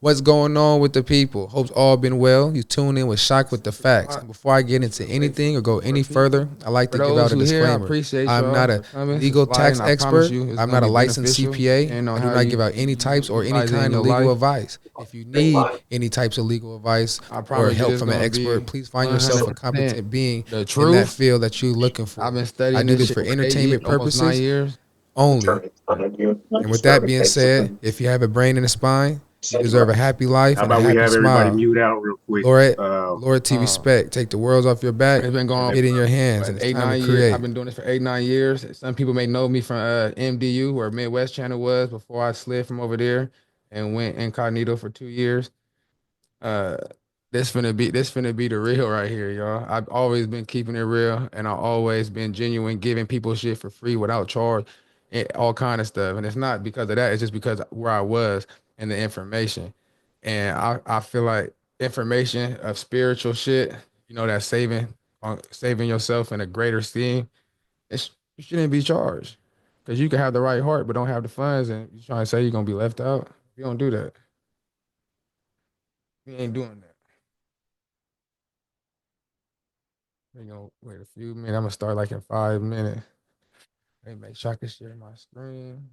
What's going on with the people? Hope's all been well. You tune in with Shock with the facts. Before I get into anything or go any further, I like to give out a disclaimer. I'm not a legal tax expert. I'm not a licensed CPA. I do not give out any types or any kind of legal advice. If you need any types of legal advice or help from an expert, please find yourself a competent being in that field that you're looking for. I've been studying I do this for entertainment purposes only. And with that being said, if you have a brain and a spine, you deserve a happy life How and a about we happy have everybody smile. mute out real quick? Loyalty, respect. Take the worlds off your back, It's been going on get in your hands, and it's eight, time to 9 years. create. I've been doing this for 8, 9 years. Some people may know me from MDU, where Midwest Channel was before I slid from over there and went incognito for 2 years. Uh, this finna be the real right here, y'all. I've always been keeping it real, and I've always been genuine, giving people shit for free without charge, and all kind of stuff. And it's not because of that; it's just because where I was and the information. And I feel like information of spiritual shit, that's saving yourself in a greater scheme. You shouldn't be charged because you can have the right heart but don't have the funds, and you trying to say you're gonna be left out. You don't do that. You ain't doing that. We're gonna wait a few minutes. I'm gonna start like in 5 minutes. Hey, make sure I can share my screen.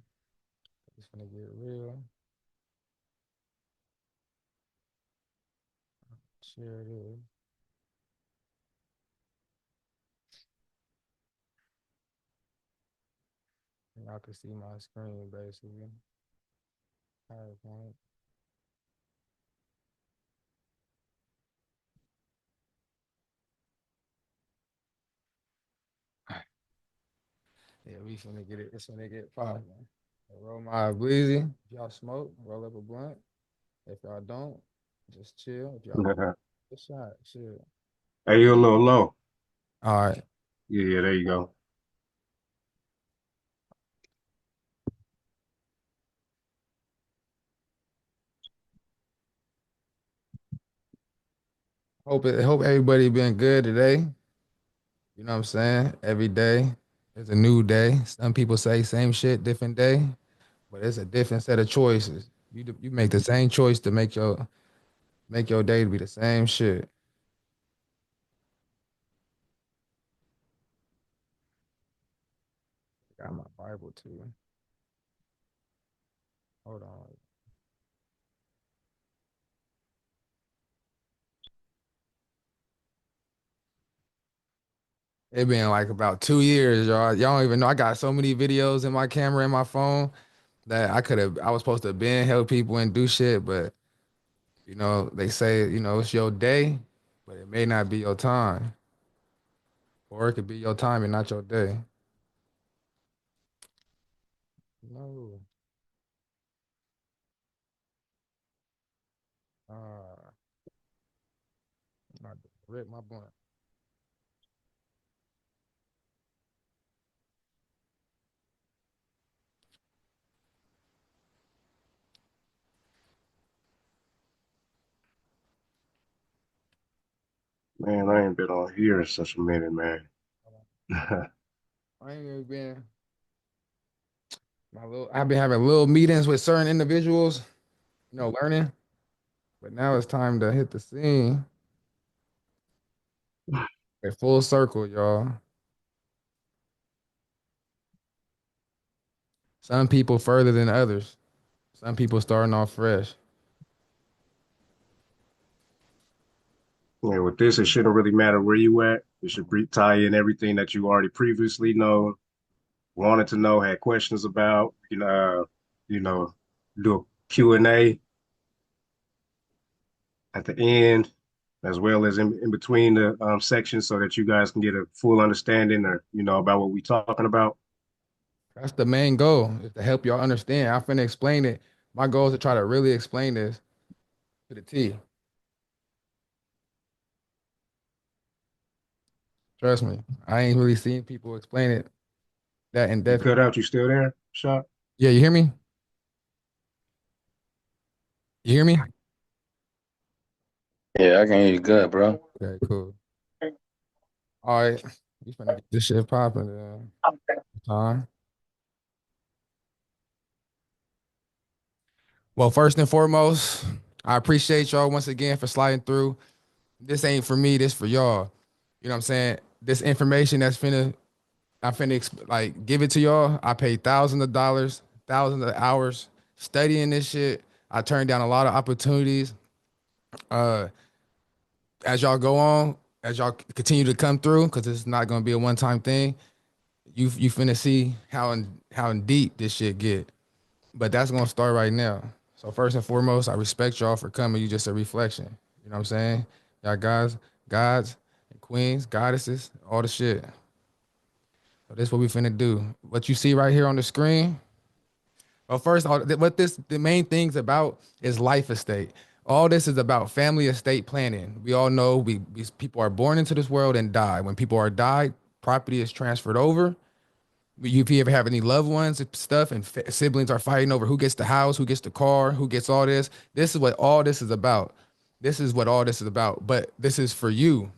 It's gonna get real. Share this. And y'all can see my screen basically. PowerPoint. Yeah, we finna get it. It's finna get popping. Roll my bleezy. If y'all smoke, roll up a blunt. If y'all don't, just chill. If y'all a shot, chill. Hey, you're a little low. All right. Yeah, there you go. Hope everybody been good today. You know what I'm saying? Every day is a new day. Some people say same shit, different day, but it's a different set of choices. You make the same choice to make your day to be the same shit. Got my Bible too. Hold on. It been like about 2 years, y'all. Y'all don't even know. I got so many videos in my camera and my phone that I was supposed to been help people and do shit, but they say, it's your day, but it may not be your time. Or it could be your time and not your day. No. Uh, I rip my blunt. Man, I ain't been on here in such a minute, man. I ain't even been I've been having little meetings with certain individuals, learning. But now it's time to hit the scene. A full circle, y'all. Some people further than others. Some people starting off fresh. Yeah, with this, it shouldn't really matter where you at. It should tie in everything that you already previously know, wanted to know, had questions about. You know, do a Q&A at the end, as well as in between the sections, so that you guys can get a full understanding, or about what we talking about. That's the main goal, is to help y'all understand. I'm finna explain it. My goal is to try to really explain this to the T. Trust me. I ain't really seen people explain it that in You depth. cut out. You still there, Shop? Yeah, you hear me? You hear me? Yeah, I can hear you good, bro. Okay, cool. All right. You finna get this shit popping then. Time. Well, first and foremost, I appreciate y'all once again for sliding through. This ain't for me, this for y'all. You know what I'm saying? This information that's I'm finna like give it to y'all. I paid thousands of dollars, thousands of hours studying this shit. I turned down a lot of opportunities. As y'all go on, as y'all continue to come through, because it's not gonna be a one-time thing, you finna see how in deep this shit get. But that's gonna start right now. So first and foremost, I respect y'all for coming. You just a reflection. You know what I'm saying? Y'all guys, gods, and queens, goddesses, all the shit. So this is what we finna do. What you see right here on the screen. Well, first, the main thing's about is life estate. All this is about family estate planning. We all know we people are born into this world and die. When people are died, property is transferred over. If you ever have any loved ones and stuff, and siblings are fighting over who gets the house, who gets the car, who gets all this. This is what all this is about. This is what all this is about. But this is for you.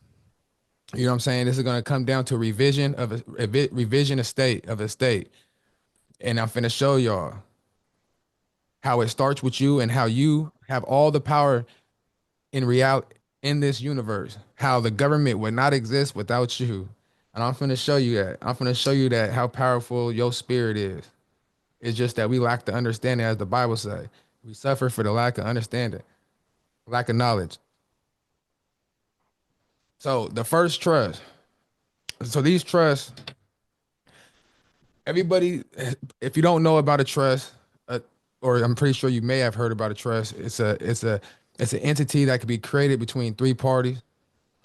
You know what I'm saying? This is gonna come down to revision estate of estate, and I'm finna show y'all how it starts with you and how you have all the power in reality in this universe. How the government would not exist without you. And I'm finna show you that. I'm finna show you that how powerful your spirit is. It's just that we lack the understanding, as the Bible says. We suffer for the lack of understanding, lack of knowledge. So the first trust. So these trusts, everybody, if you don't know about a trust, or I'm pretty sure you may have heard about a trust. It's an entity that could be created between three parties.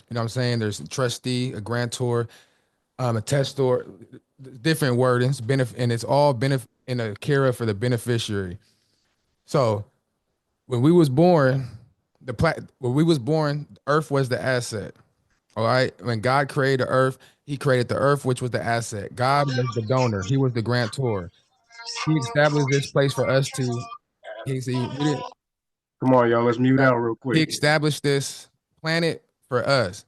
You know what I'm saying? There's a trustee, a grantor, a testor, different wordings, and it's all in a care for the beneficiary. So when we was born, Earth was the asset. All right. When God created the earth, he created the earth, which was the asset. God was the donor. He was the grantor. He established this place for us to, he, see, we didn't, Come on, y'all. Let's mute out real he quick. established this planet for us.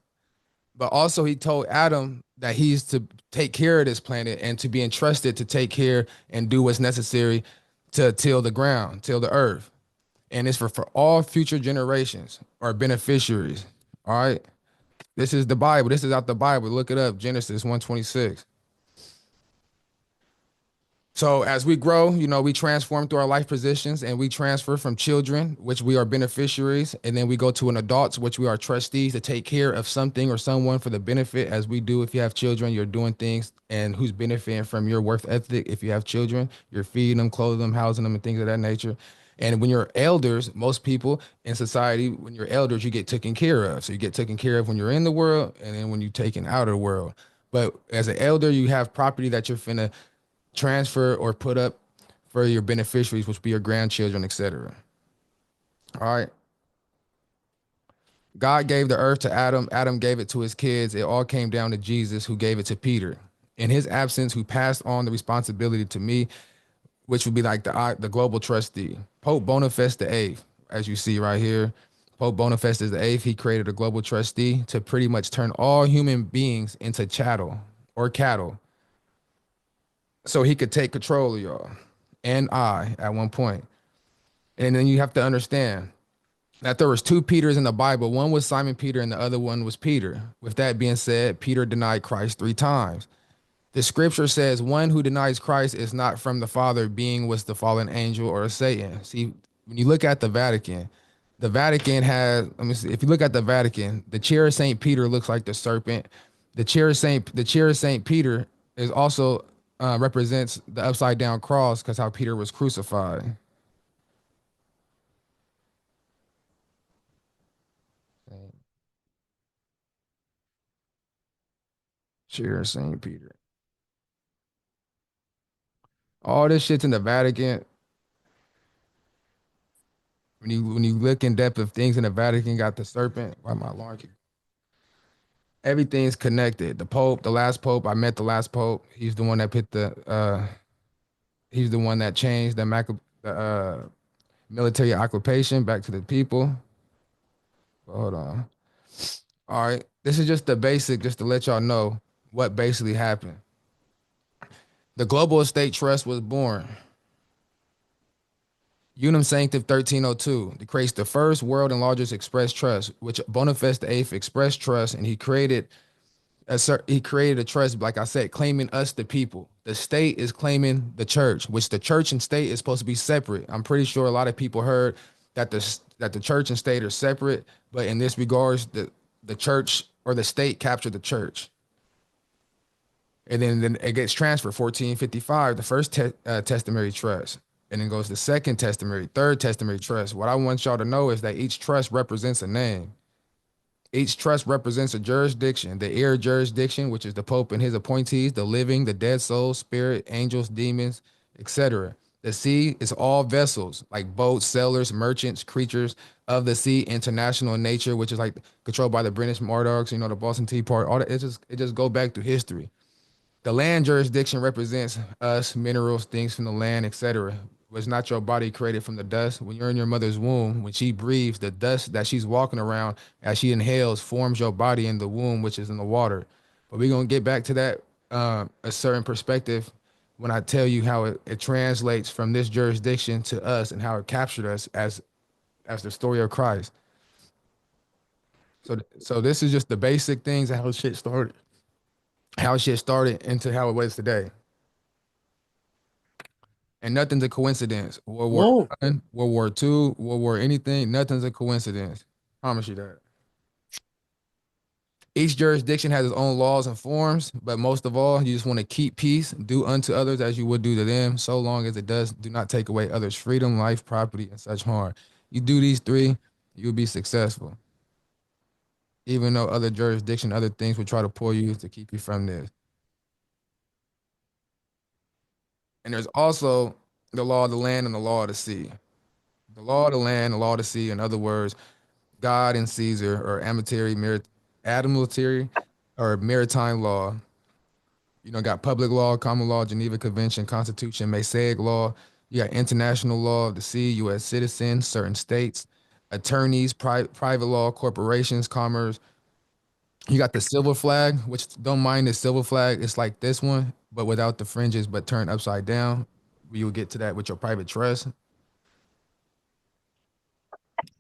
But also he told Adam that he's to take care of this planet and to be entrusted to take care and do what's necessary to till the ground, till the earth. And it's for all future generations or beneficiaries. All right. This is the Bible. This is out the Bible. Look it up. Genesis 1:26. So as we grow, we transform through our life positions, and we transfer from children, which we are beneficiaries, and then we go to an adults, which we are trustees to take care of something or someone for the benefit. As we do, if you have children, you're doing things and who's benefiting from your worth ethic. If you have children, you're feeding them, clothing them, housing them, and things of that nature. And when you're elders, most people in society, when you're elders, you get taken care of. So you get taken care of when you're in the world, and then when you're taken out of the world. But as an elder, you have property that you're finna transfer or put up for your beneficiaries, which be your grandchildren, etc. All right. God gave the earth to Adam. Adam gave it to his kids. It all came down to Jesus, who gave it to Peter. In his absence, who passed on the responsibility to me, which would be like the global trustee. Pope Boniface VIII, as you see right here. Pope Boniface VIII, he created a global trustee to pretty much turn all human beings into chattel or cattle, so he could take control of y'all and I at one point. And then you have to understand that there was two Peters in the Bible. One was Simon Peter and the other one was Peter. With that being said, Peter denied Christ 3 times. The scripture says one who denies Christ is not from the Father, being was the fallen angel or Satan. See, when you look at the Vatican has, let me see, if you look at the Vatican, the chair of St. Peter looks like the serpent. The chair of St. Peter is also represents the upside down cross, because how Peter was crucified. Chair of St. Peter. All this shit's in the Vatican. When you look in depth of things in the Vatican, got the serpent. Why my alarm keep? Everything's connected. The Pope, the last Pope, I met the last Pope. He's the one that put he's the one that changed the military occupation back to the people. Hold on. All right. This is just the basic, just to let y'all know what basically happened. The Global Estate Trust was born. Unum Sanctum 1302. He creates the first world and largest express trust, which Boniface VIII express trust, and he created a trust, like I said, claiming us, the people. The state is claiming the church, which the church and state is supposed to be separate. I'm pretty sure a lot of people heard that the church and state are separate, but in this regards, the church or the state captured the church. And then it gets transferred, 1455, the first testamentary trust. And then goes the second testamentary, third testamentary trust. What I want y'all to know is that each trust represents a name. Each trust represents a jurisdiction, the air jurisdiction, which is the Pope and his appointees, the living, the dead souls, spirit, angels, demons, etc. The sea is all vessels, like boats, sailors, merchants, creatures of the sea, international in nature, which is like controlled by the British Monarchs, the Boston Tea Party. All that, it just go back through history. The land jurisdiction represents us, minerals, things from the land, etc. Was not your body created from the dust? When you're in your mother's womb, when she breathes, the dust that she's walking around as she inhales forms your body in the womb, which is in the water. But we're gonna get back to that a certain perspective when I tell you how it translates from this jurisdiction to us and how it captured us as the story of Christ. So this is just the basic things and how shit started into how it was today. And nothing's a coincidence. World War I, World War II, World War anything, nothing's a coincidence. Promise you that. Each jurisdiction has its own laws and forms, but most of all, you just want to keep peace, do unto others as you would do to them, so long as it do not take away others' freedom, life, property, and such harm. You do these three, you'll be successful. Even though other jurisdiction, other things would try to pull you to keep you from this. And there's also the law of the land and the law of the sea. The law of the land, the law of the sea, in other words, God and Caesar, or admiralty or maritime law. Got public law, common law, Geneva Convention, Constitution, Masaic law. You got international law of the sea, U.S. citizens, certain states, attorneys, private law, corporations, commerce. You got the silver flag, which don't mind the silver flag. It's like this one, but without the fringes, but turned upside down. You'll get to that with your private trust.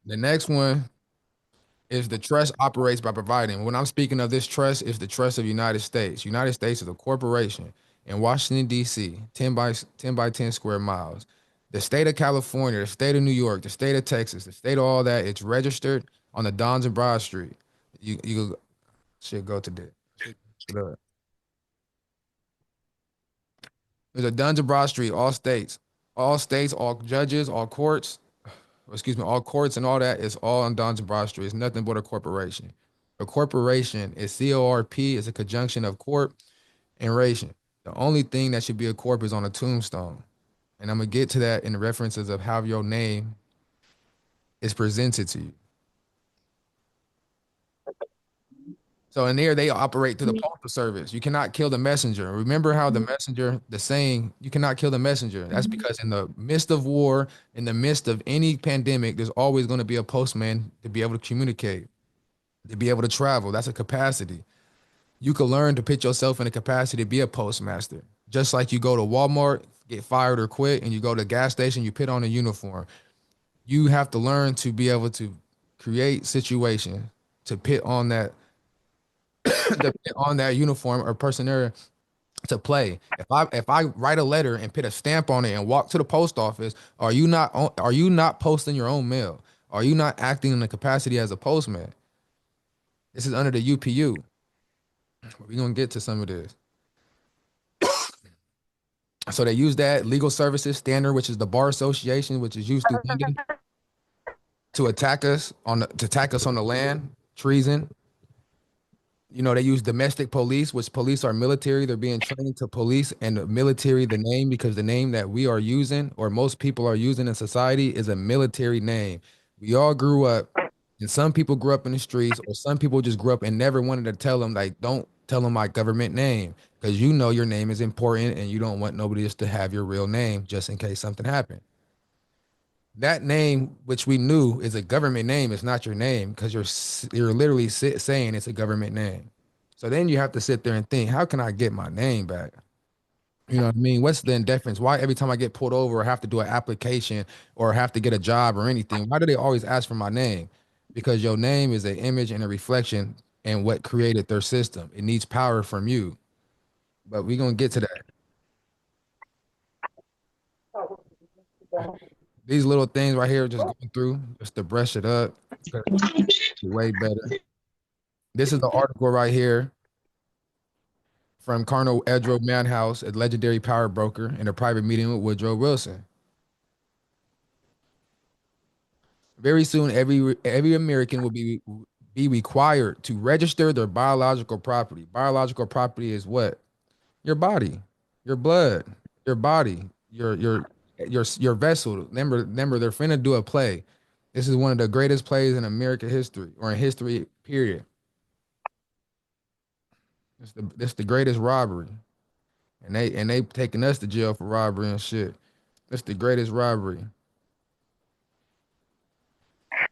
The next one is the trust operates by providing. When I'm speaking of this trust, it's the trust of United States. United States is a corporation in Washington, D.C., 10 by 10 square miles. The state of California, the state of New York, the state of Texas, the state of all that, it's registered on the Dons and Broad Street. You should go to this. There's a Duns and Broad Street, all states, all judges, all courts, all courts and all that is all on Duns and Broad Street. It's nothing but a corporation. A corporation is C-O-R-P, is a conjunction of corp and ration. The only thing that should be a corp is on a tombstone. And I'm going to get to that in the references of how your name is presented to you. So in there, they operate through the postal service. You cannot kill the messenger. Remember how the messenger, the saying, you cannot kill the messenger. That's because in the midst of war, in the midst of any pandemic, there's always going to be a postman to be able to communicate, to be able to travel. That's a capacity. You can learn to put yourself in a capacity to be a postmaster. Just like you go to Walmart, get fired or quit, and you go to the gas station, you put on a uniform. You have to learn to be able to create situations to put on that uniform or personnel to play. If I write a letter and put a stamp on it and walk to the post office, are you not posting your own mail? Are you not acting in the capacity as a postman? This is under the UPU. We're gonna get to some of this. So they use that legal services standard, which is the bar association, which is used through London, to attack us on the land, treason. They use domestic police, which police are military. They're being trained to police, and the military, the name, because the name that we are using, or most people are using in society, is a military name. We all grew up, and some people grew up in the streets, or some people just grew up and never wanted to tell them, like, don't tell them my government name, because your name is important, and you don't want nobody just to have your real name just in case something happened. That name, which we knew is a government name, is not your name, because you're literally saying it's a government name. So then you have to sit there and think, how can I get my name back? You know what I mean? What's the indifference? Why every time I get pulled over or have to do an application or have to get a job or anything, why do they always ask for my name? Because your name is an image and a reflection and what created their system. It needs power from you. But we're gonna get to that. These little things right here just going through just to brush it up. Way better. This is the article right here from Colonel Edro Manhouse, a legendary power broker, in a private meeting with Woodrow Wilson. Very soon, every American will be required to register their biological property. Biological property is what? Your body, your blood, your body, your vessel. Remember, they're finna do a play. This is one of the greatest plays in American history or in history, period. It's the greatest robbery. And they taking us to jail for robbery and shit. It's the greatest robbery.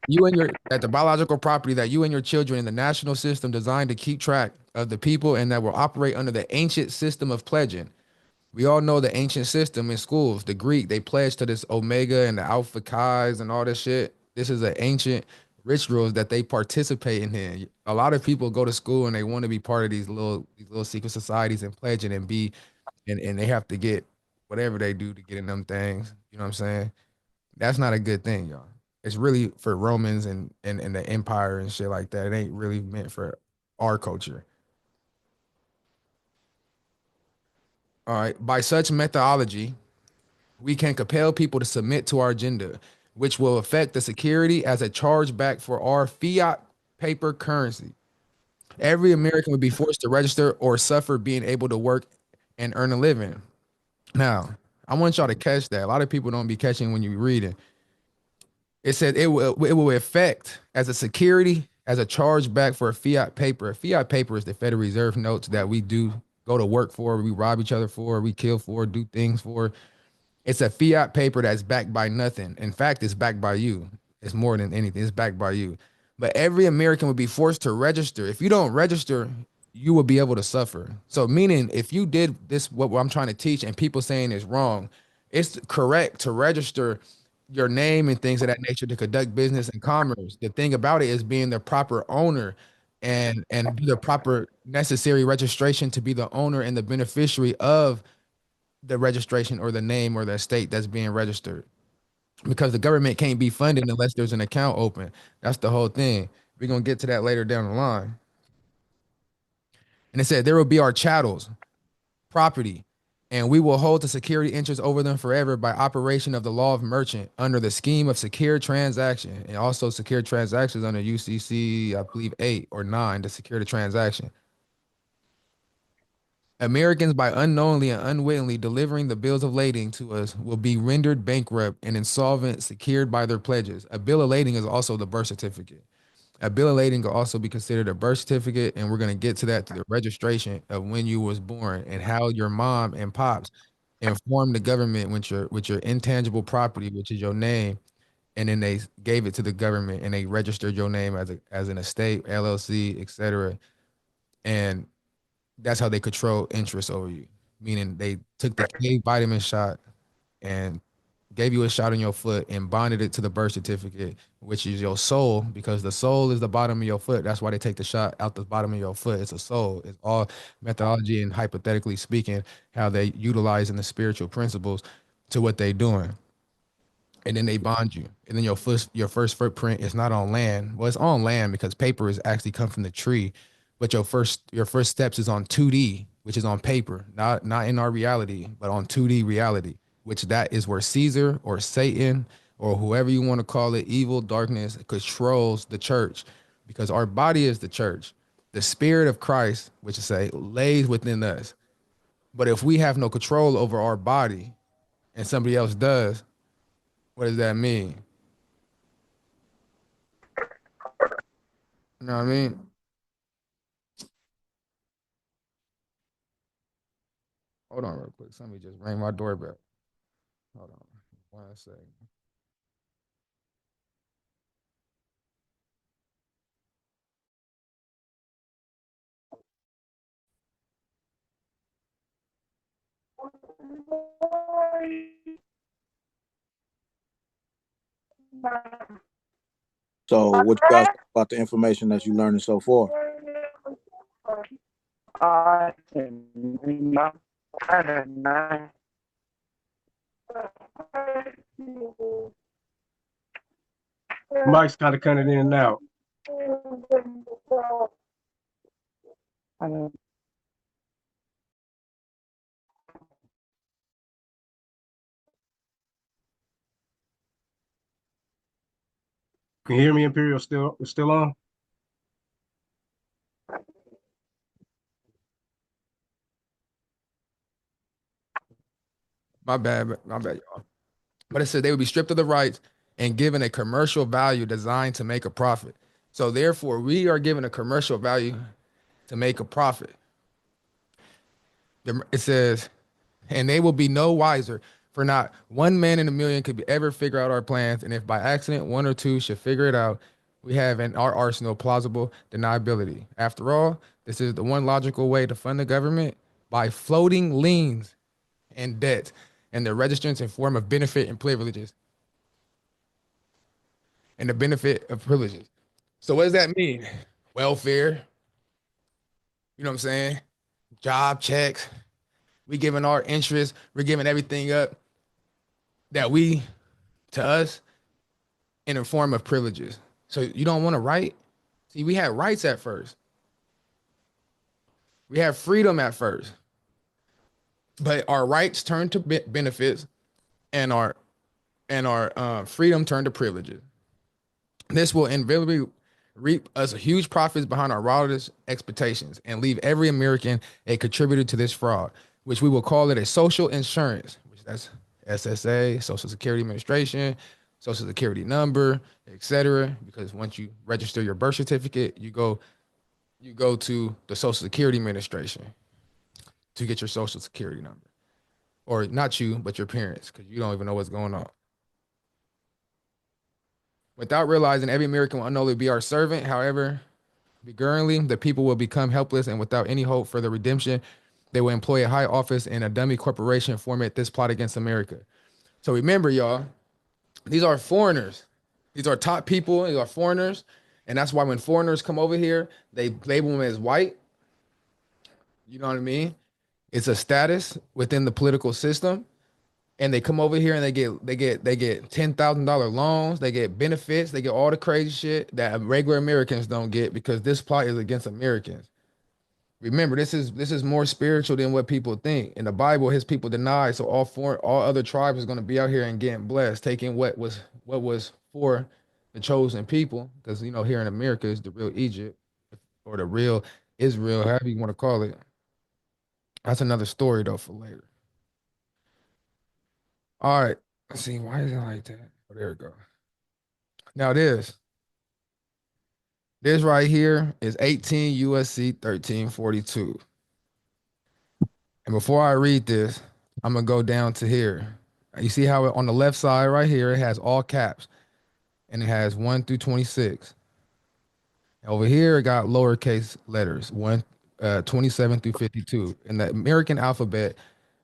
You and your at the biological property that you and your children in the national system designed to keep track of the people and that will operate under the ancient system of pledging. We all know the ancient system in schools. The Greek, they pledged to this Omega and the Alpha Chi's and all this shit. This is an ancient rituals that they participate in. A lot of people go to school and they want to be part of these little secret societies and pledging and be and they have to get whatever they do to get in them things. You know what I'm saying? That's not a good thing, y'all. It's really for Romans and the empire and shit like that. It ain't really meant for our culture. All right. By such methodology, we can compel people to submit to our agenda, which will affect the security as a chargeback for our fiat paper currency. Every American would be forced to register or suffer being able to work and earn a living. Now, I want y'all to catch that. A lot of people don't be catching when you read it. It said it will affect as a security, as a chargeback for a fiat paper. A fiat paper is the Federal Reserve notes that we do go to work for, we rob each other for, we kill for, do things for. It's a fiat paper that's backed by nothing. In fact, it's backed by you. It's more than anything. It's backed by you. But every American would be forced to register. If you don't register, you will be able to suffer. So meaning if you did this, what I'm trying to teach and people saying is wrong, it's correct to register your name and things of that nature to conduct business and commerce. The thing about it is being the proper owner and do the proper necessary registration to be the owner and the beneficiary of the registration or the name or the estate that's being registered, because the government can't be funded unless there's an account open. That's the whole thing. We're gonna get to that later down the line. And it said there will be our chattels, property, and we will hold the security interest over them forever by operation of the law of merchant under the scheme of secure transaction, and also secure transactions under UCC, I believe 8 or 9 to secure the transaction. Americans, by unknowingly and unwittingly delivering the bills of lading to us, will be rendered bankrupt and insolvent, secured by their pledges. A bill of lading is also the birth certificate. A bill of lading will also be considered a birth certificate, and we're going to get to that through the registration of when you was born and how your mom and pops informed the government with your intangible property, which is your name, and then they gave it to the government and they registered your name as an estate, LLC, etc. And that's how they control interest over you. Meaning they took the K vitamin shot and gave you a shot in your foot and bonded it to the birth certificate, which is your soul, because the soul is the bottom of your foot. That's why they take the shot out the bottom of your foot. It's a soul. It's all methodology and hypothetically speaking, how they utilizing the spiritual principles to what they doing. And then they bond you. And then your first footprint is not on land. Well, it's on land because paper is actually come from the tree, but your first steps is on 2D, which is on paper, not in our reality, but on 2D reality, which that is where Caesar or Satan or whoever you want to call it, evil, darkness, controls the church, because our body is the church. The spirit of Christ, which is say, lays within us. But if we have no control over our body and somebody else does, what does that mean? You know what I mean? Hold on real quick. Somebody just rang my doorbell. Hold on 1 second. So what you guys think about the information that you're learning so far? Mike's kind of cutting in and out. Can you hear me, Imperial? Still on? My bad, y'all. But it said they would be stripped of the rights and given a commercial value designed to make a profit. So therefore, we are given a commercial value to make a profit. It says, and they will be no wiser, for not one man in a million could ever figure out our plans. And if by accident one or two should figure it out, we have in our arsenal plausible deniability. After all, this is the one logical way to fund the government by floating liens and debt and their registrants in form of benefit and privileges. And the benefit of privileges. So what does that mean? Welfare. You know what I'm saying? Job checks. We giving our interest. We're giving everything up that we, to us, in the form of privileges. So you don't want to write? See, we had rights at first. We had freedom at first. But our rights turned to benefits and our freedom turned to privileges. This will inevitably reap us huge profits behind our wildest expectations and leave every American a contributor to this fraud, which we will call it a social insurance, which that's SSA, Social Security Administration, Social Security number, etc. Because once you register your birth certificate, you go to the Social Security Administration to get your Social Security number. Or not you, but your parents, because you don't even know what's going on. Without realizing every American will unknowingly be our servant, however, begrudgingly, the people will become helpless and without any hope for the redemption, they will employ a high office in a dummy corporation formate this plot against America. So remember, y'all, these are foreigners. These are top people. These are foreigners. And that's why when foreigners come over here, they label them as white. You know what I mean? It's a status within the political system. And they come over here and they get $10,000 loans, they get benefits, they get all the crazy shit that regular Americans don't get because this plot is against Americans. Remember, this is more spiritual than what people think. In the Bible, his people denied, so all other tribes is going to be out here and getting blessed, taking what was for the chosen people, because you know here in America is the real Egypt or the real Israel, however you want to call it. That's another story though for later. All right. Let's see. Why is it like that? Oh, there we go. Now this right here is 18 USC 1342. And before I read this, I'm gonna go down to here. You see how on the left side right here it has all caps, and it has 1 through 26. Over here it got lowercase letters 27 through 52. In the American alphabet,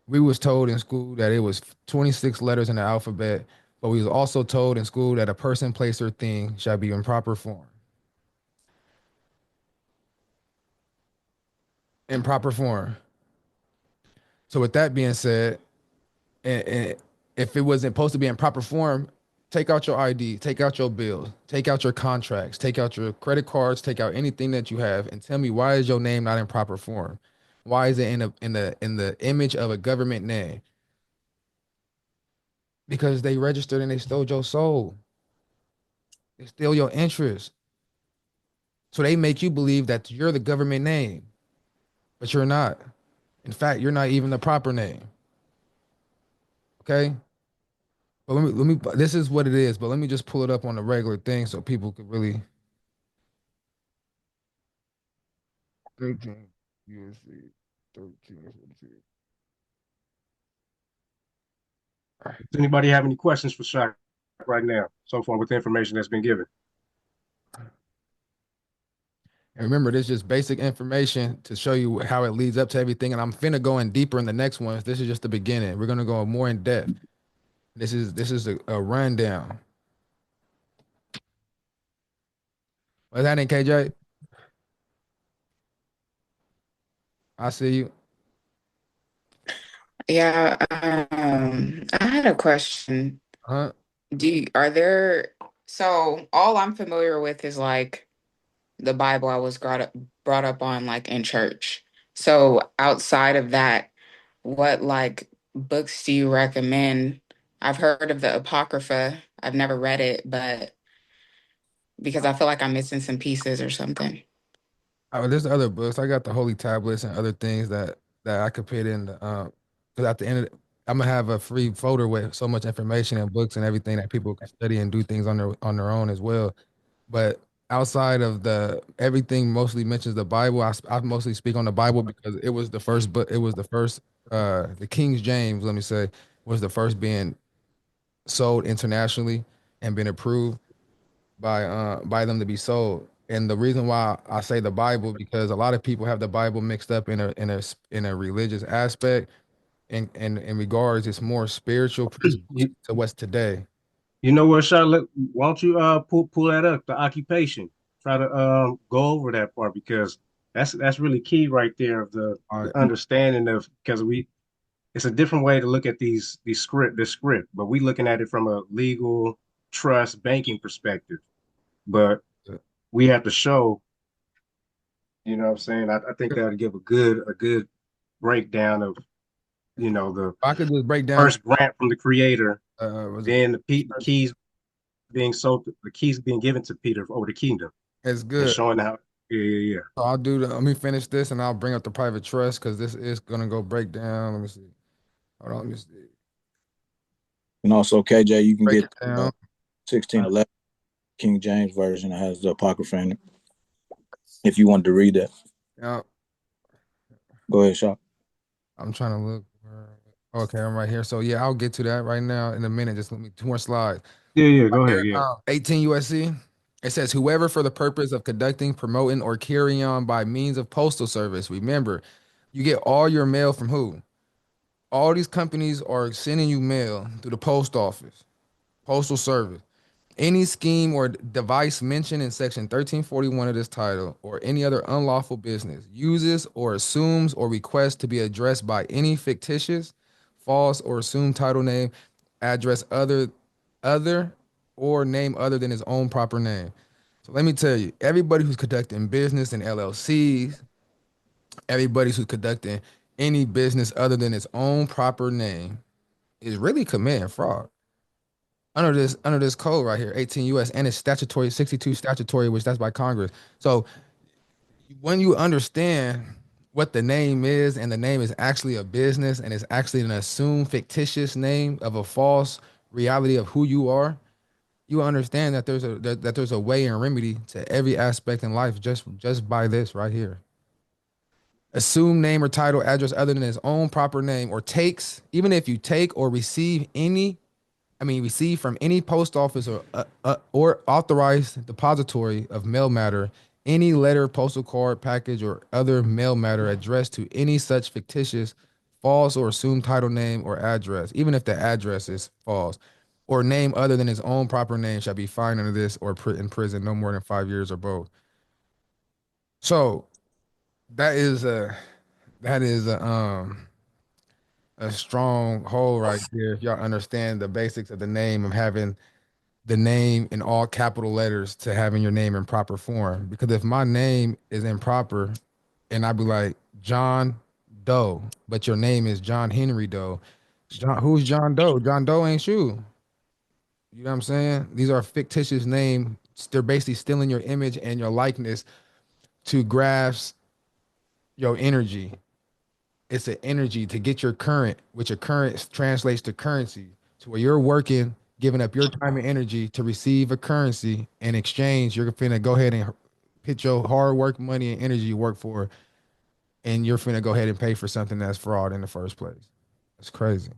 we was told in school that it was 26 letters in the alphabet, but we was also told in school that a person, place, or thing shall be in proper form. In proper form. So with that being said, and if it wasn't supposed to be in proper form, take out your ID, take out your bills, take out your contracts, take out your credit cards, take out anything that you have, and tell me why is your name not in proper form? Why is it in the image of a government name? Because they registered and they stole your soul. They steal your interest. So they make you believe that you're the government name, but you're not. In fact, you're not even the proper name. Okay? But let me this is what it is, but let me just pull it up on the regular thing so people could really 13 USC 1342. Does anybody have any questions for Shaq right now, so far with the information that's been given? And remember, this is just basic information to show you how it leads up to everything. And I'm finna go in deeper in the next ones. This is just the beginning. We're gonna go more in depth. This is a rundown. What's happening, KJ? I see you. Yeah, I had a question. Huh? So all I'm familiar with is like the Bible I was brought up on like in church. So outside of that, what like books do you recommend? I've heard of the Apocrypha. I've never read it, but because I feel like I'm missing some pieces or something. There's other books. I got the holy tablets and other things that I could put in the because at the end of I'm gonna have a free folder with so much information and books and everything that people can study and do things on their own as well. But outside of the everything mostly mentions the Bible. I mostly speak on the Bible because it was the first book. It was the first the King James, let me say, was the first being sold internationally and been approved by them to be sold. And the reason why I say the Bible because a lot of people have the Bible mixed up in a religious aspect, and in regards it's more spiritual principles You, to what's today. you know what, Charlotte? Why don't you pull that up, the occupation? Try to go over that part because that's really key right there of All the right, understanding of because we it's a different way to look at this script, but we looking at it from a legal trust banking perspective. But we have to show, you know what I'm saying? I think that'll give a good breakdown of, the I could just break down. first grant from the creator, Was it? then the keys being sold, the keys being given to Peter over the kingdom It's and good. showing how, yeah. So I'll do the. Let me finish this, and I'll bring up the private trust because this is gonna go break down. Let me see. Hold on. Let me see. And also, KJ, you can Break get it down. 1611 King James version that has the Apocrypha in it. If you wanted to read that, Yeah, go ahead, Shop. I'm trying to look. Okay, I'm right here. So yeah, I'll get to that right now in a minute. Just let me two more slides. Yeah, Right go here, ahead, yeah. 18 USC. It says whoever for the purpose of conducting, promoting, or carrying on by means of postal service. Remember, you get all your mail from who? All these companies are sending you mail through the post office, postal service. Any scheme or device mentioned in section 1341 of this title or any other unlawful business uses or assumes or requests to be addressed by any fictitious, false, or assumed title name, address other, or name other than his own proper name. So let me tell you, everybody who's conducting business in LLCs, everybody who's conducting any business other than its own proper name is really committing fraud under this code right here, 18 US, and it's statutory 62 statutory, which that's by Congress. So when you understand what the name is, and the name is actually a business, and it's actually an assumed fictitious name of a false reality of who you are, you understand that there's a way and remedy to every aspect in life just by this right here. Assume name or title, address other than his own proper name, or takes, even if you take or receive receive from any post office or authorized depository of mail matter, any letter, postal card, package, or other mail matter addressed to any such fictitious, false, or assumed title name or address, even if the address is false, or name other than his own proper name shall be fined under this or in prison no more than 5 years or both. So that is a strong hold right there if y'all understand the basics of the name of having the name in all capital letters to having your name in proper form. Because if my name is improper and I be like John Doe, but your name is John Henry Doe, who's John Doe? John Doe ain't you. You know what I'm saying? These are fictitious names. They're basically stealing your image and your likeness to grasp your energy. It's an energy to get your current, which a current translates to currency, to where you're working, giving up your time and energy to receive a currency. In exchange, you're finna go ahead and put your hard work, money, and energy you work for, and you're finna go ahead and pay for something that's fraud in the first place. It's crazy.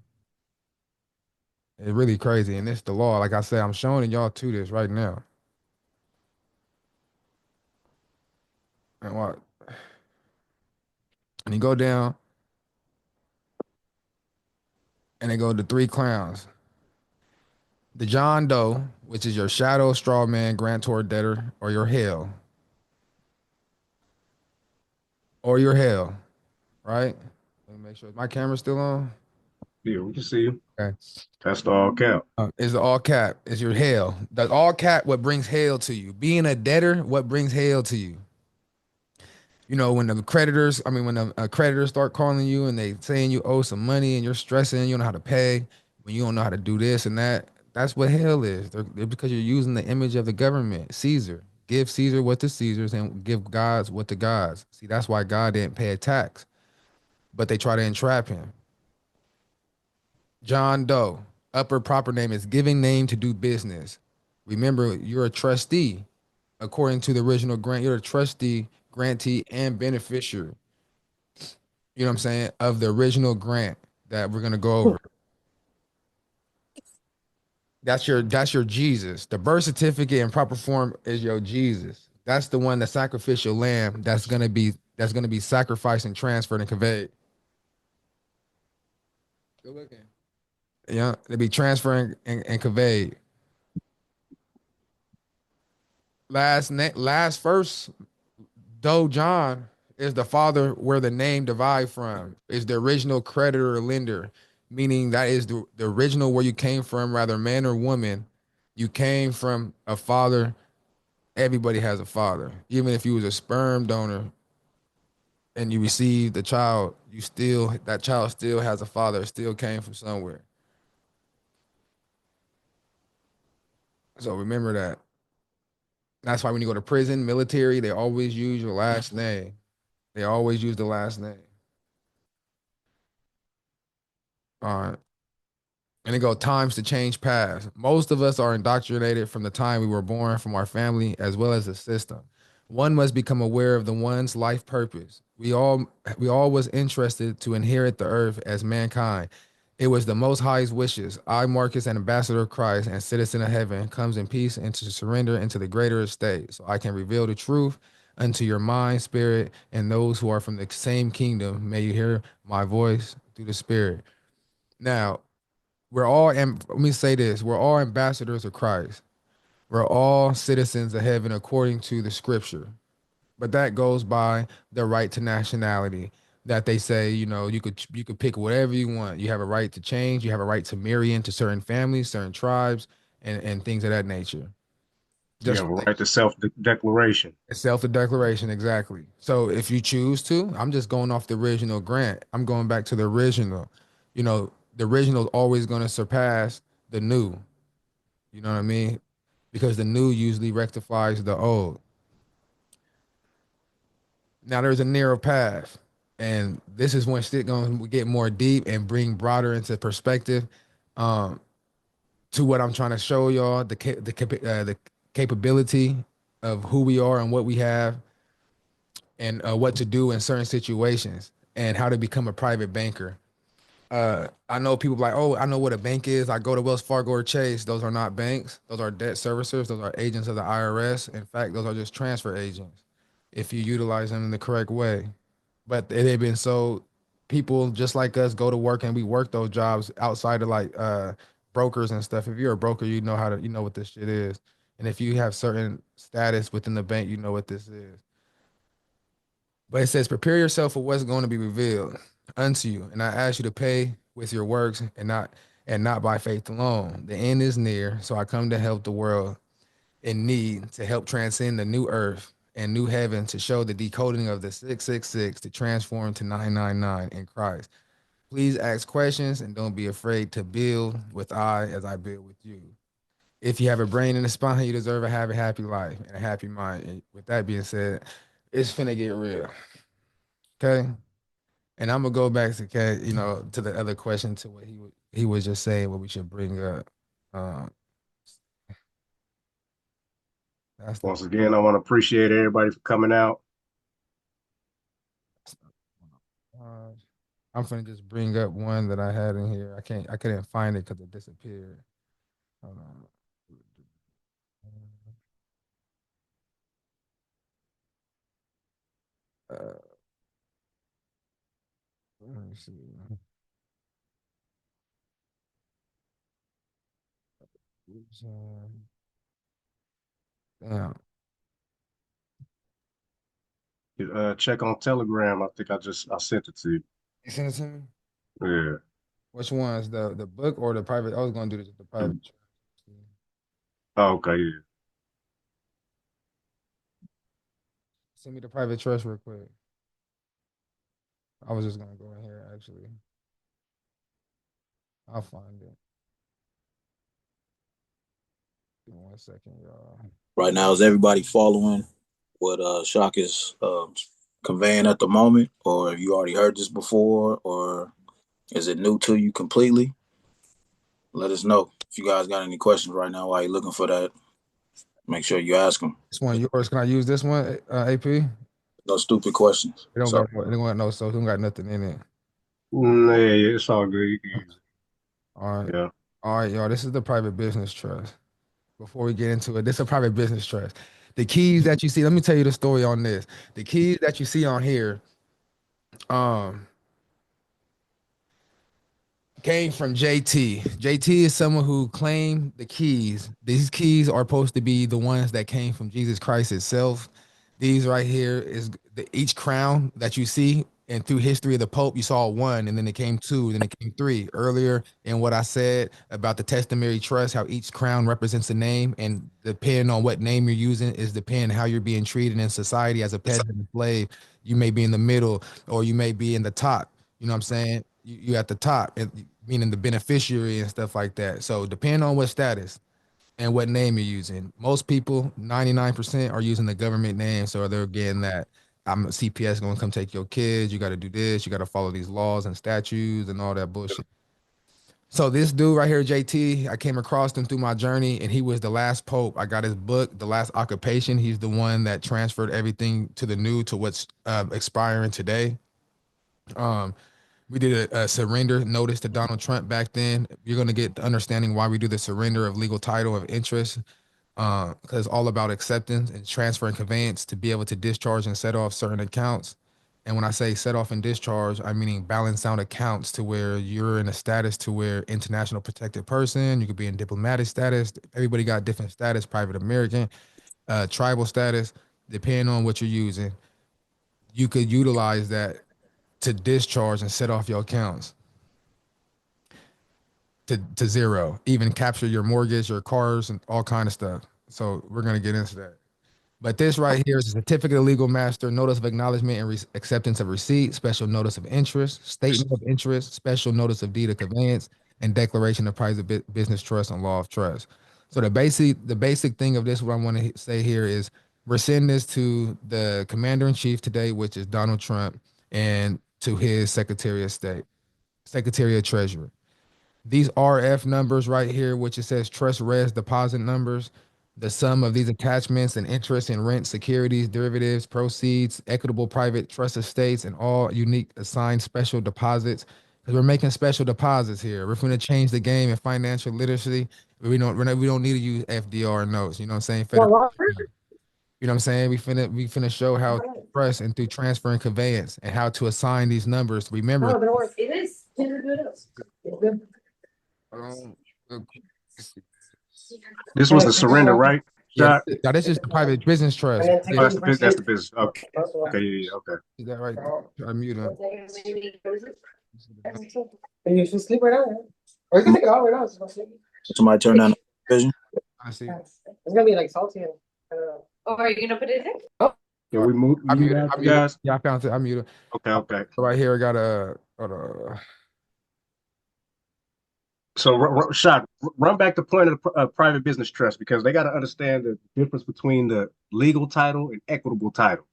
It's really crazy. And it's the law. Like I said, I'm showing y'all to this right now. And what? And you go down, and they go to 3 clowns. The John Doe, which is your shadow, straw man, grantor, debtor, or your hell. Or your hell, right? Let me make sure. Is my camera still on? Yeah, we can see you. Okay. That's the all cap. Is the all cap. Is your hell. The all cap, what brings hell to you. Being a debtor, what brings hell to you. You know, when the creditors, when the creditors start calling you and they saying you owe some money and you're stressing, you don't know how to pay, when you don't know how to do this and that, that's what hell is. They're because you're using the image of the government, Caesar. Give Caesar what to Caesar's and give God's what to God's. See, that's why God didn't pay a tax, but they try to entrap him. John Doe, upper proper name is giving name to do business. Remember, you're a trustee. According to the original grant, you're a trustee, grantee, and beneficiary. You know what I'm saying? Of the original grant that we're gonna go over. That's your Jesus. The birth certificate in proper form is your Jesus. That's the one, the sacrificial lamb that's gonna be sacrificed and transferred and conveyed. Good looking. Yeah, they be transferring and conveyed. Last first, though John is the father where the name derived from, is the original creditor or lender, meaning that is the original where you came from, rather man or woman. You came from a father. Everybody has a father. Even if you was a sperm donor and you received the child, that child still has a father. It still came from somewhere. So remember that. That's why when you go to prison, military, they always use your last name. They always use the last name. All right. And it go times to change paths. Most of us are indoctrinated from the time we were born from our family as well as the system. One must become aware of the one's life purpose. We all was interested to inherit the earth as mankind. It was the Most High's wishes. I, Marcus, an ambassador of Christ and citizen of heaven, comes in peace and to surrender into the greater estate, so I can reveal the truth unto your mind, spirit, and those who are from the same kingdom. May you hear my voice through the spirit. Now, let me say this, we're all ambassadors of Christ. We're all citizens of heaven according to the scripture. But that goes by the right to nationality. That they say, you could pick whatever you want. You have a right to change. You have a right to marry into certain families, certain tribes, and things of that nature. You Just have a right to self-declaration. self-declaration, exactly. So if you choose to, I'm just going off the original grant. I'm going back to the original. The original is always going to surpass the new. You know what I mean? Because the new usually rectifies the old. Now there's a narrow path, and this is when shit going to get more deep and bring broader into perspective, um, to what I'm trying to show y'all the capability of who we are and what we have, and what to do in certain situations, and how to become a private banker. I know people like, oh, I know what a bank is. I go to Wells Fargo or Chase. Those are not banks. Those are debt servicers. Those are agents of the IRS. In fact, those are just transfer agents if you utilize them in the correct way. But they've been so people just like us go to work and we work those jobs outside of like brokers and stuff. If you're a broker, you know what this shit is. And if you have certain status within the bank, you know what this is. But it says, prepare yourself for what's going to be revealed unto you. And I ask you to pay with your works and not by faith alone. The end is near. So I come to help the world in need, to help transcend the new earth and new heaven, to show the decoding of the 666 to transform to 999 in Christ. Please ask questions and don't be afraid to build with I as I build with you. If you have a brain and a spine, you deserve to have a happy life and a happy mind. And with that being said, it's finna get real. Okay. And I'm gonna go back to to the other question, to what he was just saying, what we should bring up. Um, that's the Once again, I want to appreciate everybody for coming out. uh, I'm finna just bring up one that I had in here. I couldn't find it because it disappeared. Hold on. Let me see. Damn. Check on Telegram. I think I sent it to you. You sent it to me? Yeah. Which one's the book or the private? I was gonna do this with the private. Oh, okay, yeah. Send me the private trust real quick. I was just gonna go in here actually. I'll find it. Give me 1 second, y'all. Right now, is everybody following what Shock is conveying at the moment, or have you already heard this before, or is it new to you completely? Let us know if you guys got any questions right now while you're looking for that. Make sure you ask them. This one yours. Can I use this one, AP? No stupid questions. They don't got no so don't got nothing in it. Yeah, it's all good. You can use it. All right. Yeah. All right, y'all. This is the private business trust. Before we get into it, this is a private business trust. The keys that you see, let me tell you the story on this. The keys that you see on here, came from JT. JT is someone who claimed the keys. These keys are supposed to be the ones that came from Jesus Christ itself. These right here is each crown that you see, and through history of the Pope, you saw one, and then it came two, then it came three. Earlier in what I said about the testimony trust, how each crown represents a name, and depending on what name you're using is depending how you're being treated in society as a peasant and slave. You may be in the middle, or you may be in the top. You know what I'm saying? You at the top, meaning the beneficiary and stuff like that. So depending on what status and what name you're using, most people, 99% are using the government name. So they're getting that I'm a CPS going to come take your kids. You got to do this. You got to follow these laws and statutes and all that bullshit. So this dude right here, JT, I came across him through my journey, and he was the last pope. I got his book, The Last Occupation. He's the one that transferred everything to the new, to what's expiring today. We did a surrender notice to Donald Trump back then. You're going to get the understanding why we do the surrender of legal title of interest, because it's all about acceptance and transfer and conveyance to be able to discharge and set off certain accounts. And when I say set off and discharge, I mean balance out accounts to where you're in a status to where international protected person, you could be in diplomatic status. Everybody got different status, private American, tribal status, depending on what you're using. You could utilize that to discharge and set off your accounts to zero, even capture your mortgage, your cars, and all kind of stuff. So we're gonna get into that. But this right here is a certificate of legal master, notice of acknowledgement and acceptance of receipt, special notice of interest, statement of interest, special notice of deed of conveyance, and declaration of private business trust and law of trust. So the basic thing of this, what I want to say here is we're sending this to the commander in chief today, which is Donald Trump, and to his Secretary of State, Secretary of Treasury. These RF numbers right here, which it says trust res deposit numbers, the sum of these attachments and interest in rent, securities, derivatives, proceeds, equitable private trust estates, and all unique assigned special deposits. Because we're making special deposits here. We're going to change the game in financial literacy. We don't need to use FDR notes. You know what I'm saying? You know what I'm saying? We finna show how to trust and through transfer and conveyance and how to assign these numbers. Remember, um, This was the surrender, right? yeah, now this is the private business trust. Oh, that's the business. Okay. Okay. Yeah. Okay. Is that right? Try to mute him. You should sleep right now. Or you can take it out right now. Somebody turn down the vision. I see. It's gonna be like salty. And, Oh, are you gonna put it in? oh, Can we move? I muted. You guys? Yeah, I found it. I muted. Okay. Okay. So right here, I got a. So, Shot, run back the point of the private business trust because they got to understand the difference between the legal title and equitable title.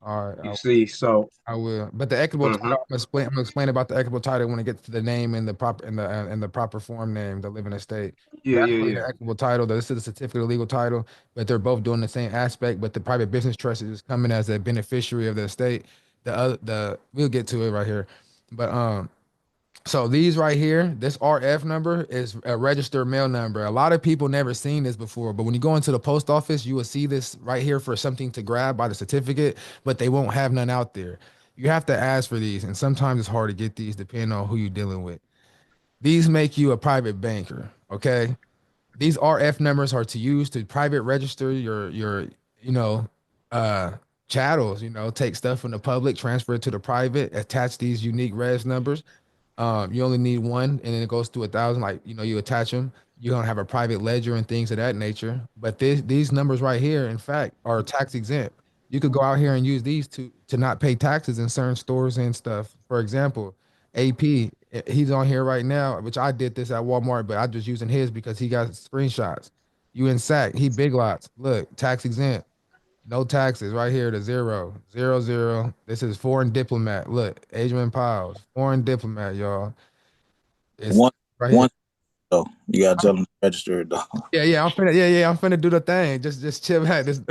All right. You see, so I will. But the equitable title, I'm gonna explain about the equitable title when it gets to the name and the proper and the proper form name, the living estate. Yeah. The equitable title. This is the certificate of legal title, but they're both doing the same aspect. But the private business trust is coming as a beneficiary of the estate. We'll get to it right here, but So these right here, this RF number is a registered mail number. A lot of people never seen this before, but when you go into the post office, you will see this right here for something to grab by the certificate, but they won't have none out there. You have to ask for these, and sometimes it's hard to get these depending on who you're dealing with. These make you a private banker, okay? These RF numbers are to use to private register your you know uh chattels, take stuff from the public, transfer it to the private, attach these unique res numbers. You only need one, and then it goes to 1,000. Like, you attach them. You're gonna have a private ledger and things of that nature. But these numbers right here, in fact, are tax exempt. You could go out here and use these to not pay taxes in certain stores and stuff. For example, AP, he's on here right now, which I did this at Walmart, but I'm just using his because he got screenshots. You in SAC, he big lots. Look, tax exempt. No taxes right here to 000. This is foreign diplomat. Look, Adrian Piles, foreign diplomat, y'all. It's One, right here. one though, you gotta tell them to register it though. I'm finna do the thing. Just chill back. Just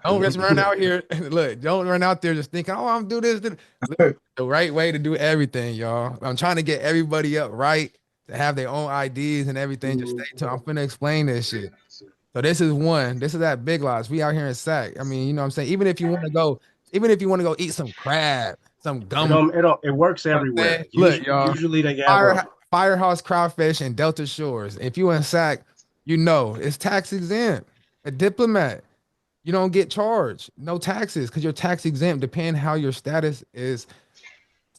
don't just run out here. Look, don't run out there just thinking, oh, I'm do this. Look, the right way to do everything, y'all. I'm trying to get everybody up right to have their own IDs and everything. Just stay tuned. I'm finna explain this shit. So this is one. This is that Big Lots. We out here in Sac. I mean, you know what I'm saying? Even if you want to go eat some crab, some gum. It works everywhere. Look, y'all. Usually they have Firehouse Crawfish and Delta Shores. If you in Sac, it's tax exempt. A diplomat, you don't get charged. No taxes because you're tax exempt, depending how your status is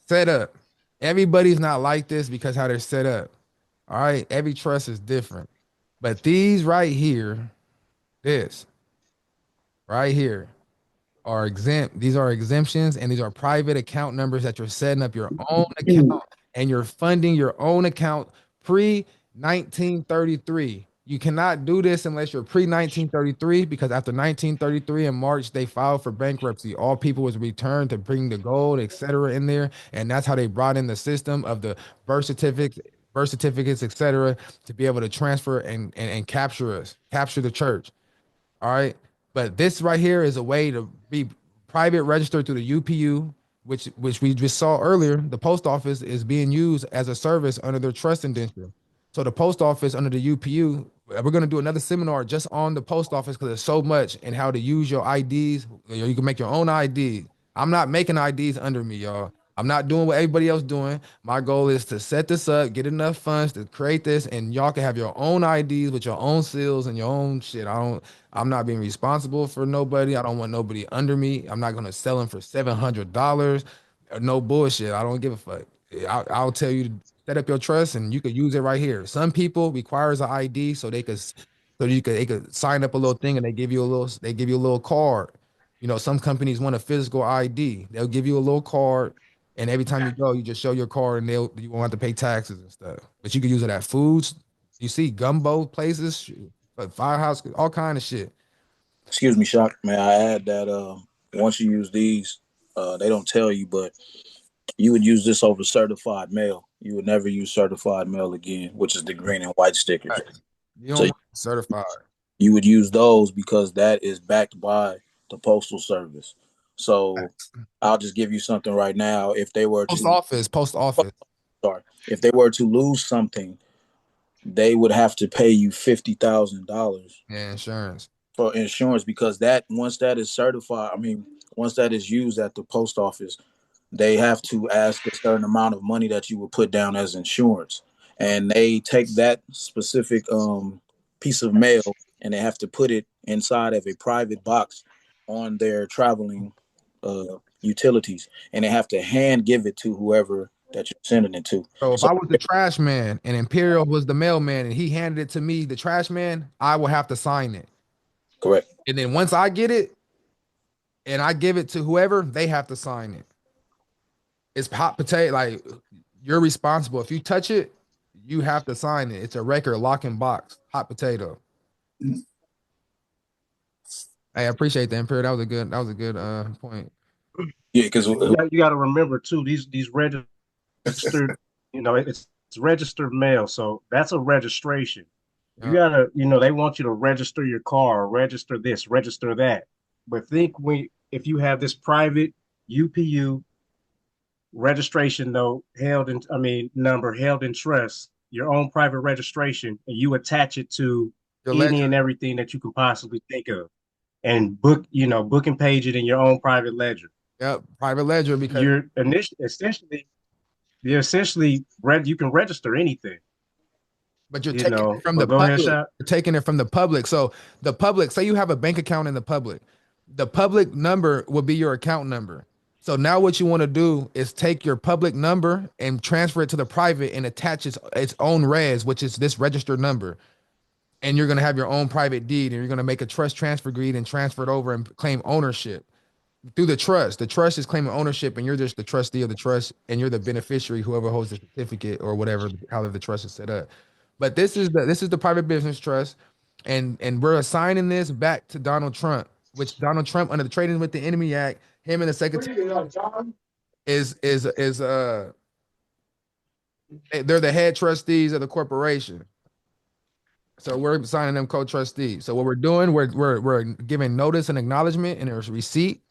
set up. Everybody's not like this because how they're set up. All right. Every trust is different. But these right here, this right here are exempt. These are exemptions, and these are private account numbers that you're setting up your own account and you're funding your own account pre 1933. You cannot do this unless you're pre 1933 because after 1933 in March, they filed for bankruptcy. All people was returned to bring the gold, etc., in there. And that's how they brought in the system of the birth certificates, etc., to be able to transfer and capture us, capture the church. All right. But this right here is a way to be private registered through the UPU, which we just saw earlier. The post office is being used as a service under their trust indenture. So the post office under the UPU, we're going to do another seminar just on the post office because there's so much and how to use your IDs. You can make your own ID. I'm not making IDs under me, y'all. I'm not doing what everybody else doing. My goal is to set this up, get enough funds to create this, and y'all can have your own IDs with your own seals and your own shit. I'm not being responsible for nobody. I don't want nobody under me. I'm not gonna sell them for $700. No bullshit. I don't give a fuck. I'll tell you to set up your trust, and you could use it right here. Some people requires an ID so they could sign up a little thing, and they give you a little card. Some companies want a physical ID. They'll give you a little card, and every time you go, you just show your card, and you won't have to pay taxes and stuff. But you can use it at foods. You see gumbo places, firehouse, all kind of shit. Excuse me, Shock. May I add that once you use these, they don't tell you, but you would use this over certified mail. You would never use certified mail again, which is the green and white stickers. You don't certified. You would use those because that is backed by the Postal Service. So I'll just give you something right now. If they were post office. Sorry. If they were to lose something, they would have to pay you $50,000 insurance for insurance because once that is certified, once that is used at the post office, they have to ask a certain amount of money that you would put down as insurance, and they take that specific piece of mail and they have to put it inside of a private box on their traveling utilities, and they have to hand give it to whoever that you're sending it to. So if I was the trash man and Imperial was the mailman and he handed it to me, the trash man, I will have to sign it. Correct. And then once I get it and I give it to whoever, they have to sign it. It's hot potato. Like, you're responsible. If you touch it, you have to sign it. It's a record, lock and box, hot potato. Hey, I appreciate that, Imperial. That was a good point. Yeah, because you got to remember too, these registered, it's registered mail, so that's a registration. You gotta, they want you to register your car, register this, register that. But if you have this private UPU registration though held in, I mean, number held in trust, your own private registration, and you attach it to Your any ledger. and everything that you can possibly think of, and book, book and page it in your own private ledger. Yep, private ledger because Essentially you can register anything. but you're taking it from the But go ahead, public. Shot. You're taking it from the public. So the public, say you have a bank account in the public number will be your account number. So now what you want to do is take your public number and transfer it to the private and attach its own res, which is this registered number. And you're going to have your own private deed and you're going to make a trust transfer deed and transfer it over and claim ownership through the trust. The trust is claiming ownership and you're just the trustee of the trust and you're the beneficiary, whoever holds the certificate or whatever, however the trust is set up. But this is the private business trust, and we're assigning this back to Donald Trump, which Donald Trump under the Trading with the Enemy Act, him and the Secretary is they're the head trustees of the corporation. So we're assigning them co-trustees. So what we're doing, we're giving notice and acknowledgement and there's receipt.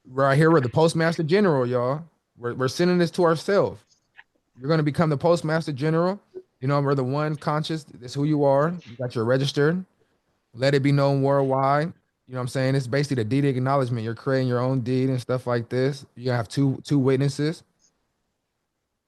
Right here, we're the postmaster general, y'all. We're sending this to ourselves. You're going to become the postmaster general. You know, we're the one conscious. It's who you are. You got your registered. Let it be known worldwide. You know what I'm saying? It's basically the deed acknowledgement. You're creating your own deed and stuff like this. You have two witnesses.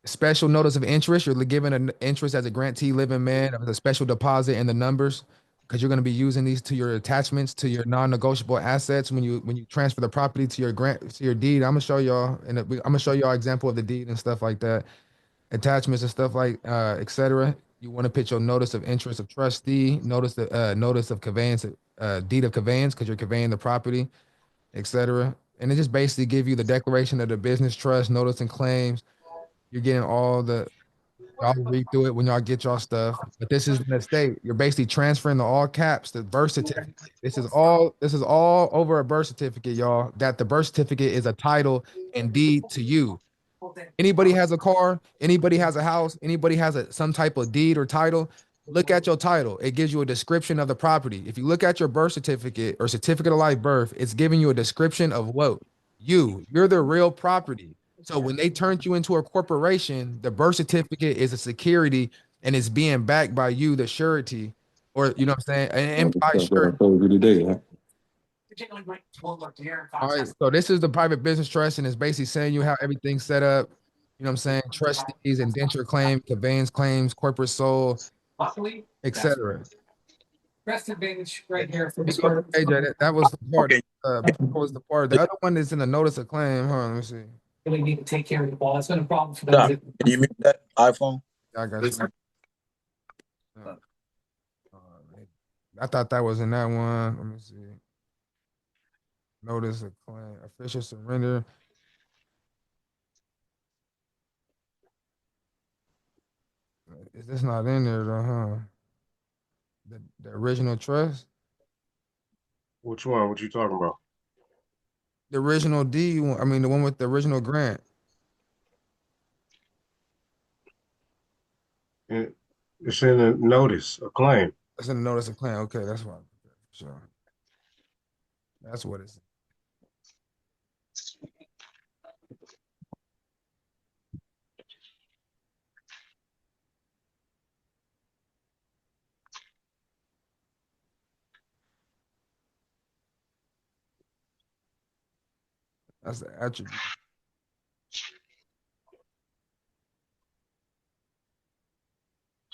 Special notice of interest. You're given an interest as a grantee living man of the special deposit and the numbers because you're going to be using these to your attachments to your non-negotiable assets when you transfer the property to your grant to your deed. I'm gonna show y'all and I'm gonna show y'all example of the deed and stuff like that, attachments and stuff like etc. You want to put your notice of interest of trustee, notice of conveyance, deed of conveyance because you're conveying the property, etc. And it just basically give you the declaration of the business trust, notice and claims. You're getting all the y'all read through it when y'all get y'all stuff. But this is an estate. You're basically transferring the all caps, the birth certificate. This is all over a birth certificate, y'all. That the birth certificate is a title and deed to you. Anybody has a car, anybody has a house, anybody has some type of deed or title. Look at your title. It gives you a description of the property. If you look at your birth certificate or certificate of live birth, it's giving you a description of what you're the real property. So when they turned you into a corporation, the birth certificate is a security and it's being backed by you, the surety, or you know what I'm saying, and by surety. All right, so this is the private business trust, and it's basically saying you how everything's set up. You know what I'm saying? Trustees, indenture claim, conveyance claims, corporate soul, etc. Rest advantage right here for Hey, that was the part. Okay. That was the part. The other one is in the notice of claim. Hold on, let me see. really need to take care of the ball. It's been a problem for Stop. those. Can you mute that iPhone? I got you. I thought that was in that one. Let me see. Notice of claim, official surrender. Is this not in there though, huh? The original trust? Which one? What you talking about? The original D, I mean the one with the original grant. It's in the notice of claim. That's in the notice of claim. Okay, that's why. Sure. That's what it's. That's the attribute.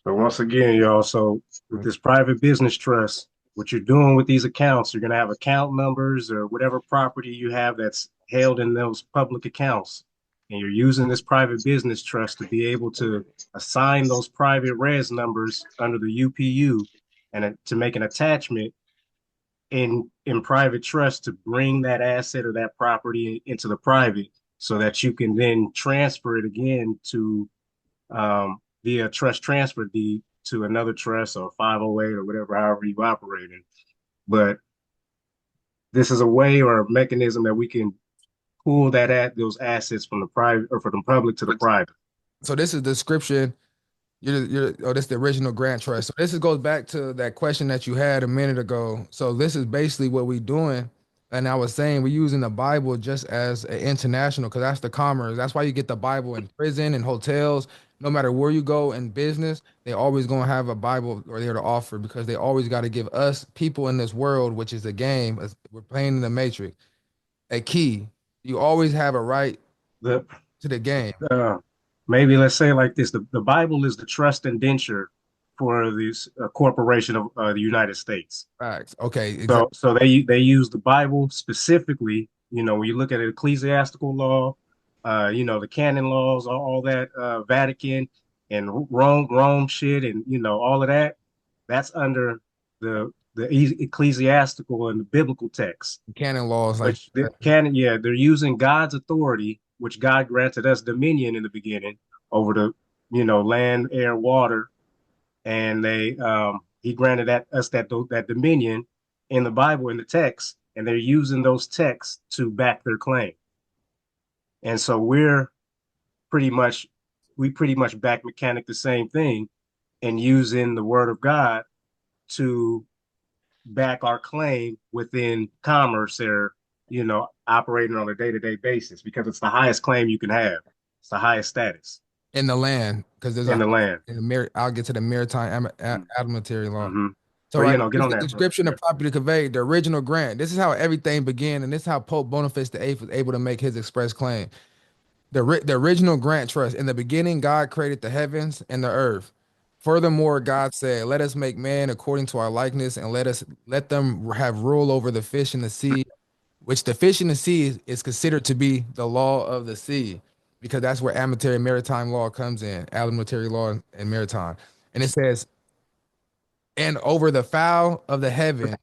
So once again, y'all, so with this private business trust, what you're doing with these accounts, you're going to have account numbers or whatever property you have that's held in those public accounts. And you're using this private business trust to be able to assign those private res numbers under the UPU and to make an attachment in private trust to bring that asset or that property into the private so that you can then transfer it again to via trust transfer deed to another trust or 508 or whatever, however you operate it. But this is a way or a mechanism that we can pull those assets from the private or from the public to the private. So this is the description. This is the original grant trust. So this goes back to that question that you had a minute ago. So this is basically what we're doing And I was saying we're using the Bible just as an international, because that's the commerce. That's why you get the Bible in prison and hotels. No matter where you go in business, they always gonna have a Bible or there to offer, because they always got to give us people in this world, which is a game. We're playing in the matrix. A key. You always have a right The to the game. uh, maybe let's say it like this: the Bible is the trust indenture for this corporation of the United States. Facts. Okay. So Exactly. they use the Bible specifically. You know, when you look at ecclesiastical law, you know, the canon laws, all that Vatican and Rome shit, and you know all of that. That's under the ecclesiastical and the biblical text. Canon laws like Which the canon, yeah, they're using God's authority, which God granted us dominion in the beginning over the, you know, land, air, water, and he granted us that dominion in the Bible, in the text, and they're using those texts to back their claim. And so pretty much we pretty much back mechanic the same thing, and using the word of God to back our claim within commerce or, you know, operating on a day-to-day basis, because it's the highest claim you can have. It's the highest status in the land, because there's in a the land. I'll get to the maritime administrative law. Mm-hmm. So But right, you know, get this is on the that, bro. description of property conveyed, the original grant. This is how everything began, and this is how Pope Boniface VIII was able to make his express claim. The original grant trust. In the beginning, God created the heavens and the earth. Furthermore, God said, "Let us make man according to our likeness, and let them have rule over the fish in the sea, which the fish in the sea is considered to be the law of the sea, because that's where amity maritime law comes in, alimentary law and maritime." And it says, "And over the fowl of the heaven,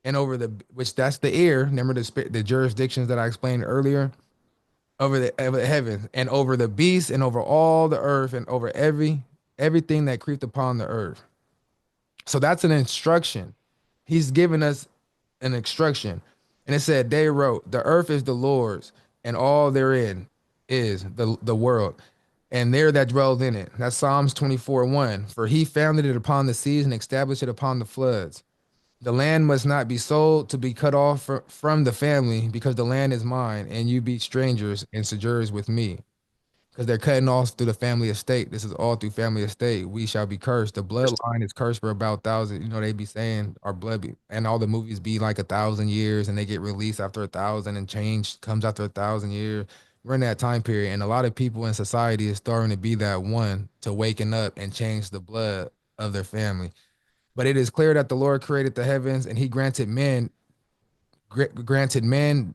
and over the which that's the air." Remember the jurisdictions that I explained earlier, over the heavens, and over the beasts, and over all the earth, and over everything that creeped upon the earth. So that's an instruction. He's given us an instruction. And it said, they wrote, "The earth is the Lord's, and all therein is the world, and there that dwells in it." That's Psalms 24:1. "For he founded it upon the seas and established it upon the floods. The land must not be sold to be cut off from the family, because the land is mine, and you be strangers and sojourners with me." Because they're cutting off through the family estate. This is all through family estate. We shall be cursed. The bloodline is cursed for about 1,000. You know, they be saying our blood and all the movies be like 1,000 years, and they get released after 1,000, and change comes after 1,000 years. We're in that time period, and a lot of people in society is starting to be that one to waking up and change the blood of their family. But it is clear that the Lord created the heavens, and he granted man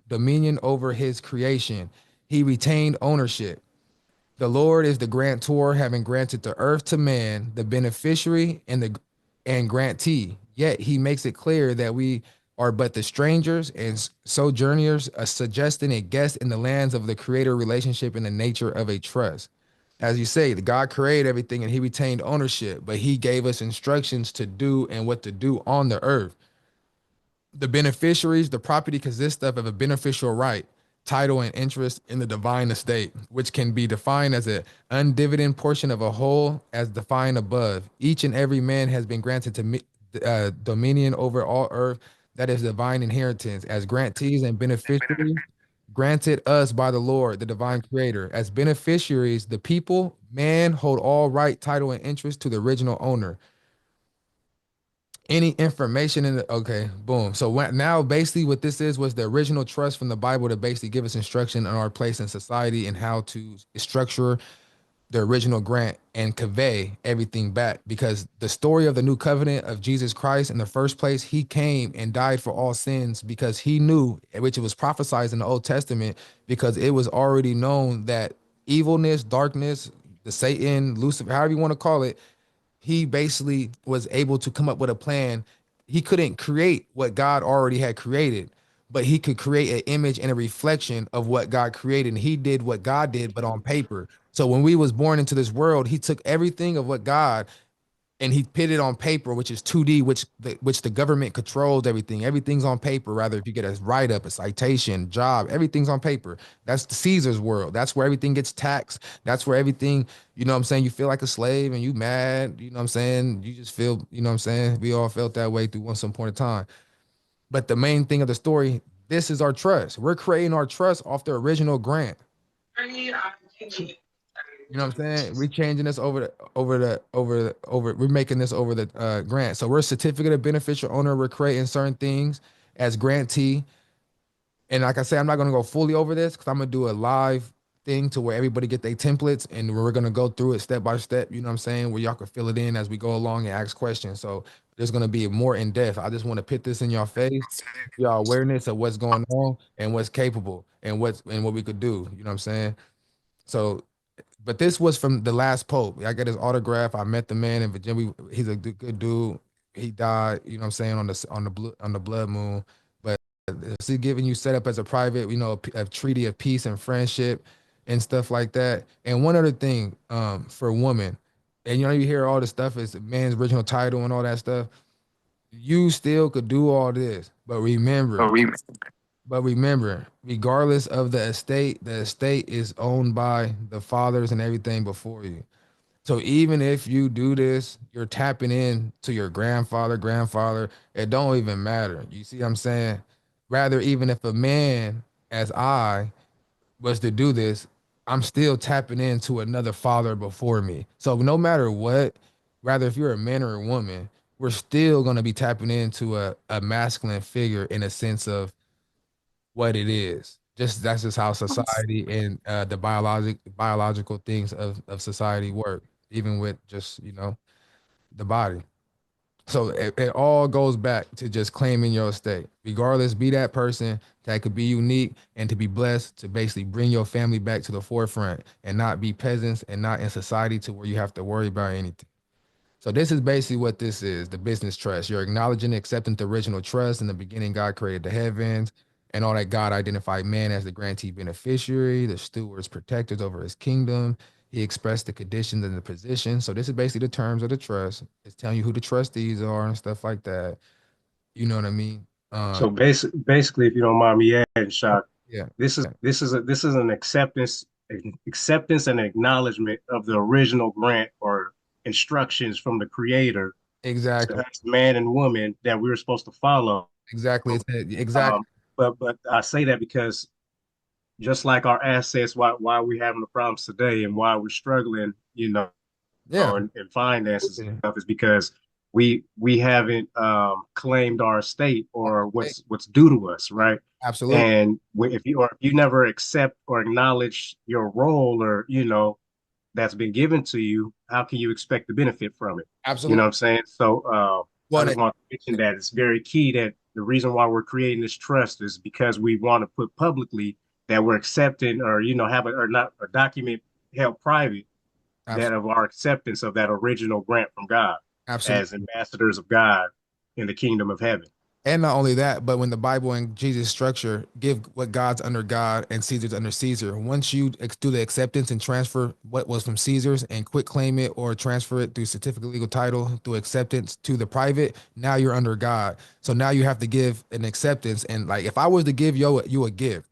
dominion over his creation. He retained ownership. The Lord is the grantor, having granted the earth to man, the beneficiary and grantee. Yet he makes it clear that we are but the strangers and sojourners, suggesting a guest in the lands of the creator relationship in the nature of a trust. As you say, the God created everything and he retained ownership, but he gave us instructions to do and what to do on the earth. The beneficiaries, the property consists of a beneficial right, title, and interest in the divine estate, which can be defined as an undividend portion of a whole, as defined above. Each and every man has been granted to dominion over all earth, that is divine inheritance, as grantees and beneficiaries granted us by the Lord, the divine creator. As beneficiaries, the people, man, hold all right, title, and interest to the original owner. Any information in the okay, boom. So now basically what this is was the original trust from the Bible to basically give us instruction on our place in society and how to structure the original grant and convey everything back, because the story of the new covenant of Jesus Christ, in the first place, he came and died for all sins, because he knew, which it was prophesied in the Old Testament, because it was already known that evilness, darkness, the Satan, Lucifer, however you want to call it, he basically was able to come up with a plan. He couldn't create what God already had created, but he could create an image and a reflection of what God created. And he did what God did, but on paper. So when we was born into this world, he took everything of what God and he put it on paper, which is 2D, which the government controls everything. Everything's on paper. Rather, if you get a write up, a citation, job, everything's on paper. That's the Caesar's world. That's where everything gets taxed. That's where everything, you know what I'm saying? You feel like a slave and you mad, you know what I'm saying? You just feel, you know what I'm saying? We all felt that way through some point of time. But the main thing of the story, This is our trust. We're creating our trust off the original grant. You know what I'm saying? We're changing this we're making this over the grant. So we're certificate of beneficial owner. We're creating certain things as grantee. And like I said, I'm not gonna go fully over this because I'm gonna do a live thing to where everybody get their templates and we're gonna go through it step by step. You know what I'm saying? Where y'all can fill it in as we go along and ask questions. So there's gonna be more in depth. I just want to put this in your face, y'all awareness of what's going on and what's capable and what we could do. You know what I'm saying? So but this was from the last pope. I got his autograph. I met the man in Virginia. He's a good dude. He died, you know what I'm saying, on the blood moon. But he's giving you set up as a private, a treaty of peace and friendship and stuff like that. And one other thing, for women, and you hear all the stuff is man's original title and all that stuff. You still could do all this, but remember, regardless of the estate is owned by the fathers and everything before you. So even if you do this, you're tapping in to your grandfather. It don't even matter. You see what I'm saying? Rather, even if a man, as I, was to do this, I'm still tapping into another father before me. So no matter what, rather if you're a man or a woman, we're still gonna be tapping into a masculine figure in a sense of what it is. Just that's just how society and the biological things of society work, even with just the body. So it all goes back to just claiming your estate. Regardless, be that person that could be unique and to be blessed to basically bring your family back to the forefront and not be peasants and not in society to where you have to worry about anything. So this is basically what this is, the business trust. You're acknowledging and accepting the original trust. In the beginning, God created the heavens and all that. God identified man as the grantee beneficiary, the stewards, protectors over his kingdom. He expressed the conditions and the position. So this is basically the terms of the trust. It's telling you who the trustees are and stuff like that. You know what I mean? So basically, if you don't mind me adding, Shock, Yeah, this is an acceptance and acknowledgement of the original grant or instructions from the Creator to exactly. us, man and woman, that we were supposed to follow. Exactly. Exactly. Um, but I say that because just like our assets, why we having the problems today and why we're struggling, Yeah. in finances and stuff is because we haven't claimed our estate or what's due to us, right? Absolutely. And if you never accept or acknowledge your role or that's been given to you, how can you expect to benefit from it? You know Absolutely. what I'm saying? So I Well, just want to mention that it's very key that the reason why we're creating this trust is because we want to put publicly that we're accepting or have or not a document held private that absolutely. of our acceptance of that original grant from God Absolutely. as ambassadors of God in the kingdom of heaven. And not only that, but when the Bible and Jesus structure give what God's under God and Caesar's under Caesar, once you do the acceptance and transfer what was from Caesar's and quit claim it or transfer it through certificate of legal title through acceptance to the private, now you're under God. So now you have to give an acceptance. And like if I was to give you a gift,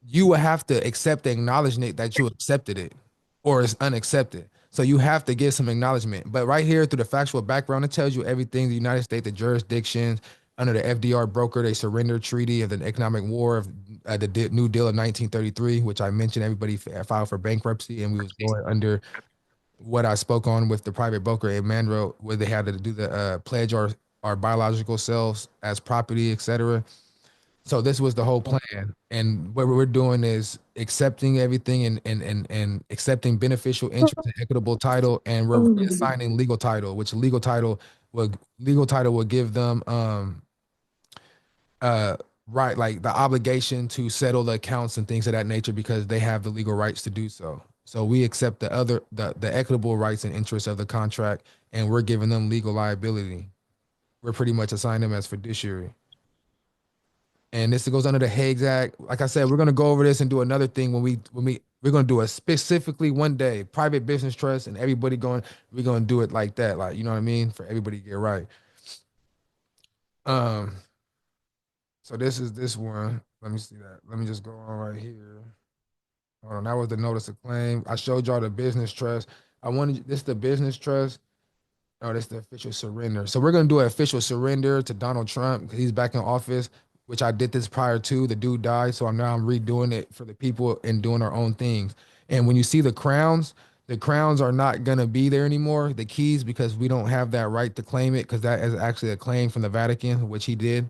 you would have to accept the acknowledgement that you accepted it or it's unaccepted. So you have to give some acknowledgement. But right here through the factual background, it tells you everything the United States, the jurisdictions under the FDR broker, they surrender treaty of the economic war of New Deal of 1933, which I mentioned everybody filed for bankruptcy and we was going under what I spoke on with the private broker Emmanuel, where they had to do the pledge our biological selves as property, etc. So this was the whole plan. And what we're doing is accepting everything and accepting beneficial interest and equitable title. And we're assigning legal title, which legal title will give them uh right like the obligation to settle the accounts and things of that nature because they have the legal rights to do so. So we accept the equitable rights and interests of the contract and we're giving them legal liability. We're pretty much assigning them as fiduciary. And this goes under the Hagues Act. Like I said, we're gonna go over this and do another thing we're gonna do it specifically one day, private business trust, and everybody we're gonna do it like that, like you know what I mean, for everybody to get right. Um, so this is this one. Let me see that. Let me just go on right here. Hold on, that was the notice of claim. I showed y'all the business trust. I wanted this the business trust. Oh, that's the official surrender. So we're gonna do an official surrender to Donald Trump because he's back in office. which I did this prior to. The dude died, so I'm redoing it for the people and doing our own things. And when you see the crowns are not gonna be there anymore. The keys, because we don't have that right to claim it, because that is actually a claim from the Vatican, which he did.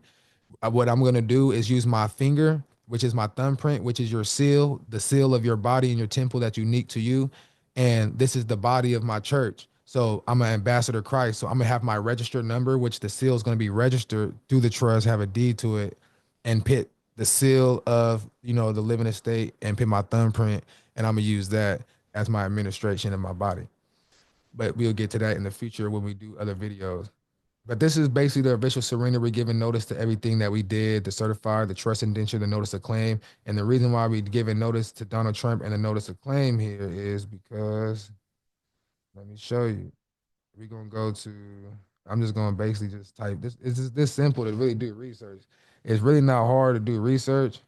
What I'm gonna do is use my finger, which is my thumbprint, which is your seal, the seal of your body and your temple that's unique to you. And this is the body of my church. So I'm an ambassador of Christ. So I'm gonna have my registered number, which the seal is gonna be registered through the trust, have a deed to it, and put the seal of, the living estate and put my thumbprint, and I'm gonna use that as my administration of my body. But we'll get to that in the future when we do other videos. But this is basically the official surrender. We're giving notice to everything that we did, the certified, the trust indenture, the notice of claim. And the reason why we're giving notice to Donald Trump and the notice of claim here is because, let me show you. We're going to go to, I'm just going to basically just type this. It's just this simple to really do research. It's really not hard to do research.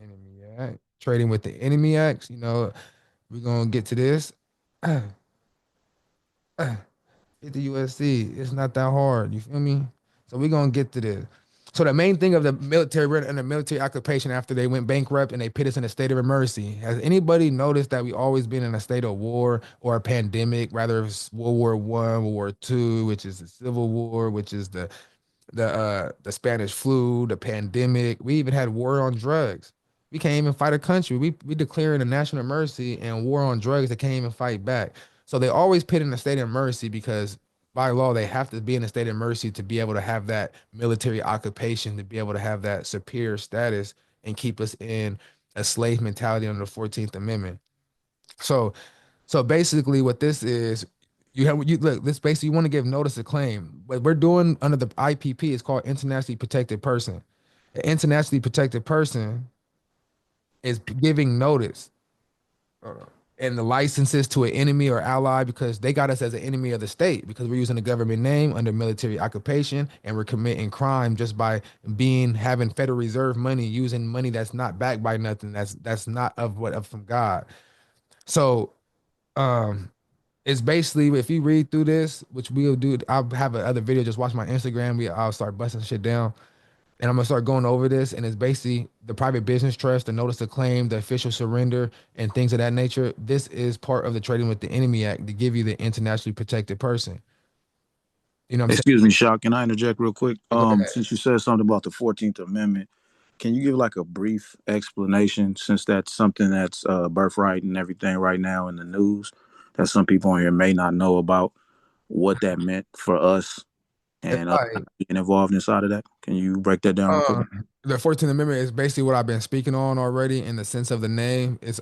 Enemy Act. Trading with the Enemy Acts, we're going to get to this. 50 USC. It's not that hard. You feel me? So we're gonna get to this. So the main thing of the military and the military occupation after they went bankrupt and they put us in a state of emergency. Has anybody noticed that we always been in a state of war or a pandemic, rather it's World War I, World War II, which is the Civil War, which is the Spanish flu, the pandemic. We even had war on drugs. We can't even fight a country. We declaring a national emergency and war on drugs that can't even fight back. So they always put in a state of emergency because by law they have to be in a state of emergency to be able to have that military occupation, to be able to have that superior status and keep us in a slave mentality under the 14th Amendment. So basically what this is, you look, this basically you want to give notice of claim. What we're doing under the IPP is called internationally protected person. An internationally protected person is giving notice and the licenses to an enemy or ally because they got us as an enemy of the state because we're using the government name under military occupation and we're committing crime just by having Federal Reserve money, using money that's not backed by nothing, that's not of from God. So it's basically, if you read through this, which we'll do, I'll have another video, just watch my Instagram. I'll start busting shit down. And I'm gonna start going over this. And it's basically the private business trust, the notice of claim, the official surrender, and things of that nature. This is part of the Trading with the Enemy Act to give you the internationally protected person. You know what I'm saying? Excuse me, Shock. Can I interject real quick? Since you said something about the 14th Amendment, can you give like a brief explanation, since that's something that's birthright and everything right now in the news that some people on here may not know about, what that meant for us and being involved inside of that? Can you break that down real quick? The 14th Amendment is basically what I've been speaking on already in the sense of the name. It's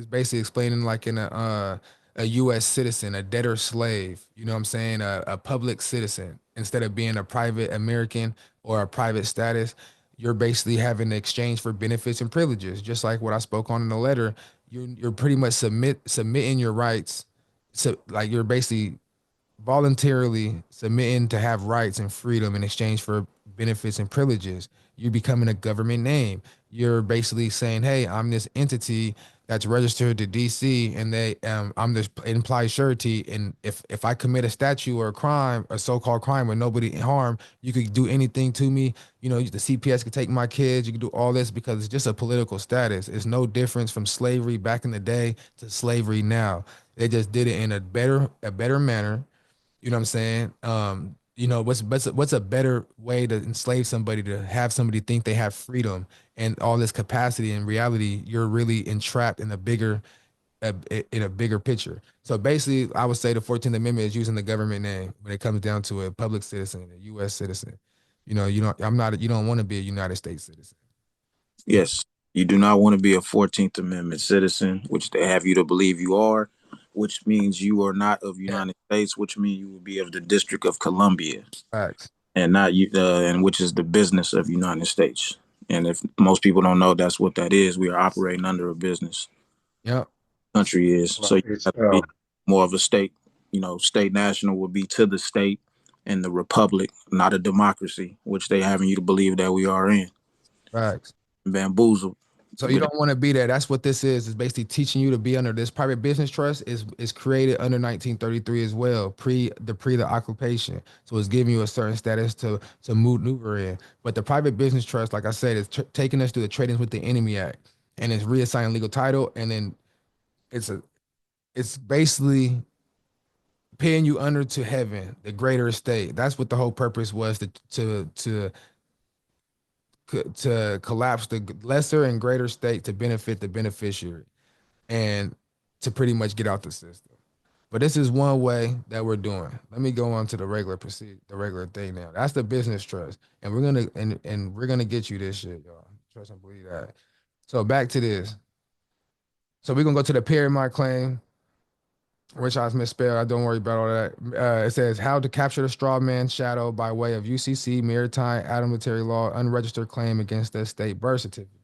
basically explaining like in a U.S. citizen, a debtor slave, you know what I'm saying? A public citizen. Instead of being a private American or a private status, you're basically having to exchange for benefits and privileges. Just like what I spoke on in the letter, you're pretty much submitting your rights. So like you're basically voluntarily submitting to have rights and freedom in exchange for benefits and privileges. You're becoming a government name. You're basically saying, "Hey, I'm this entity that's registered to DC, and I'm this implied surety. And if I commit a statute or a crime, a so-called crime with nobody harm, you could do anything to me. The CPS could take my kids. You could do all this because it's just a political status. It's no difference from slavery back in the day to slavery now. They just did it in a better manner. You know what I'm saying? What's a better way to enslave somebody, to have somebody think they have freedom and all this capacity? In reality, you're really entrapped in a bigger picture. So basically, I would say the 14th Amendment is using the government name when it comes down to a public citizen, a U.S. citizen. You don't want to be a United States citizen. Yes, you do not want to be a 14th Amendment citizen, which they have you to believe you are, which means you are not of United States, which means you will be of the District of Columbia. Facts. And not you, and which is the business of United States. And if most people don't know, that's what that is. We are operating under a business. Yep. Country is. So you have to be more of a state. State national would be to the state and the republic, not a democracy, which they having you to believe that we are in. Facts. Bamboozled. So you don't want to be there. That's what this is. It's basically teaching you to be under this private business trust is created under 1933 as well, pre the occupation. So it's giving you a certain status to maneuver in. But the private business trust, like I said, is taking us through the Tradings with the Enemy Act, and it's reassigning legal title, and then it's basically paying you under to heaven, the greater estate. That's what the whole purpose was to collapse the lesser and greater state to benefit the beneficiary and to pretty much get out the system. But this is one way that we're doing. Let me go on to the regular thing now. That's the business trust, and we're gonna get you this shit, y'all. Trust and believe that. So back to this. So we're gonna go to the pyramid claim, which I misspelled. I don't worry about all that. It says how to capture the straw man shadow by way of UCC, maritime, admiralty law, unregistered claim against the state birth certificate.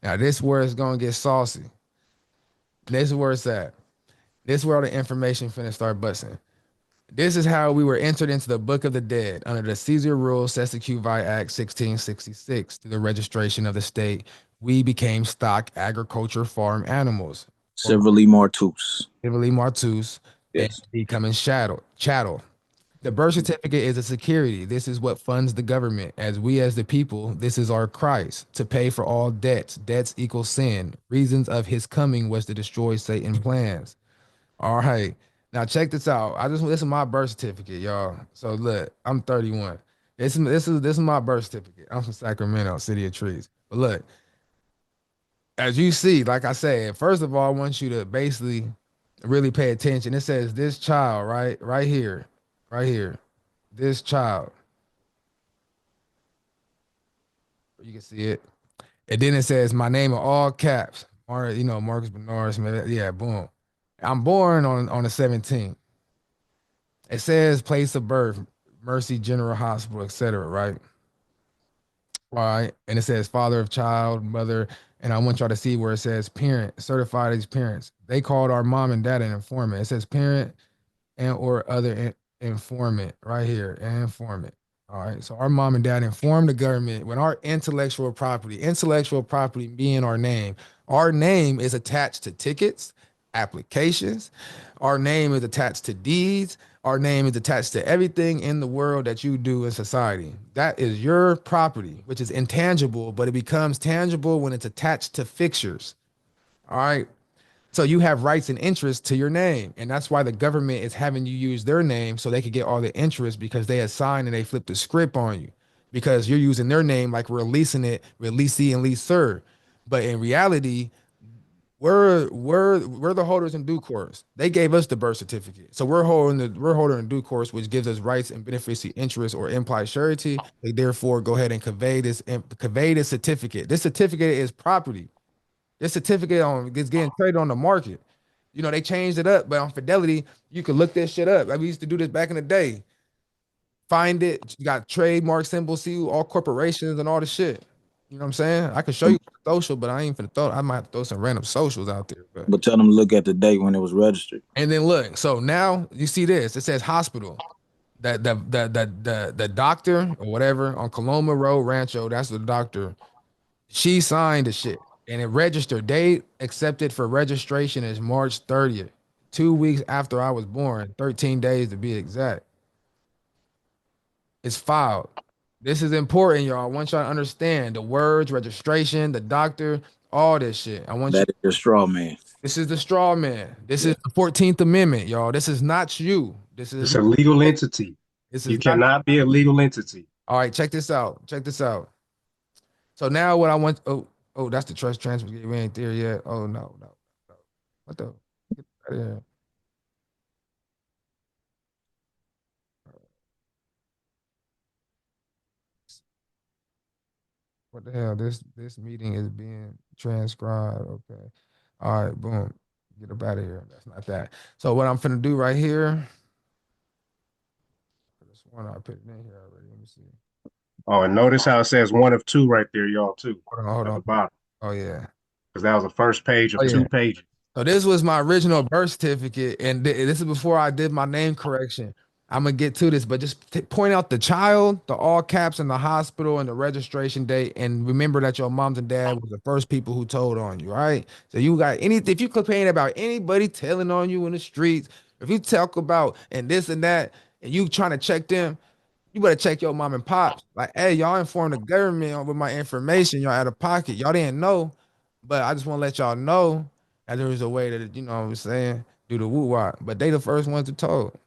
Now this is where it's gonna get saucy. This is where it's at. This is where all the information finna start busting. This is how we were entered into the book of the dead under the Caesar Rule Sesquiu Act 1666 through the registration of the state. We became stock agriculture farm animals. Civilly martus. Civilly martus. Yes. And becoming chattel. The birth certificate is a security. This is what funds the government. As we as the people, this is our Christ to pay for all debts. Debts equal sin. Reasons of his coming was to destroy Satan's plans. All right. Now check this out. This is my birth certificate, y'all. So look, I'm 31. This is my birth certificate. I'm from Sacramento, City of Trees. But look, as you see, like I said, first of all, I want you to basically really pay attention. It says this child, right here, this child. You can see it. And then it says my name in all caps. Marcus Bernard. Yeah, boom. I'm born on the 17th. It says place of birth, Mercy General Hospital, etc. Right? All right. And it says father of child, mother. And I want y'all to see where it says parent, certified as parents. They called our mom and dad an informant. It says parent and or other informant right here, an informant. All right. So our mom and dad informed the government when our intellectual property being our name is attached to tickets, applications. Our name is attached to deeds. Our name is attached to everything in the world that you do in society. That is your property, which is intangible, but it becomes tangible when it's attached to fixtures. All right. So you have rights and interests to your name. And that's why the government is having you use their name so they could get all the interest because they assign and they flip the script on you because you're using their name like we're leasing it, leasee and leaser. But in reality, we're the holders in due course. They gave us the birth certificate. So we're holding in due course, which gives us rights and beneficiary interest or implied surety. They therefore go ahead and convey this certificate. This certificate is property. This certificate is getting traded on the market. They changed it up, but on Fidelity, you can look this shit up. Like we used to do this back in the day. Find it. You got trademark symbols, see all corporations and all the shit. You know what I'm saying? I can show you social, but I ain't finna throw. I might have to throw some random socials out there. But tell them to look at the date when it was registered. And then look. So now you see this. It says hospital. The doctor or whatever on Coloma Road Rancho. That's the doctor. She signed the shit. And it registered. Date accepted for registration is March 30th, 2 weeks after I was born, 13 days to be exact. It's filed. This is important, y'all. I want y'all to understand the words, registration, the doctor, all this shit. That is the straw man. This is the straw man. This is the 14th Amendment, y'all. This is not you. It's a legal entity. You cannot be a legal entity. All right, check this out. So now what I want. Oh, that's the trust transfer. We ain't there yet. Oh, no. What the? Get out of here. What the hell? This meeting is being transcribed. Okay. All right, boom. Get up out of here. That's not that. So what I'm finna do right here. This one I put it in here already. Let me see. Oh, and notice how it says one of two right there, y'all, too. Hold on. At the bottom. Oh, yeah. Because that was the first page of 2 pages. So this was my original birth certificate, and this is before I did my name correction. I'm gonna get to this, but just point out the child, the all caps, and the hospital and the registration date, and remember that your moms and dad was the first people who told on you, right? So you got anything if you complain about anybody telling on you in the streets, if you talk about and this and that, and you trying to check them, you better check your mom and pops. Like, hey, y'all informed the government with my information, y'all out of pocket, y'all didn't know, but I just want to let y'all know that there was a way that you know what I'm saying, do the woo wop, but they the first ones to told.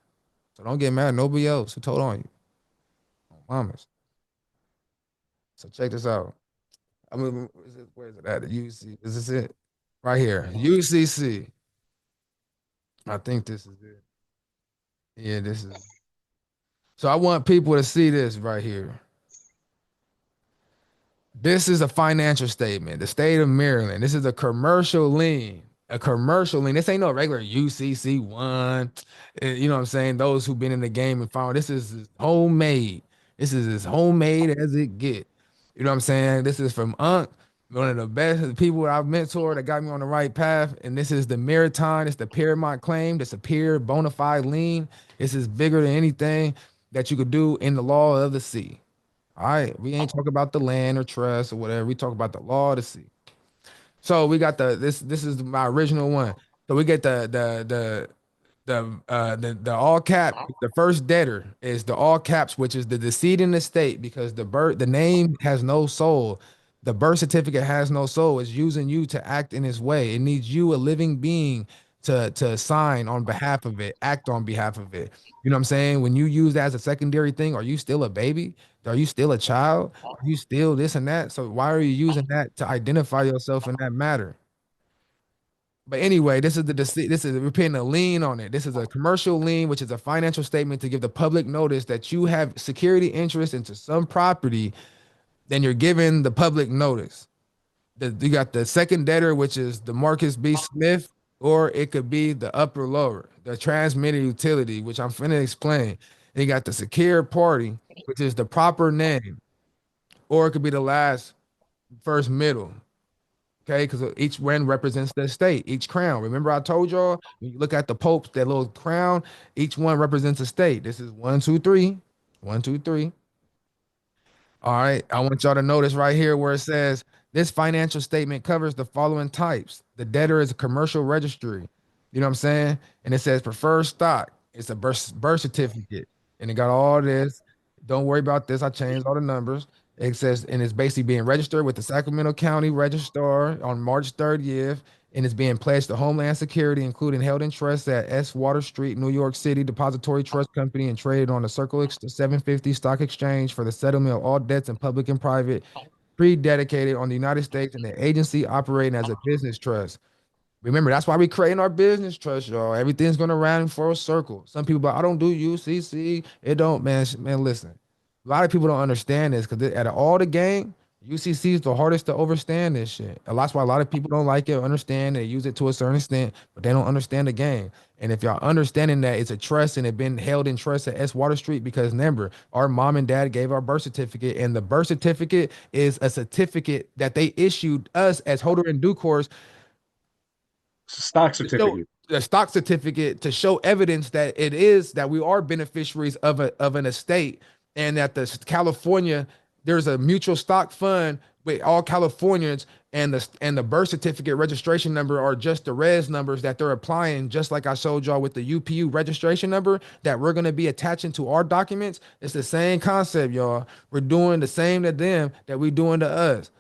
So don't get mad at nobody else who told on you. Mamas. So check this out. I mean, where is it at? The UC. Is this it? Right here. UCC. I think this is it. Yeah, this is. So I want people to see this right here. This is a financial statement. The state of Maryland. This is a commercial lien. A commercial lien. This ain't no regular UCC one. You know what I'm saying? Those who've been in the game and found this is homemade. This is as homemade as it get. You know what I'm saying? This is from Unc, one of the best people I've mentored that got me on the right path. And this is the Maritime. It's the Paramount claim. The superior bona fide lien. This is bigger than anything that you could do in the law of the sea. All right, we ain't talking about the land or trust or whatever. We talk about the law of the sea. So we got this is my original one. So we get the all cap. The first debtor is the all caps, which is the decedent estate, because the name has no soul. The birth certificate has no soul. It's using you to act in its way. It needs you, a living being, to sign on behalf of it, act on behalf of it. You know what I'm saying? When you use that as a secondary thing, are you still a baby? Are you still a child? Are you still this and that? So why are you using that to identify yourself in that matter? But anyway, this is we're putting a lien on it. This is a commercial lien, which is a financial statement to give the public notice that you have security interest into some property. Then you're giving the public notice. You got the second debtor, which is the Marcus B. Smith, or it could be the upper lower, the transmitter utility, which I'm finna explain. And you got the secure party, which is the proper name, or it could be the last first middle. Okay, because each one represents the state, each crown. Remember, I told y'all when you look at the popes, that little crown, each one represents a state. This is one, two, three, one, two, three. All right, I want y'all to notice right here where it says this financial statement covers the following types. The debtor is a commercial registry. You know what I'm saying? And it says preferred stock. It's a birth certificate. And it got all this. Don't worry about this. I changed all the numbers. It says, and it's basically being registered with the Sacramento County Registrar on March 30th. And it's being pledged to Homeland Security, including held in trust at S. Water Street, New York City Depository Trust Company, and traded on the Circle 750 Stock Exchange for the settlement of all debts in public and private, pre-dedicated on the United States and the agency operating as a business trust. Remember, that's why we creating our business trust, y'all. Everything's gonna round in for a circle. Some people, but I don't do UCC. It don't, man. Man, listen. A lot of people don't understand this because out of all the game, UCC is the hardest to understand this shit. And that's why a lot of people don't like it or understand. They use it to a certain extent, but they don't understand the game. And if y'all understanding that it's a trust and it been held in trust at S. Water Street, because remember, our mom and dad gave our birth certificate, and the birth certificate is a certificate that they issued us as holder in due course, stock certificate. The stock certificate to show evidence that it is that we are beneficiaries of an estate, and that the California, there's a mutual stock fund with all Californians, and the birth certificate registration number are just the res numbers that they're applying, just like I showed y'all with the UPU registration number that we're going to be attaching to our documents. It's the same concept, y'all. We're doing the same to them that we doing to us.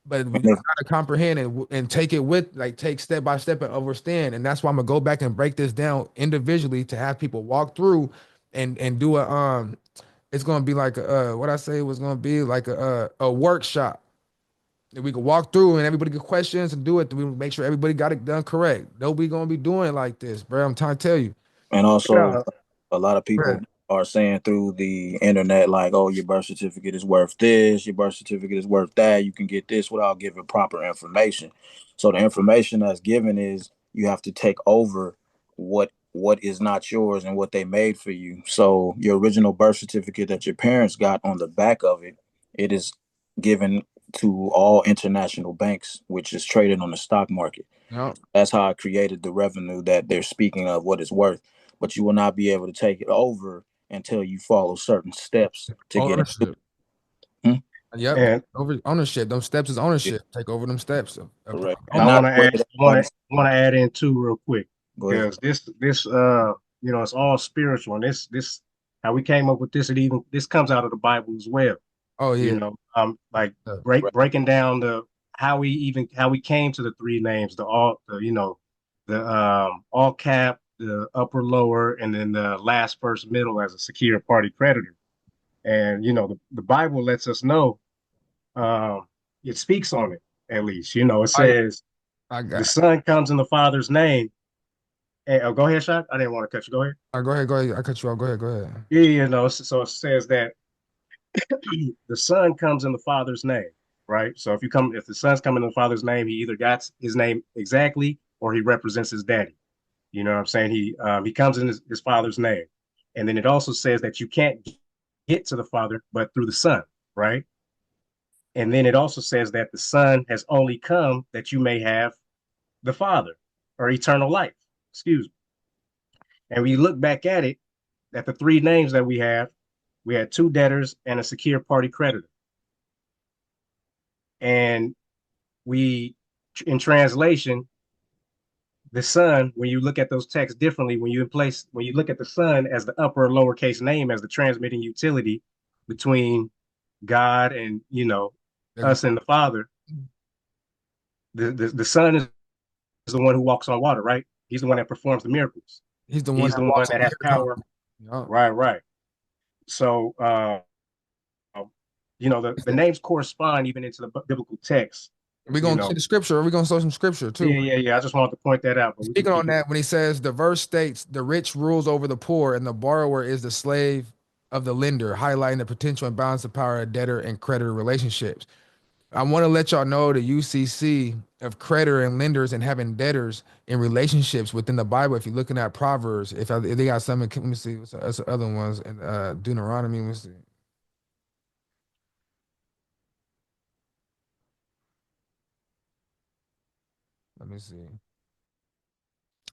But we gotta comprehend and take it with, like, take step by step and understand. And that's why I'm gonna go back and break this down individually to have people walk through and do it's gonna be like what I say was gonna be like a workshop that we could walk through and everybody get questions and do it. We make sure everybody got it done correct. Nobody gonna be doing it like this, bro. I'm trying to tell you. And also, a lot of people are saying through the internet, like, oh, your birth certificate is worth this, your birth certificate is worth that, you can get this, without giving proper information. So the information that's given is you have to take over what is not yours and what they made for you. So your original birth certificate that your parents got, on the back of it, it is given to all international banks, which is traded on the stock market. Yep. That's how I created the revenue that they're speaking of, what it's worth. But you will not be able to take it over until you follow certain steps to get ownership. Hmm? Yep. And Over ownership. Those steps is ownership. Take over them steps. and I want to add, want to add in too real quick because this it's all spiritual, and this how we came up with this. It even this comes out of the Bible as well. Oh yeah. Like breaking down the how we came to the three names, the all cap, the upper lower, and then the last first middle as a secure party creditor. And the Bible lets us know, it speaks on it at least. It says the son comes in the father's name. And, oh, go ahead, Shaq. I didn't want to cut you. Go ahead. Go ahead. Go ahead. I cut you off. Go ahead. Go ahead. Yeah, so it says that the son comes in the father's name, right? So if the son's coming in the father's name, he either got his name exactly or he represents his daddy. You know what I'm saying? He comes in his father's name. And then it also says that you can't get to the father but through the son, right? And then it also says that the son has only come that you may have the father or eternal life. Excuse me. And we look back at the three names that we had two debtors and a secure party creditor. And in translation, the son, when you look at those texts differently, when you look at the son as the upper or lowercase name as the transmitting utility between God and us and the Father, the son is the one who walks on water, right? He's the one that performs the miracles. He's the one that has power. Oh. Right. So the names correspond even into the biblical text. We're going to see the scripture. We're going to show some scripture too. Yeah. I just wanted to point that out. But speaking on that, when he says the verse states the rich rules over the poor and the borrower is the slave of the lender, highlighting the potential imbalance of power of debtor and creditor relationships. I want to let y'all know the UCC of creditor and lenders and having debtors in relationships within the Bible. If you're looking at Proverbs, if they got some, let me see what's the other ones, and Deuteronomy. Let me see. Let me see.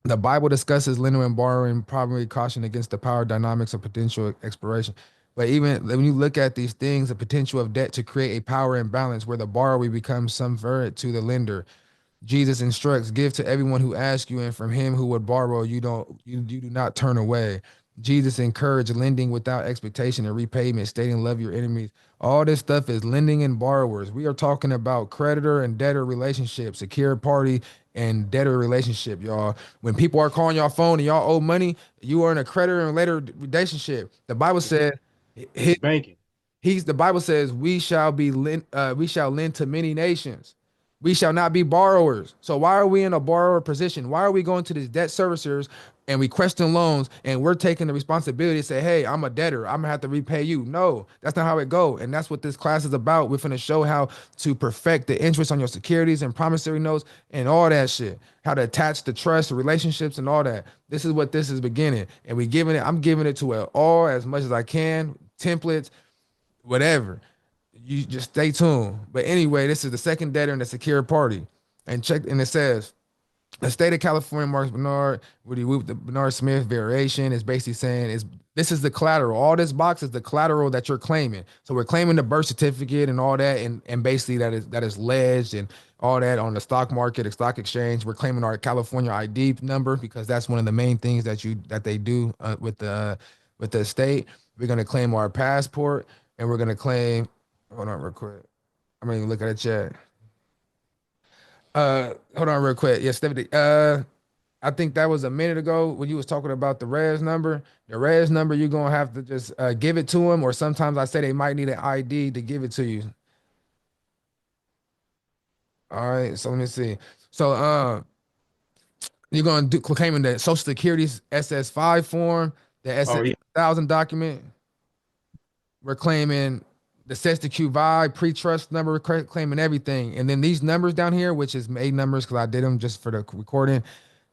The Bible discusses lending and borrowing, probably caution against the power dynamics of potential expiration. But even when you look at these things, the potential of debt to create a power imbalance where the borrower becomes subservient to the lender. Jesus instructs, give to everyone who asks you, and from him who would borrow, you do not turn away. Jesus encouraged lending without expectation and repayment, stating, love your enemies. All this stuff is lending and borrowers. We are talking about creditor and debtor relationship, secure party and debtor relationship, y'all. When people are calling y'all phone and y'all owe money, you are in a creditor and later relationship. The Bible said, banking. The Bible says we shall lend to many nations. We shall not be borrowers. So why are we in a borrower position? Why are we going to these debt servicers and requesting loans and we're taking the responsibility to say, hey, I'm a debtor. I'm gonna have to repay you. No, that's not how it go. And that's what this class is about. We're gonna show how to perfect the interest on your securities and promissory notes and all that shit. How to attach the trust, the relationships and all that. This is what this is beginning. And I'm giving it to it all as much as I can, templates, whatever. You just stay tuned. But anyway, this is the second debtor in the secure party. And it says, the state of California, Marcus Bernard, Woody Whoop, the Bernard Smith variation is basically saying this is the collateral. All this box is the collateral that you're claiming. So we're claiming the birth certificate and all that, and basically that is ledged and all that on the stock market, the stock exchange. We're claiming our California ID number because that's one of the main things that they do with the state. We're gonna claim our passport, and we're gonna claim. Hold on, real quick. I'm gonna look at the chat. Hold on, real quick. Yeah, Stephanie. I think that was a minute ago when you was talking about the res number. The res number, you're gonna have to just give it to them, or sometimes I say they might need an ID to give it to you. All right, so let me see. So you're gonna claiming the Social Security's SS5 form, the SS1000 document. We're claiming the SESTQ vibe, pre-trust number, claiming everything. And then these numbers down here, which is made numbers because I did them just for the recording.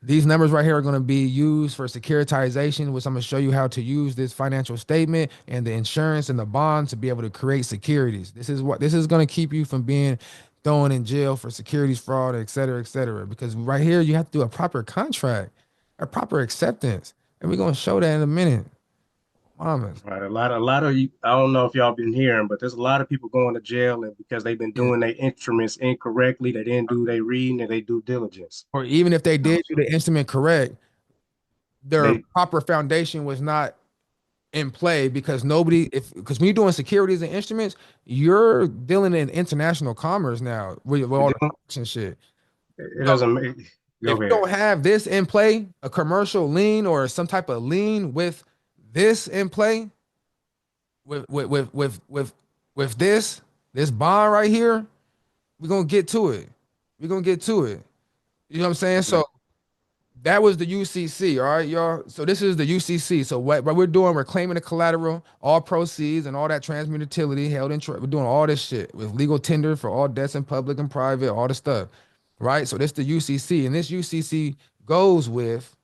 These numbers right here are going to be used for securitization, which I'm going to show you how to use this financial statement and the insurance and the bonds to be able to create securities. This is going to keep you from being thrown in jail for securities fraud, et cetera, et cetera. Because right here, you have to do a proper contract, a proper acceptance. And we're going to show that in a minute. Mamas. Right, a lot of you. I don't know if y'all been hearing, but there's a lot of people going to jail, and because they've been Yeah. doing their instruments incorrectly, they didn't do their reading and they due diligence. Or even if they did do So the instrument correct, their they proper foundation was not in play because nobody if because when you're doing securities and instruments, you're dealing in international commerce now with it all the don't stocks and shit. it So doesn't make. if Go you ahead. don't have this in play, a commercial lien or some type of lien with this in play, with this bond right here, we're gonna get to it. We're gonna get to it. You know what I'm saying? So that was the UCC, all right, y'all. So this is the UCC. So what we're doing, we're claiming the collateral, all proceeds, and all that transmitted utility held in trust. We're doing all this shit with legal tender for all debts in public and private, all the stuff, right? So this the UCC, and this UCC goes with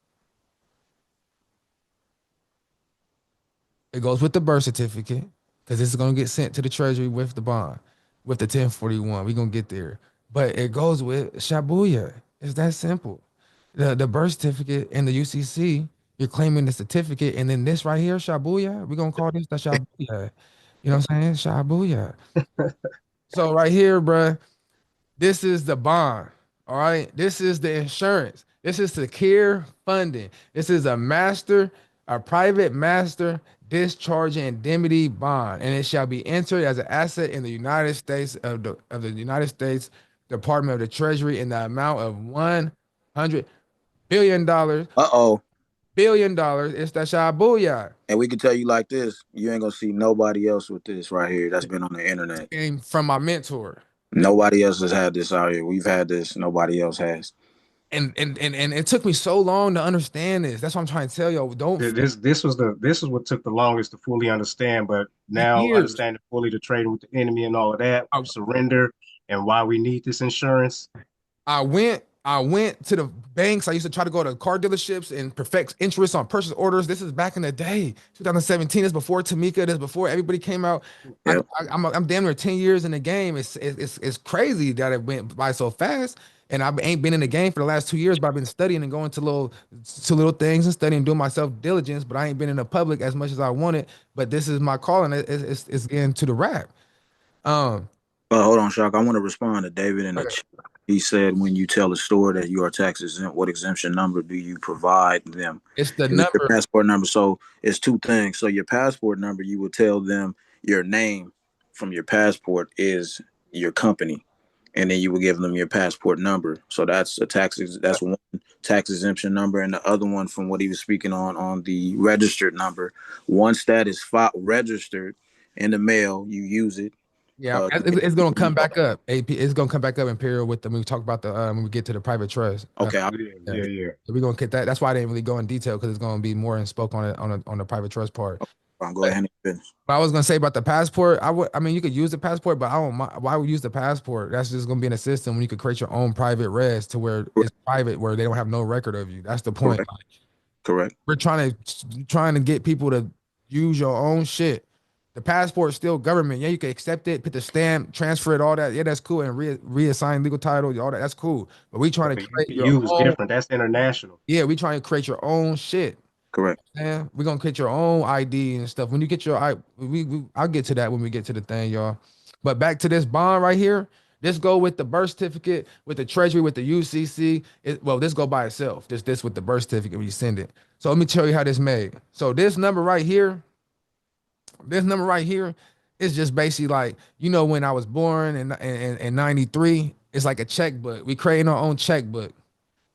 it goes with the birth certificate because this is gonna get sent to the Treasury with the bond, with the 1041. We're gonna get there, but it goes with Shabuya. It's that simple. The birth certificate and the UCC, you're claiming the certificate, and then this right here, Shabuya, we're gonna call this the Shabuya. You know what I'm saying? Shabuya. So right here, bruh, this is the bond. All right. This is the insurance. This is secure funding. This is a private master discharge indemnity bond, and it shall be entered as an asset in the United States of the United States Department of the Treasury in the amount of $100 billion. Uh-oh. $1 billion. It's the Shabuya. And we can tell you like this, you ain't gonna see nobody else with this right here that's been on the internet. Came from my mentor. Nobody else has had this out here. We've had this. Nobody else has. And it took me so long to understand this. That's what I'm trying to tell y'all. Don't This is what took the longest to fully understand, but now years. understanding fully the trading with the enemy and all of that, I, surrender, and why we need this insurance. I went to the banks. I used to try to go to car dealerships and perfect interest on purchase orders. This is back in the day, 2017. This before Tamika. This before everybody came out. Yep. I'm damn near 10 years in the game. It's crazy that it went by so fast. And I ain't been in the game for the last 2 years, but I've been studying and going to little things and studying, doing myself diligence. But I ain't been in the public as much as I wanted. But this is my calling. It's getting to the rap. Hold on, Shock. I want to respond to David in the chat. He said, when you tell a store that you are tax exempt, what exemption number do you provide them? It's the Is it your number. passport number? So it's two things. So your passport number, you would tell them your name from your passport is your company, and then you would give them your passport number. So that's that's one tax exemption number, and the other one from what he was speaking on the registered number. Once that is registered in the mail, you use it. Yeah, it's gonna come back up. AP, it's gonna come back up, Imperial, with the when we talk about the when we get to the private trust. Okay. Yeah. So we're gonna get that. That's why I didn't really go in detail because it's gonna be more in spoke on it on the private trust part. Go ahead and finish. But I was gonna say about the passport. I mean, you could use the passport, but I don't. Why would you use the passport? That's just gonna be in a system when you could create your own private res to where it's private, where they don't have no record of you. That's the point. Correct. We're trying to get people to use your own shit. The passport is still government. Yeah, you can accept it, put the stamp, transfer it, all that. Yeah, that's cool. And reassign legal title, all that. That's cool. But we trying to create your Use own. different. That's international. Yeah, we trying to create your own shit. Correct. Yeah, we're gonna create your own ID and stuff. When you get your I'll get to that when we get to the thing, y'all. But back to this bond right here. This go with the birth certificate, with the treasury, with the UCC. This go by itself. This with the birth certificate when you send it. So let me tell you how this made. So this number right here is just basically like, when I was born in 93, it's like a checkbook. We creating our own checkbook.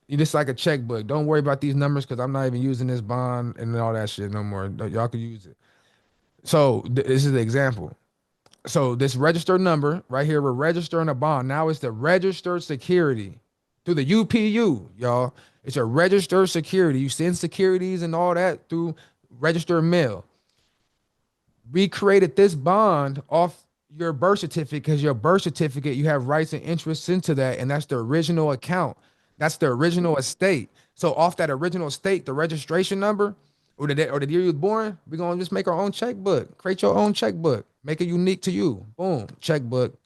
You just like a checkbook. Don't worry about these numbers because I'm not even using this bond and all that shit no more. Y'all can use it. So this is the example. So this registered number right here, we're registering a bond. Now it's the registered security through the UPU, y'all. It's a registered security. You send securities and all that through registered mail. We created this bond off your birth certificate because your birth certificate, you have rights and interests into that, and that's the original account. That's the original estate. So off that original estate, the registration number or the year you was born, we're gonna just make our own checkbook. Create your own checkbook. Make it unique to you. Boom, checkbook.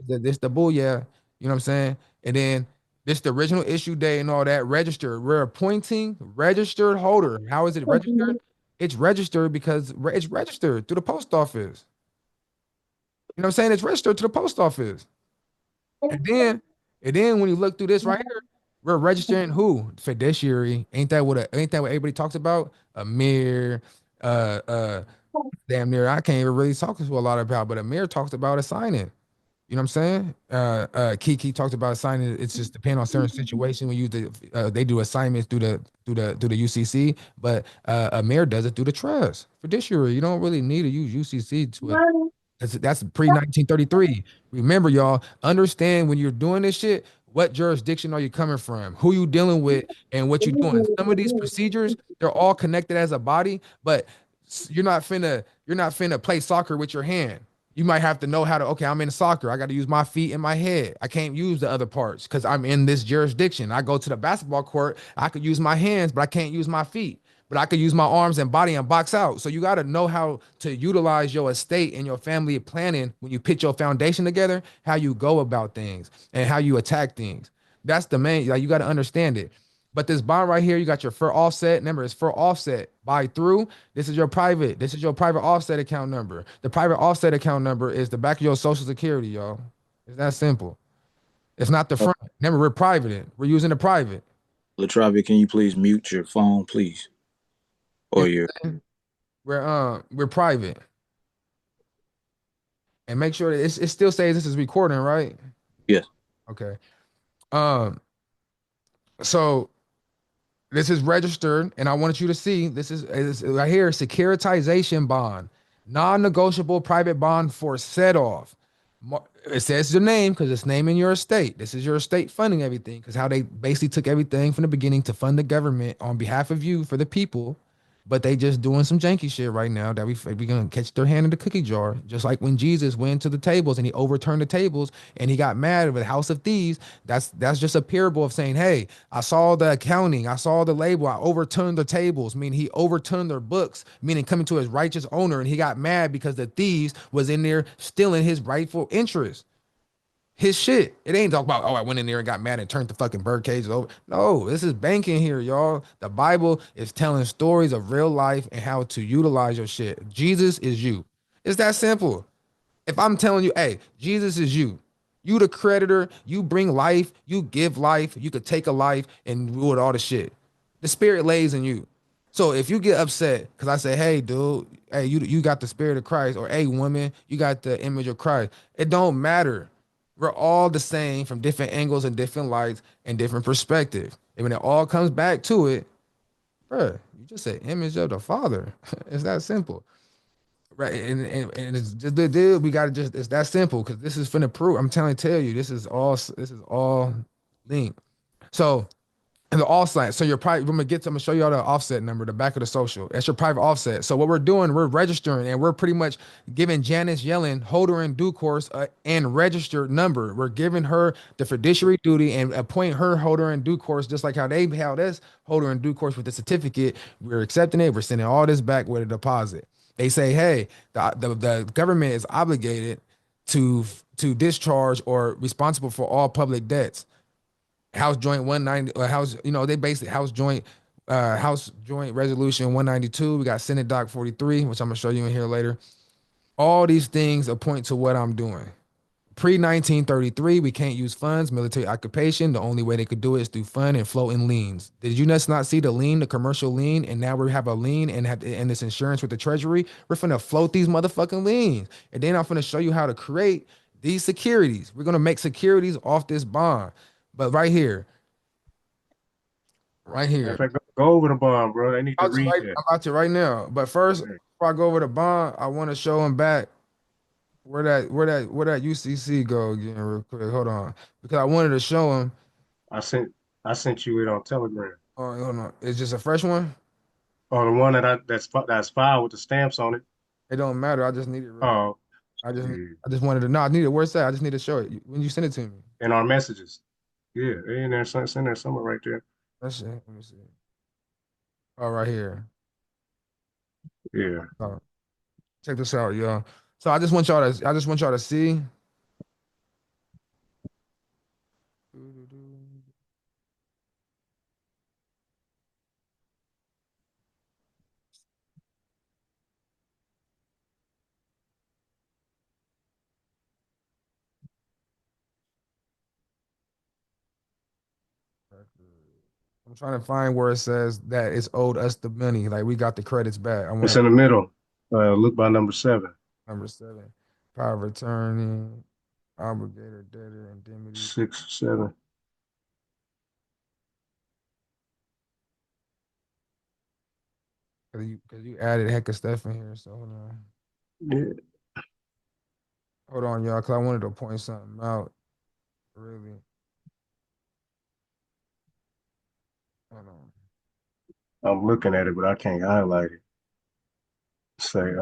This the booyah. You know what I'm saying? And then this the original issue day and all that. Registered. We're appointing registered holder. How is it registered? It's registered because it's registered through the post office. You know what I'm saying? It's registered to the post office. And then, and then when you look through this right here, we're registering who? Fiduciary. Ain't that what everybody talks about? A mirror, uh, damn near I can't even really talk to a lot about, but Amir talks about assigning. You know what I'm saying? Kiki talked about assigning. It's just depend on certain situation when they do assignments through the UCC, but Amir does it through the trust fiduciary. You don't really need to use UCC to that's pre 1933. Remember, y'all, understand when you're doing this shit, what jurisdiction are you coming from, who you dealing with, and what you doing. Some of these procedures, they're all connected as a body, but you're not finna play soccer with your hand. You might have to know how to, okay, I'm in soccer. I got to use my feet and my head. I can't use the other parts because I'm in this jurisdiction. I go to the basketball court. I could use my hands, but I can't use my feet. But I could use my arms and body and box out. So you got to know how to utilize your estate and your family planning when you put your foundation together, how you go about things and how you attack things. That's the main, like you got to understand it. But this bond right here, you got your for offset. Remember, it's for offset. Buy through. This is your private. This is your private offset account number. The private offset account number is the back of your social security, y'all. It's that simple. It's not the front. Remember, we're private. We're using the private. Latravia, can you please mute your phone, please? Or your We're private. And make sure that it still says this is recording, right? yes. Okay. Um, so this is registered, and I wanted you to see this is right here, securitization bond, non-negotiable private bond for set off. It says the name because it's naming your estate. This is your estate funding everything because how they basically took everything from the beginning to fund the government on behalf of you for the people. But they just doing some janky shit right now that we gonna catch their hand in the cookie jar. Just like when Jesus went to the tables and he overturned the tables and he got mad with the house of thieves. That's just a parable of saying, hey, I saw the accounting, I saw the label, I overturned the tables, meaning he overturned their books, meaning coming to his righteous owner, and he got mad because the thieves was in there stealing his rightful interest. His shit. It ain't talk about, oh, I went in there and got mad and turned the fucking bird cages over. No, this is banking here, y'all. The Bible is telling stories of real life and how to utilize your shit. Jesus is you. It's that simple. If I'm telling you, hey, Jesus is you. You the creditor, you bring life, you give life, you could take a life and do it all the shit. The spirit lays in you. So if you get upset because I say, hey, dude, hey, you got the spirit of Christ, or hey, woman, you got the image of Christ, it don't matter. We're all the same from different angles and different lights and different perspectives. And when it all comes back to it, bruh, you just say image of the Father. It's that simple. Right. And it's just the deal. We gotta just it's that simple because this is finna prove. I'm tell you, this is all linked. So and the offset. So your private, I'm gonna show you all the offset number, the back of the social. That's your private offset. So what we're doing, we're registering and we're pretty much giving Janice Yellen holder in due course and registered number. We're giving her the fiduciary duty and appoint her holder in due course, just like how they held us holder in due course with the certificate. We're accepting it. We're sending all this back with a deposit. They say, hey, the government is obligated to discharge or responsible for all public debts. House Joint 190, House, they basically House Joint Resolution 192. We got Senate Doc 43, which I'm gonna show you in here later. All these things point to what I'm doing. Pre 1933, we can't use funds, military occupation. The only way they could do it is through fund and float in liens. Did you just not see the lien, the commercial lien, and now we have a lien and this insurance with the Treasury? We're finna float these motherfucking liens, and then I'm finna show you how to create these securities. We're gonna make securities off this bond. But right here, right In here, fact, go over the bond, bro. They need to read that. I'm about to right now. But first, Okay. before I go over the bond, I want to show them back where that UCC go again, real quick. Hold on, because I wanted to show them. I sent you it on Telegram. Oh, hold on, it's just a fresh one. Oh, the one that's filed with the stamps on it. It don't matter. I just need it. Real quick. Oh, yeah. I just wanted to. No, I need it. Where's that? I just need to show it when you send it to me. In our messages. Yeah, they in there, send there somewhere right there. That's it. Let me see. Oh, right here. Yeah. Oh, check this out, y'all. So I just want y'all to see. I'm trying to find where it says that it's owed us the money. Like we got the credits back. I It's want in the middle. Look by number 7. number 7. Power of attorney, obligator, debtor, indemnity. 6, 7. Cause you added a heck of stuff in here. So hold on. Yeah. Hold on, y'all, cause I wanted to point something out. Really. Hold on. I'm looking at it, but I can't highlight it. Say,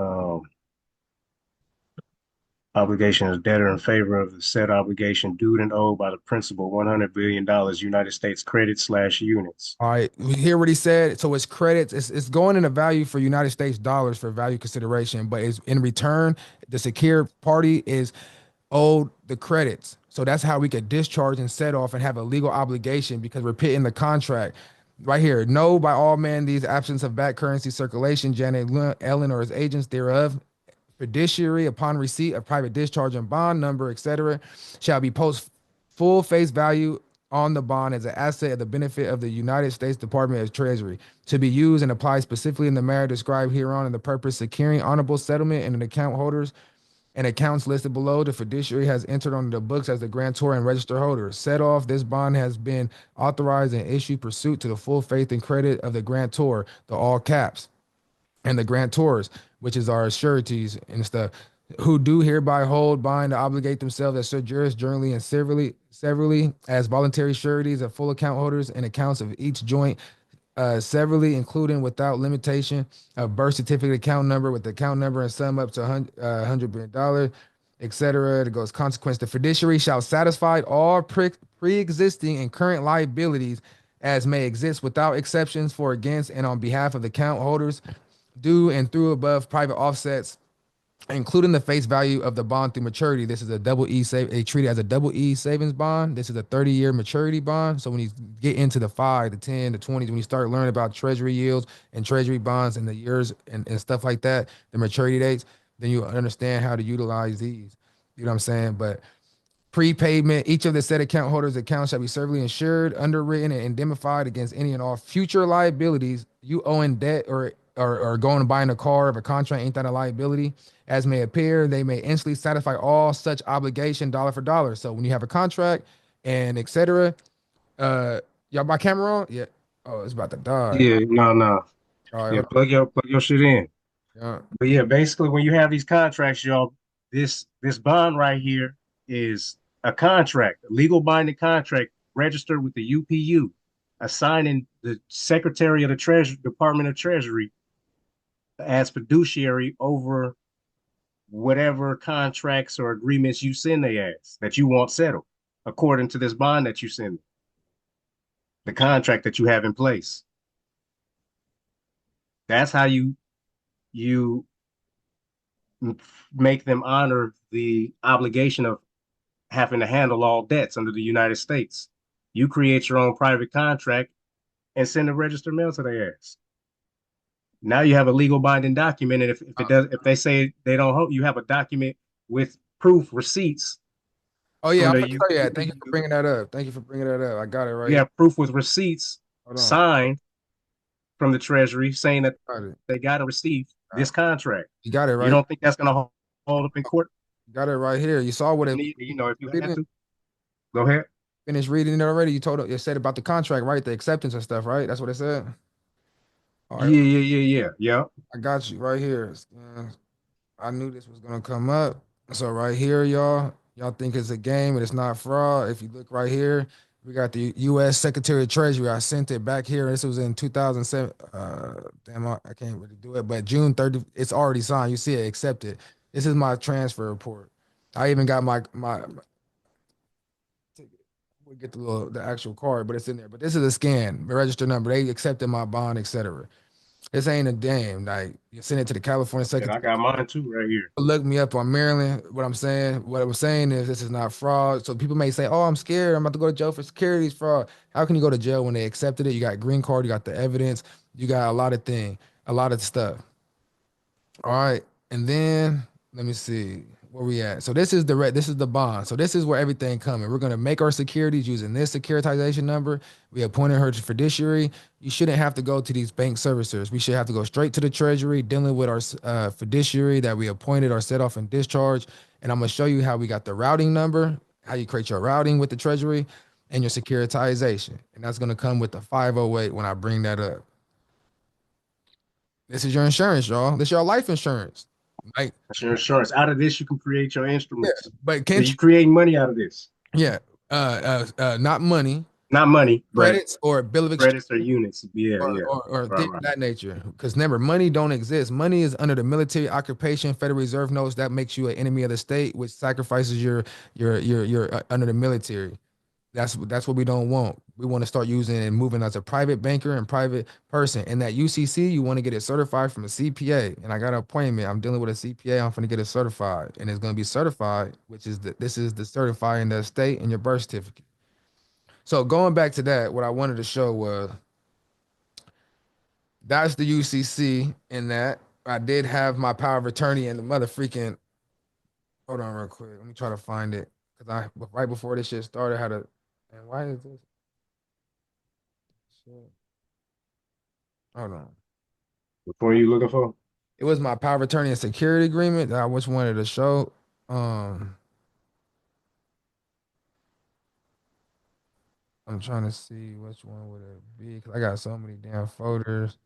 obligation is debtor in favor of the said obligation due and owed by the principal $100 billion United States credit/units. All right, we hear what he said. So it's credits. It's going into value for United States dollars for value consideration, but it's in return, the secured party is owed the credits. So that's how we could discharge and set off and have a legal obligation because we're pitting the contract. Right here, know by all men these absence of back currency circulation, Janet Ellen or his agents thereof, fiduciary upon receipt of private discharge and bond number, etc., shall be post full face value on the bond as an asset of the benefit of the United States Department of Treasury to be used and applied specifically in the manner described hereon in the purpose securing honorable settlement and an account holders and accounts listed below. The fiduciary has entered on the books as the grantor and register holder. Set off, this bond has been authorized and issued pursuant to the full faith and credit of the grantor, the all caps, and the grantors, which is our sureties and stuff, who do hereby hold, bind, to obligate themselves as such juris, jointly and severally as voluntary sureties of full account holders and accounts of each joint severally, including without limitation a birth certificate account number with the account number and sum up to $100 billion, etc. It goes consequence. The fiduciary shall satisfy all pre-existing and current liabilities as may exist without exceptions for against and on behalf of the account holders due and through above private offsets, including the face value of the bond through maturity. This is a double E save. They treat it as a double E savings bond. This is a 30-year maturity bond. So when you get into the 5, the 10, the 20s, when you start learning about treasury yields and treasury bonds and the years and stuff like that, the maturity dates, then you understand how to utilize these. You know what I'm saying? But prepayment, each of the said account holders' accounts shall be severally insured, underwritten, and indemnified against any and all future liabilities you owe in debt or going and buying a car of a contract ain't that a liability as may appear. They may instantly satisfy all such obligation dollar for dollar. So when you have a contract and etc. Y'all my camera on? Yeah. Oh, it's about to die. Yeah, no. All right, Yeah, hold plug your shit in. on. Yeah. But yeah, basically when you have these contracts, y'all, this bond right here is a contract, a legal binding contract registered with the UPU, assigning the Secretary of the Treasury Department of Treasury as fiduciary over whatever contracts or agreements you send they ass that you want settled according to this bond that you send, the contract that you have in place. That's how you make them honor the obligation of having to handle all debts under the United States. You create your own private contract and send a registered mail to their ass. Now you have a legal binding document, and if they say they don't hold, you have a document with proof receipts. Oh yeah, I'm gonna tell you that. Thank you for bringing that up. I got it right. You have proof with receipts signed from the Treasury saying that they got to receive this contract. You got it right. You don't think that's going to hold up in court? You got it right here. You saw what it. You know, if you had to, go ahead. Finish reading it already. You said about the contract, right? The acceptance and stuff, right? That's what it said. All right. Yeah. I got you right here. I knew this was gonna come up. So right here, y'all think it's a game, but it's not fraud. If you look right here, we got the U.S. Secretary of Treasury. I sent it back here. This was in 2007. Damn, I can't really do it, but June 30th, it's already signed. You see it, accepted. This is my transfer report. I even got my we get the actual card, but it's in there. But this is a scan, the register number. They accepted my bond, etc. This ain't a damn. Like you send it to the California Secretary. I got mine too right here. Look me up on Maryland. What I'm saying is this is not fraud. So people may say, "Oh, I'm scared. I'm about to go to jail for securities fraud." How can you go to jail when they accepted it? You got green card. You got the evidence. You got a lot of stuff. All right, and then let me see. Where we at? So this is the bond. So this is where everything coming. We're gonna make our securities using this securitization number. We appointed her to fiduciary. You shouldn't have to go to these bank servicers. We should have to go straight to the treasury, dealing with our fiduciary that we appointed or set off and discharge. And I'm gonna show you how we got the routing number, how you create your routing with the treasury, and your securitization. And that's gonna come with the 508 when I bring that up. This is your insurance, y'all. This is your life insurance. Like, that's your insurance. Out of this, you can create your instruments. Yeah, but can't you create money out of this? Yeah, not money, not money, credits or bill of exchange, credits or units. or things of that nature. Because remember, money don't exist. Money is under the military occupation. Federal Reserve notes that makes you an enemy of the state, which sacrifices your under the military. That's what we don't want. We want to start using and moving as a private banker and private person. And that UCC, you want to get it certified from a CPA. And I got an appointment. I'm dealing with a CPA. I'm going to get it certified, and it's going to be certified, which is this is the certifying the state and your birth certificate. So going back to that, what I wanted to show was that's the UCC in that. I did have my power of attorney and the mother freaking. Hold on real quick. Let me try to find it. Because right before this shit started, I had a. And why is this? Shit. Hold on. What are you looking for? It was my power of attorney and security agreement that I just wanted to show. I'm trying to see which one would it be because I got so many damn folders.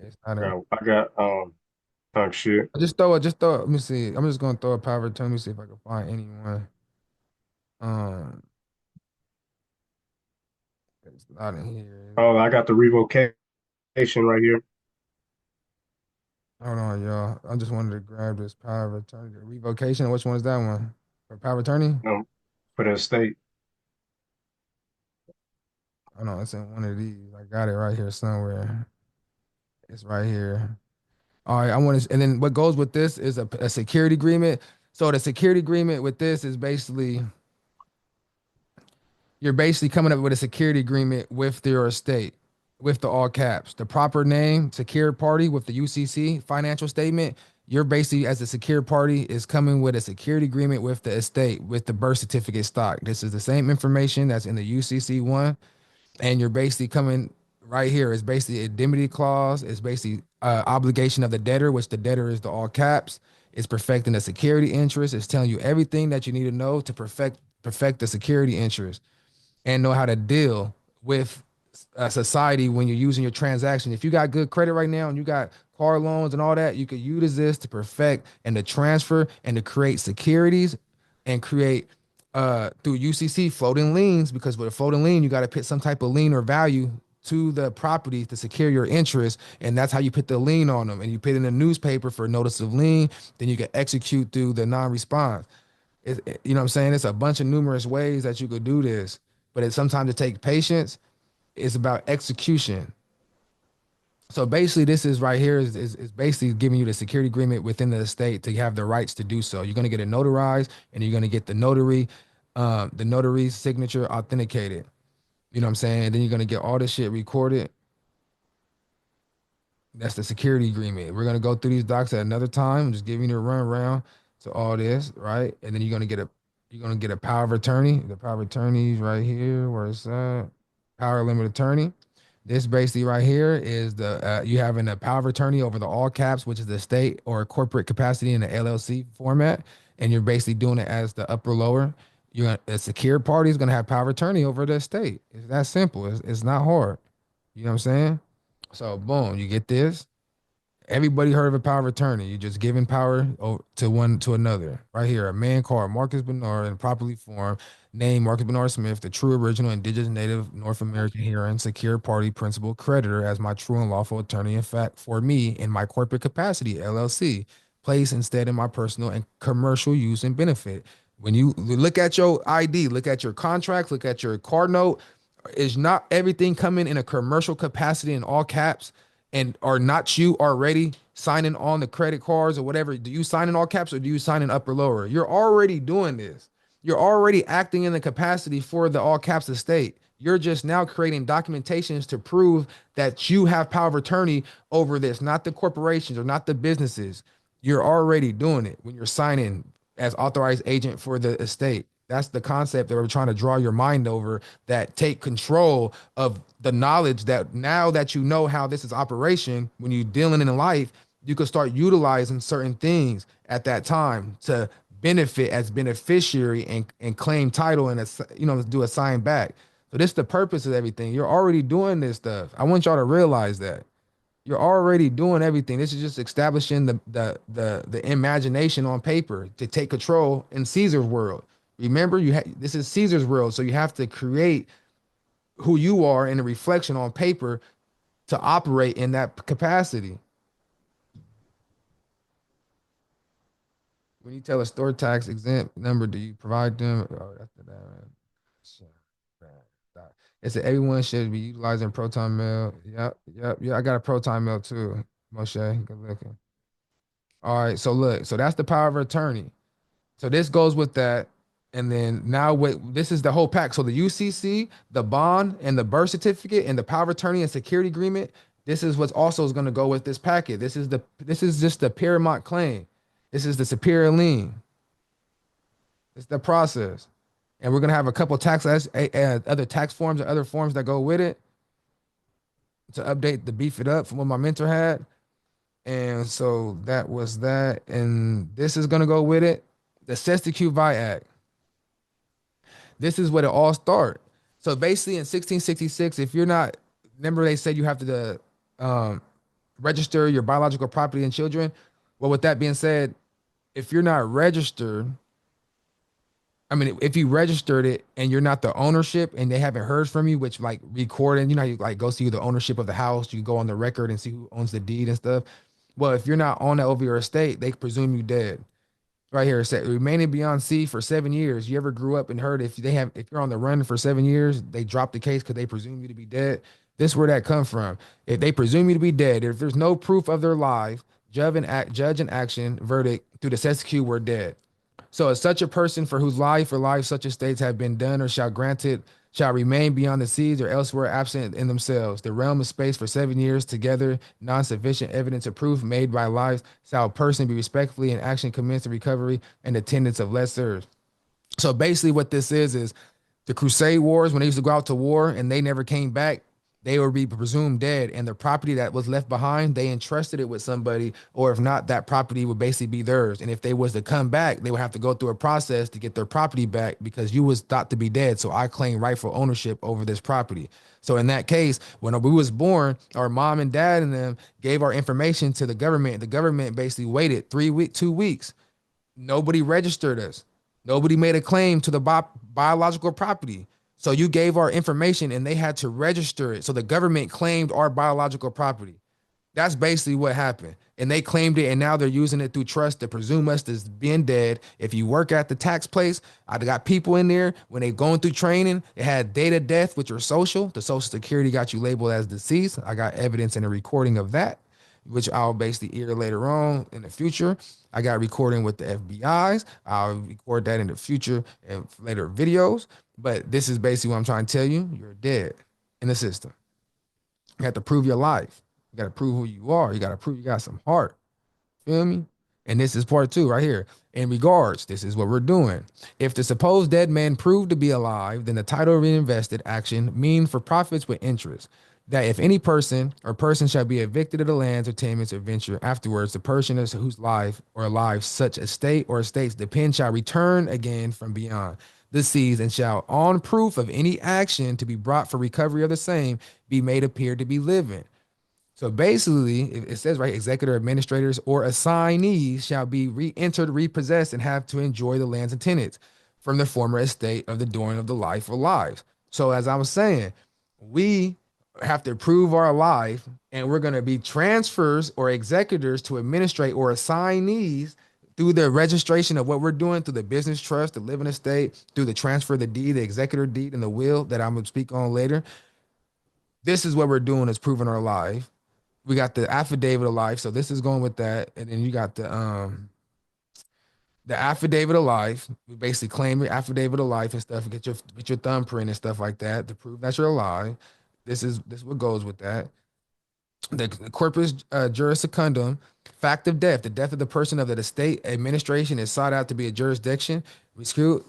It's not I got shit. Just throw it. Let me see. I'm just gonna throw a power of attorney. Let me see if I can find anyone. It's not in here. Oh, I got the revocation right here. Hold on, y'all. I just wanted to grab this power of attorney. Revocation. Which one is that one? For power of attorney? No, for the estate. Oh no, it's in one of these. I got it right here somewhere. It's right here. All right, I want to, and then what goes with this is a security agreement. So the security agreement with this is basically you're basically coming up with a security agreement with your estate, with the all caps, the proper name, secured party with the UCC financial statement. You're basically, as a secured party, is coming with a security agreement with the estate, with the birth certificate stock. This is the same information that's in the UCC one, and you're basically coming right here. It's basically indemnity clause. It's basically obligation of the debtor, which the debtor is the all caps. It's perfecting the security interest. It's telling you everything that you need to know to perfect the security interest and know how to deal with society when you're using your transaction. If you got good credit right now and you got car loans and all that, you could use this to perfect and to transfer and to create securities and create through UCC floating liens, because with a floating lien, you got to put some type of lien or value to the property to secure your interest. And that's how you put the lien on them. And you put in a newspaper for notice of lien, then you can execute through the non-response. You know what I'm saying? It's a bunch of numerous ways that you could do this, but sometimes it takes patience. It's about execution. So basically, this is right here is basically giving you the security agreement within the estate to have the rights to do so. You're going to get it notarized, and you're going to get the notary's signature authenticated. You know what I'm saying? And then you're going to get all this shit recorded. That's the security agreement. We're going to go through these docs at another time. I'm just giving you a run around to all this, right? And then you're going to get a power of attorney. The power of attorney is right here. Where is that? Power limit attorney. This basically right here is the you having a power of attorney over the all caps, which is the state or corporate capacity in the LLC format, and you're basically doing it as the upper lower. A secure party is going to have power of attorney over the estate. It's that simple. It's not hard. You know what I'm saying? So boom, you get this. Everybody heard of a power of attorney. You're just giving power to one to another. Right here, a man called Marcus Bernard and properly formed, named Marcus Bernard Smith, the true original indigenous native North American herein, secure party principal creditor as my true and lawful attorney, in fact, for me in my corporate capacity, LLC, placed instead in my personal and commercial use and benefit. When you look at your ID, look at your contract, look at your card note, is not everything coming in a commercial capacity in all caps? And are not you already signing on the credit cards or whatever? Do you sign in all caps or do you sign in upper lower? You're already doing this. You're already acting in the capacity for the all caps estate. You're just now creating documentations to prove that you have power of attorney over this, not the corporations or not the businesses. You're already doing it when you're signing as authorized agent for the estate. That's the concept that we're trying to draw your mind over, that take control of the knowledge that now that you know how this is operation, when you're dealing in life, you can start utilizing certain things at that time to benefit as beneficiary and claim title and, do a sign back. So this is the purpose of everything. You're already doing this stuff. I want y'all to realize that. You're already doing everything. This is just establishing the imagination on paper to take control in Caesar's world. Remember, this is Caesar's world, so you have to create who you are in a reflection on paper to operate in that capacity. When you tell a store tax exempt number, do you provide them? Oh, after that, man. It said everyone should be utilizing Proton Mail. Yep. I got a Proton Mail too, Moshe. Good looking. All right, so look, so that's the power of attorney. So this goes with that. And then now this is the whole pack. So the UCC, the bond, and the birth certificate, and the power of attorney and security agreement. This is what's also is going to go with this packet. This is just the paramount claim. This is the superior lien. It's the process. And we're gonna have a couple other tax forms and other forms that go with it to update, to beef it up from what my mentor had. And so that was that. And this is gonna go with it. The Cestui Vi Act. This is what it all started. So basically in 1666, if you're not, remember they said you have to register your biological property and children. Well, with that being said, if you're not registered, I mean, if you registered it and you're not the ownership and they haven't heard from you, which like recording, you like go see the ownership of the house, you go on the record and see who owns the deed and stuff. Well, if you're not on that over your estate, they presume you dead. Right here, it said remaining beyond sea for 7 years. You ever grew up and heard if you're on the run for 7 years, they drop the case because they presume you to be dead. This is where that comes from. If they presume you to be dead, if there's no proof of their life, judge and action, verdict through the Cestui were dead. So as such a person for whose life or life such estates have been done or shall granted shall remain beyond the seas or elsewhere absent in themselves, the realm of space for 7 years together, non-sufficient evidence of proof made by lives, shall a person be respectfully in action commence the recovery and attendance of lessers. So basically what this is the Crusade Wars, when they used to go out to war and they never came back, they would be presumed dead, and the property that was left behind, they entrusted it with somebody, or if not, that property would basically be theirs. And if they was to come back, they would have to go through a process to get their property back because you was thought to be dead. So I claim rightful ownership over this property. So in that case, when we was born, our mom and dad and them gave our information to the government. The government basically waited 2 weeks. Nobody registered us. Nobody made a claim to the biological property. So you gave our information and they had to register it. So the government claimed our biological property. That's basically what happened. And they claimed it, and now they're using it through trust to presume us as being dead. If you work at the tax place, I got people in there, when they going through training, it had date of death with your social. The social security got you labeled as deceased. I got evidence and a recording of that, which I'll basically hear later on in the future. I got recording with the FBI's. I'll record that in the future and later videos. But this is basically what I'm trying to tell you. You're dead in the system. You have to prove your life. You got to prove who you are. You got to prove you got some heart. Feel me? And this is part 2 right here. In regards, this is what we're doing. If the supposed dead man proved to be alive, then the title reinvested action mean for profits with interest. That if any person or person shall be evicted of the lands, attainments, or venture afterwards, the person whose life or lives such estate or estates depend shall return again from beyond the seas, and shall, on proof of any action to be brought for recovery of the same, be made appear to be living. So basically, it says, right, executor, administrators, or assignees shall be re-entered, repossessed, and have to enjoy the lands and tenants from the former estate of the doing of the life or lives. So as I was saying, we have to prove our life, and we're going to be transfers or executors to administrate or assignees through the registration of what we're doing, through the business trust, the living estate, through the transfer of the deed, the executor deed, and the will that I'm going to speak on later. This is what we're doing, is proving our life. We got the affidavit of life, so this is going with that, and then you got the affidavit of life. We basically claim your affidavit of life and stuff, and get your thumbprint and stuff like that to prove that you're alive. This is what goes with that. the corpus juris secundum, fact of death, the death of the person of the estate administration is sought out to be a jurisdiction,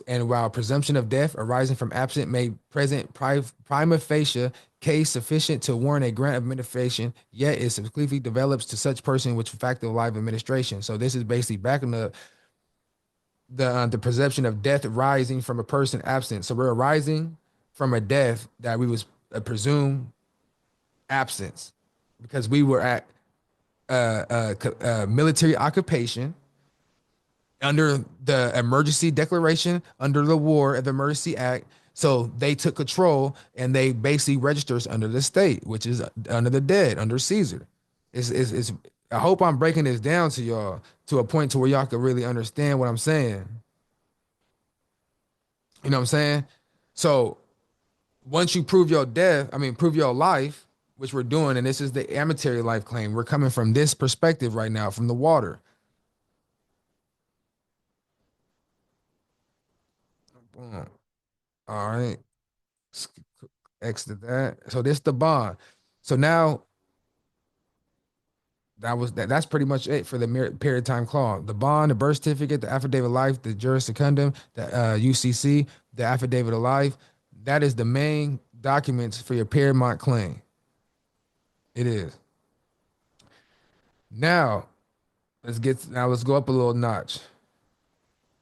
and while presumption of death arising from absent may present prima facie case sufficient to warrant a grant of administration, yet it subsequently develops to such person which fact of life administration. So this is basically backing up the perception of death arising from a person absent. So we're arising from a death that we was presumed absence because we were at military occupation under the emergency declaration, under the War of the Emergency Act. So they took control and they basically registered us under the state, which is under the dead, under Caesar. It's I hope I'm breaking this down to y'all to a point to where y'all can really understand what I'm saying. You know what I'm saying? So once you prove your death, prove your life, which we're doing, and this is the amatory life claim. We're coming from this perspective right now, from the water. Boom. All right. Exit that. So this the bond. So now that's pretty much it for the period of time clause. The bond, the birth certificate, the affidavit of life, the juris secundum, the UCC, the affidavit of life. That is the main documents for your paramount claim. It is. Now, let's go up a little notch.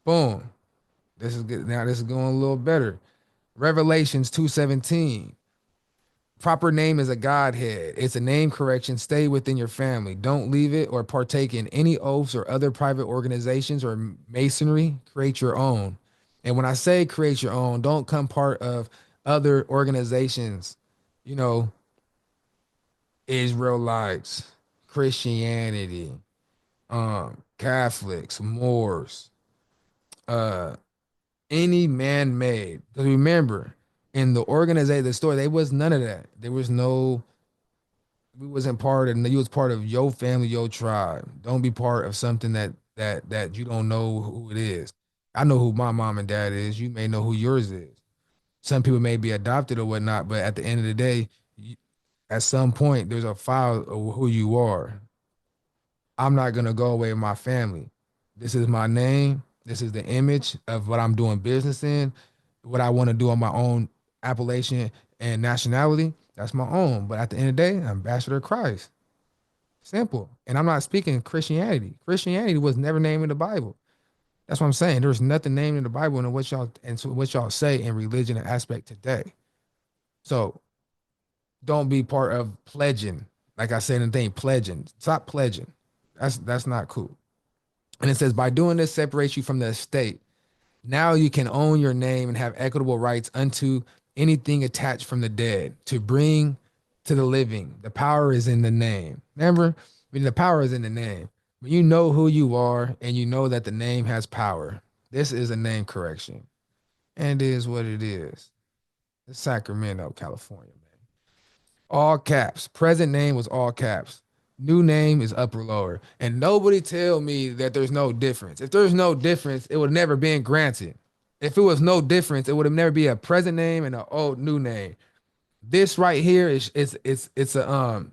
Boom. This is good. Now this is going a little better. Revelations 2:17. Proper name is a Godhead. It's a name correction. Stay within your family. Don't leave it or partake in any oaths or other private organizations or masonry. Create your own. And when I say create your own, don't come part of other organizations, Israelites, Christianity, Catholics, Moors, any man-made. Because remember, in the organization, the story, there was none of that. There was no, we wasn't part of, you was part of your family, your tribe. Don't be part of something that you don't know who it is. I know who my mom and dad is. You may know who yours is. Some people may be adopted or whatnot, but at the end of the day, at some point, there's a file of who you are. I'm not going to go away with my family. This is my name. This is the image of what I'm doing business in, what I want to do on my own appellation and nationality. That's my own. But at the end of the day, I'm ambassador of Christ. Simple. And I'm not speaking Christianity. Christianity was never named in the Bible. That's what I'm saying. There's nothing named in the Bible and what y'all say in religion and aspect today. So don't be part of pledging. Like I said in the thing, pledging. Stop pledging. That's not cool. And it says, by doing this separates you from the estate. Now you can own your name and have equitable rights unto anything attached from the dead to bring to the living. The power is in the name. Remember, the power is in the name. When you know who you are and you know that the name has power, this is a name correction. And it is what it is. It's Sacramento, California, man. All caps. Present name was all caps. New name is upper lower. And nobody tell me that there's no difference. If there's no difference, it would never been granted. If it was no difference, it would have never be a present name and an old new name. This right here is a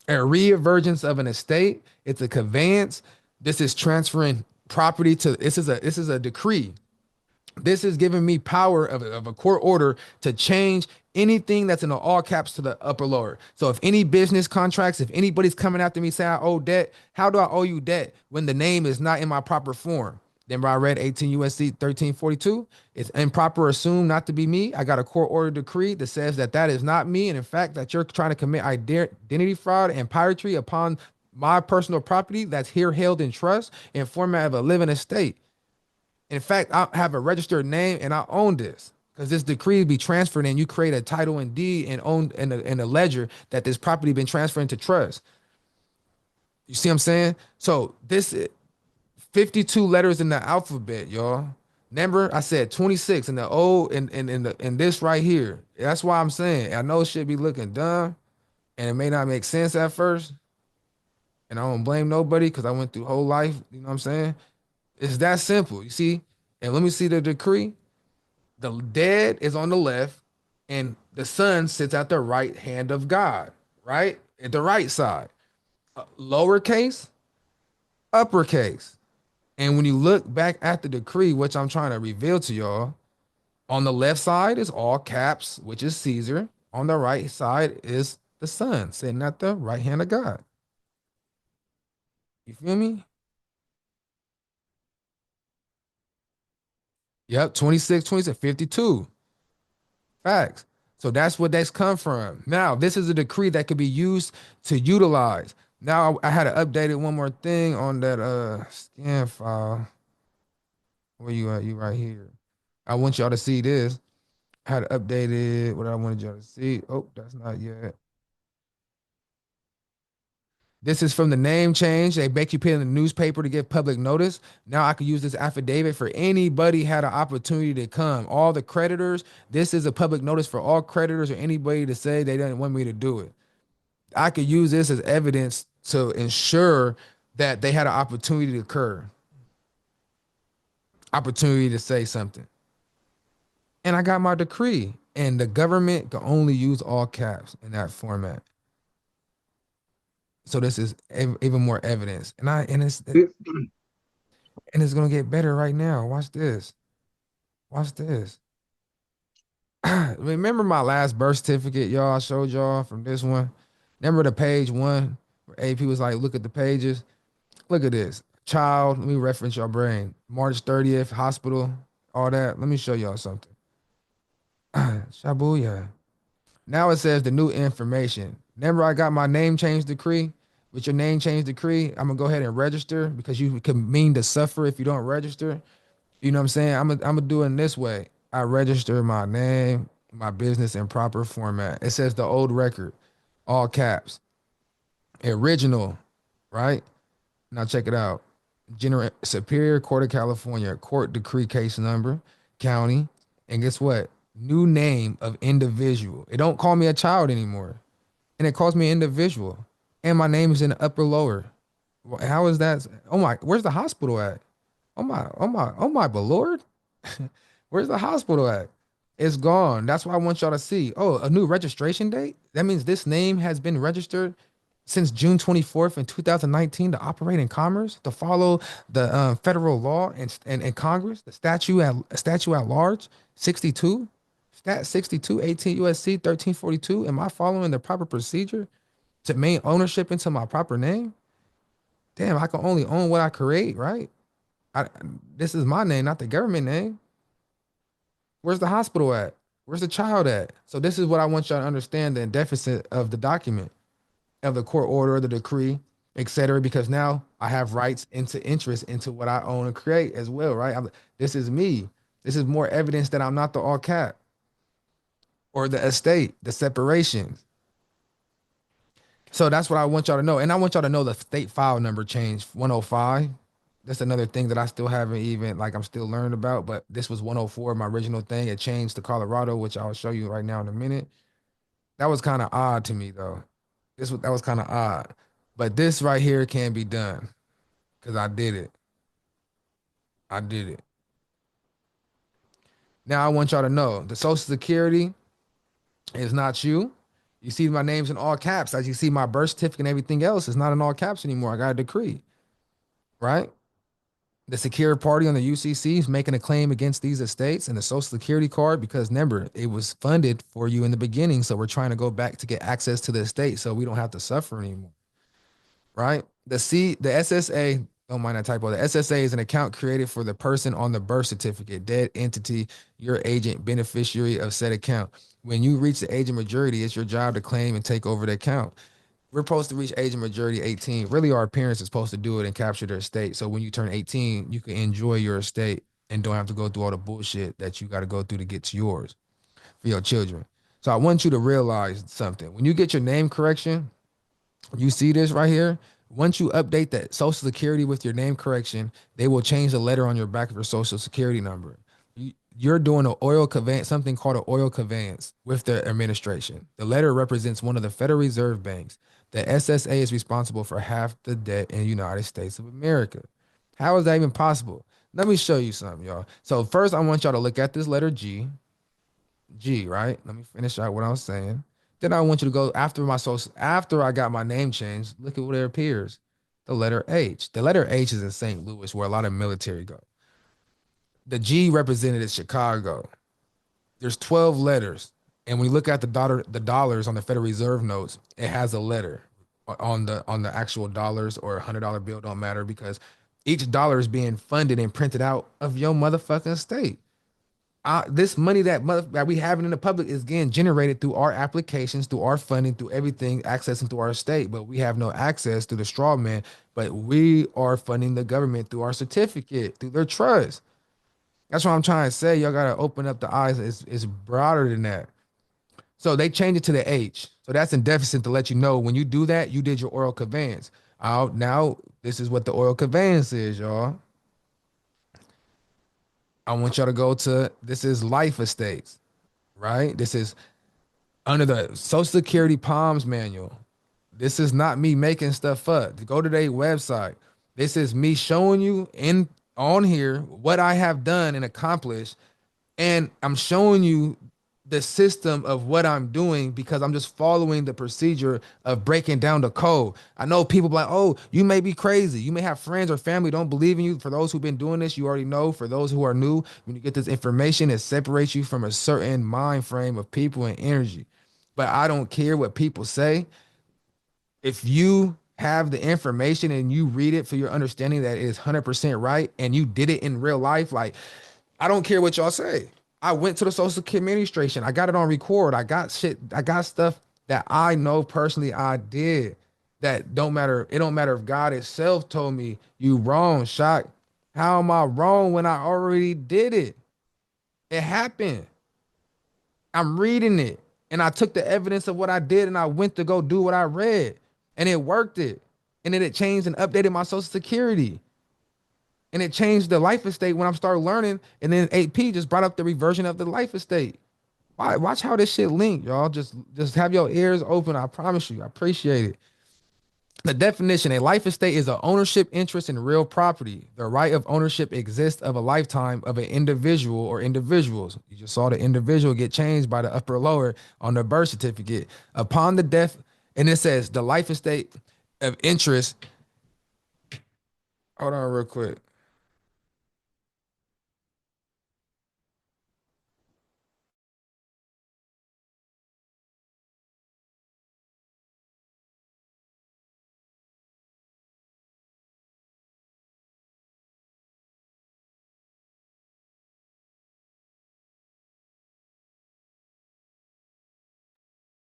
reemergence of an estate. It's a conveyance. This is transferring property to this is a decree. This is giving me power of a court order to change anything that's in the all caps to the upper lower. So if any business contracts, if anybody's coming after me saying I owe debt, how do I owe you debt when the name is not in my proper form? Remember I read 18 U.S.C. 1342. It's improper assumed not to be me. I got a court order decree that says that is not me. And in fact, that you're trying to commit identity fraud and piracy upon my personal property that's here held in trust in format of a living estate. In fact, I have a registered name and I own this because this decree be transferred and you create a title and deed and own in a ledger that this property been transferred into trust. You see what I'm saying? So this 52 letters in the alphabet, y'all. Remember, I said 26 in the old in this right here. That's why I'm saying I know it should be looking dumb and it may not make sense at first. And I don't blame nobody because I went through whole life, you know what I'm saying? It's that simple, you see? And let me see the decree. The dead is on the left and the son sits at the right hand of God, right? The right side, lowercase, uppercase. And when you look back at the decree, which I'm trying to reveal to y'all, on the left side is all caps, which is Caesar. On the right side is the Son sitting at the right hand of God. You feel me? Yep, 26, 26, 52. Facts. So that's what that's come from. Now, this is a decree that could be used to utilize. Now, I had to update it one more thing on that scan file. Where you at? You right here. I want y'all to see this. I had to update it. What I wanted y'all to see. Oh, that's not yet. This is from the name change. They make you put in the newspaper to give public notice. Now I can use this affidavit for anybody had an opportunity to come. All the creditors, this is a public notice for all creditors or anybody to say they didn't want me to do it. I could use this as evidence to ensure that they had an opportunity to occur, opportunity to say something. And I got my decree. And the government can only use all caps in that format. So this is even more evidence. And it's gonna get better right now. Watch this. Watch this. Remember my last birth certificate, y'all? I showed y'all from this one. Remember the page one where AP was like, look at the pages. Look at this. Child, let me reference your brain. March 30th, hospital, all that. Let me show y'all something. Shabuya. Now it says the new information. Remember I got my name change decree? With your name change decree, I'm gonna go ahead and register because you can mean to suffer if you don't register. You know what I'm saying? I'm gonna do it this way. I register my name, my business in proper format. It says the old record, all caps. Original, right? Now check it out. General Superior Court of California, court decree case number, county, and guess what? New name of individual. It don't call me a child anymore. And it calls me individual. And my name is in the upper lower. How is that? Oh my, where's the hospital at? Oh my, Lord. Where's the hospital at? It's gone. That's why I want y'all to see. Oh, a new registration date? That means this name has been registered since June 24th in 2019 to operate in commerce, to follow the federal law and Congress, the statute at large, 62, stat 62, 18 USC 1342. Am I following the proper procedure to maintain ownership into my proper name? Damn, I can only own what I create, right? This is my name, not the government name. Where's the hospital at? Where's the child at? So this is what I want y'all to understand, the deficit of the document, of the court order, the decree, etc. Because now I have rights into interest into what I own and create as well, right? This is me. This is more evidence that I'm not the all cap or the estate, the separation. So that's what I want y'all to know. And I want y'all to know the state file number change 105. That's another thing that I still haven't even, like, I'm still learning about, but this was 104, my original thing. It changed to Colorado, which I'll show you right now in a minute. That was kind of odd to me though. That was kind of odd. But this right here can be done because I did it. I did it. Now I want y'all to know the Social Security is not you. You see my name's in all caps. As you see my birth certificate and everything else, it's not in all caps anymore. I got a decree, right? The secured party on the UCC is making a claim against these estates and the Social Security card because remember, it was funded for you in the beginning. So we're trying to go back to get access to the estate so we don't have to suffer anymore, right? The SSA, don't mind that typo. The SSA is an account created for the person on the birth certificate, dead entity, your agent, beneficiary of said account. When you reach the age of majority, it's your job to claim and take over the account. We're supposed to reach age of majority 18. Really, our parents are supposed to do it and capture their estate. So when you turn 18, you can enjoy your estate and don't have to go through all the bullshit that you got to go through to get to yours for your children. So I want you to realize something. When you get your name correction, you see this right here. Once you update that Social Security with your name correction, they will change the letter on your back of your Social Security number. You're doing an oil conveyance, something called an oil conveyance with the administration. The letter represents one of the Federal Reserve banks. The SSA is responsible for half the debt in the United States of America. How is that even possible? Let me show you something, y'all. So first, I want y'all to look at this letter G. G, right? Let me finish out what I was saying. Then I want you to go after I got my name changed, look at what it appears. The letter H. The letter H is in St. Louis, where a lot of military go. The G represented is Chicago. There's 12 letters. And when you look at the dollars on the Federal Reserve notes, it has a letter on the actual dollars, or $100 bill, don't matter, because each dollar is being funded and printed out of your motherfucking state. This money that we have in the public is getting generated through our applications, through our funding, through everything accessing through our state, but we have no access through the straw man. But we are funding the government through our certificate, through their trust. That's what I'm trying to say. Y'all gotta open up the eyes. It's broader than that. So they changed it to the H. So that's in deficit to let you know when you do that, you did your oral conveyance. Now this is what the oral conveyance is, y'all. I want y'all to go to, this is life estates, right? This is under the Social Security Palms Manual. This is not me making stuff up. Go to their website. This is me showing you on here what I have done and accomplished, and I'm showing you the system of what I'm doing because I'm just following the procedure of breaking down the code. I know people be like, oh, you may be crazy. You may have friends or family don't believe in you. For those who've been doing this, you already know. For those who are new, when you get this information, it separates you from a certain mind frame of people and energy. But I don't care what people say. If you have the information and you read it for your understanding that it is 100% right, and you did it in real life, like, I don't care what y'all say. I went to the Social Security Administration. I got it on record. I got stuff that I know personally I did that don't matter. It don't matter if God itself told me you wrong, Shock. How am I wrong when I already did it? It happened. I'm reading it. And I took the evidence of what I did and I went to go do what I read. And it worked it. And then it changed and updated my Social Security. And it changed the life estate when I started learning. And then 8P just brought up the reversion of the life estate. Watch how this shit linked, y'all. Just have your ears open. I promise you. I appreciate it. The definition: a life estate is an ownership interest in real property. The right of ownership exists of a lifetime of an individual or individuals. You just saw the individual get changed by the upper lower on the birth certificate. Upon the death, and it says the life estate of interest. Hold on real quick.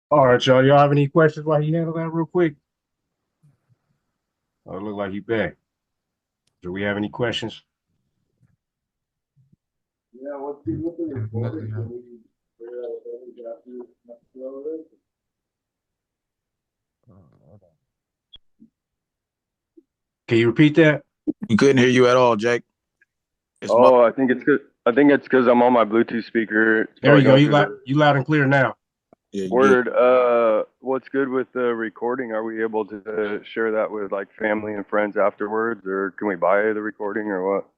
All right, y'all. Y'all have any questions while he handle that real quick? Oh, it look like he back. Do we have any questions? Yeah, what's good with the recording? Can we figure out what we got to next flow of it? Can you repeat that? We couldn't hear you at all, Jake. I think it's good. I think it's because I'm on my Bluetooth speaker. There you go. You loud and clear now. Yeah, Word. What's good with the recording? Are we able to share that with like family and friends afterwards, or can we buy the recording or what?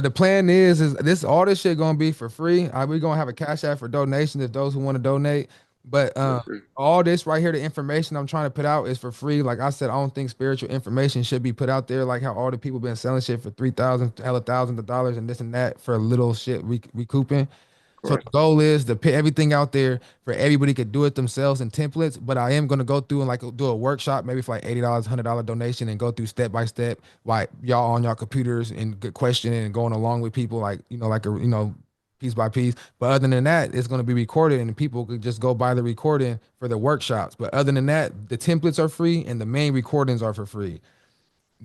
The plan is this all this shit gonna be for free. We're gonna have a cash app for donations if those who want to donate. But all this right here, the information I'm trying to put out is for free. Like I said, I don't think spiritual information should be put out there. Like how all the people been selling shit for thousands of dollars and this and that for little shit recouping. So the goal is to put everything out there for everybody could do it themselves in templates. But I am gonna go through and like do a workshop, maybe for like $80, $100 donation, and go through step by step, like y'all on y'all computers and good questioning and going along with people, like piece by piece. But other than that, it's gonna be recorded and people could just go buy the recording for the workshops. But other than that, the templates are free and the main recordings are for free.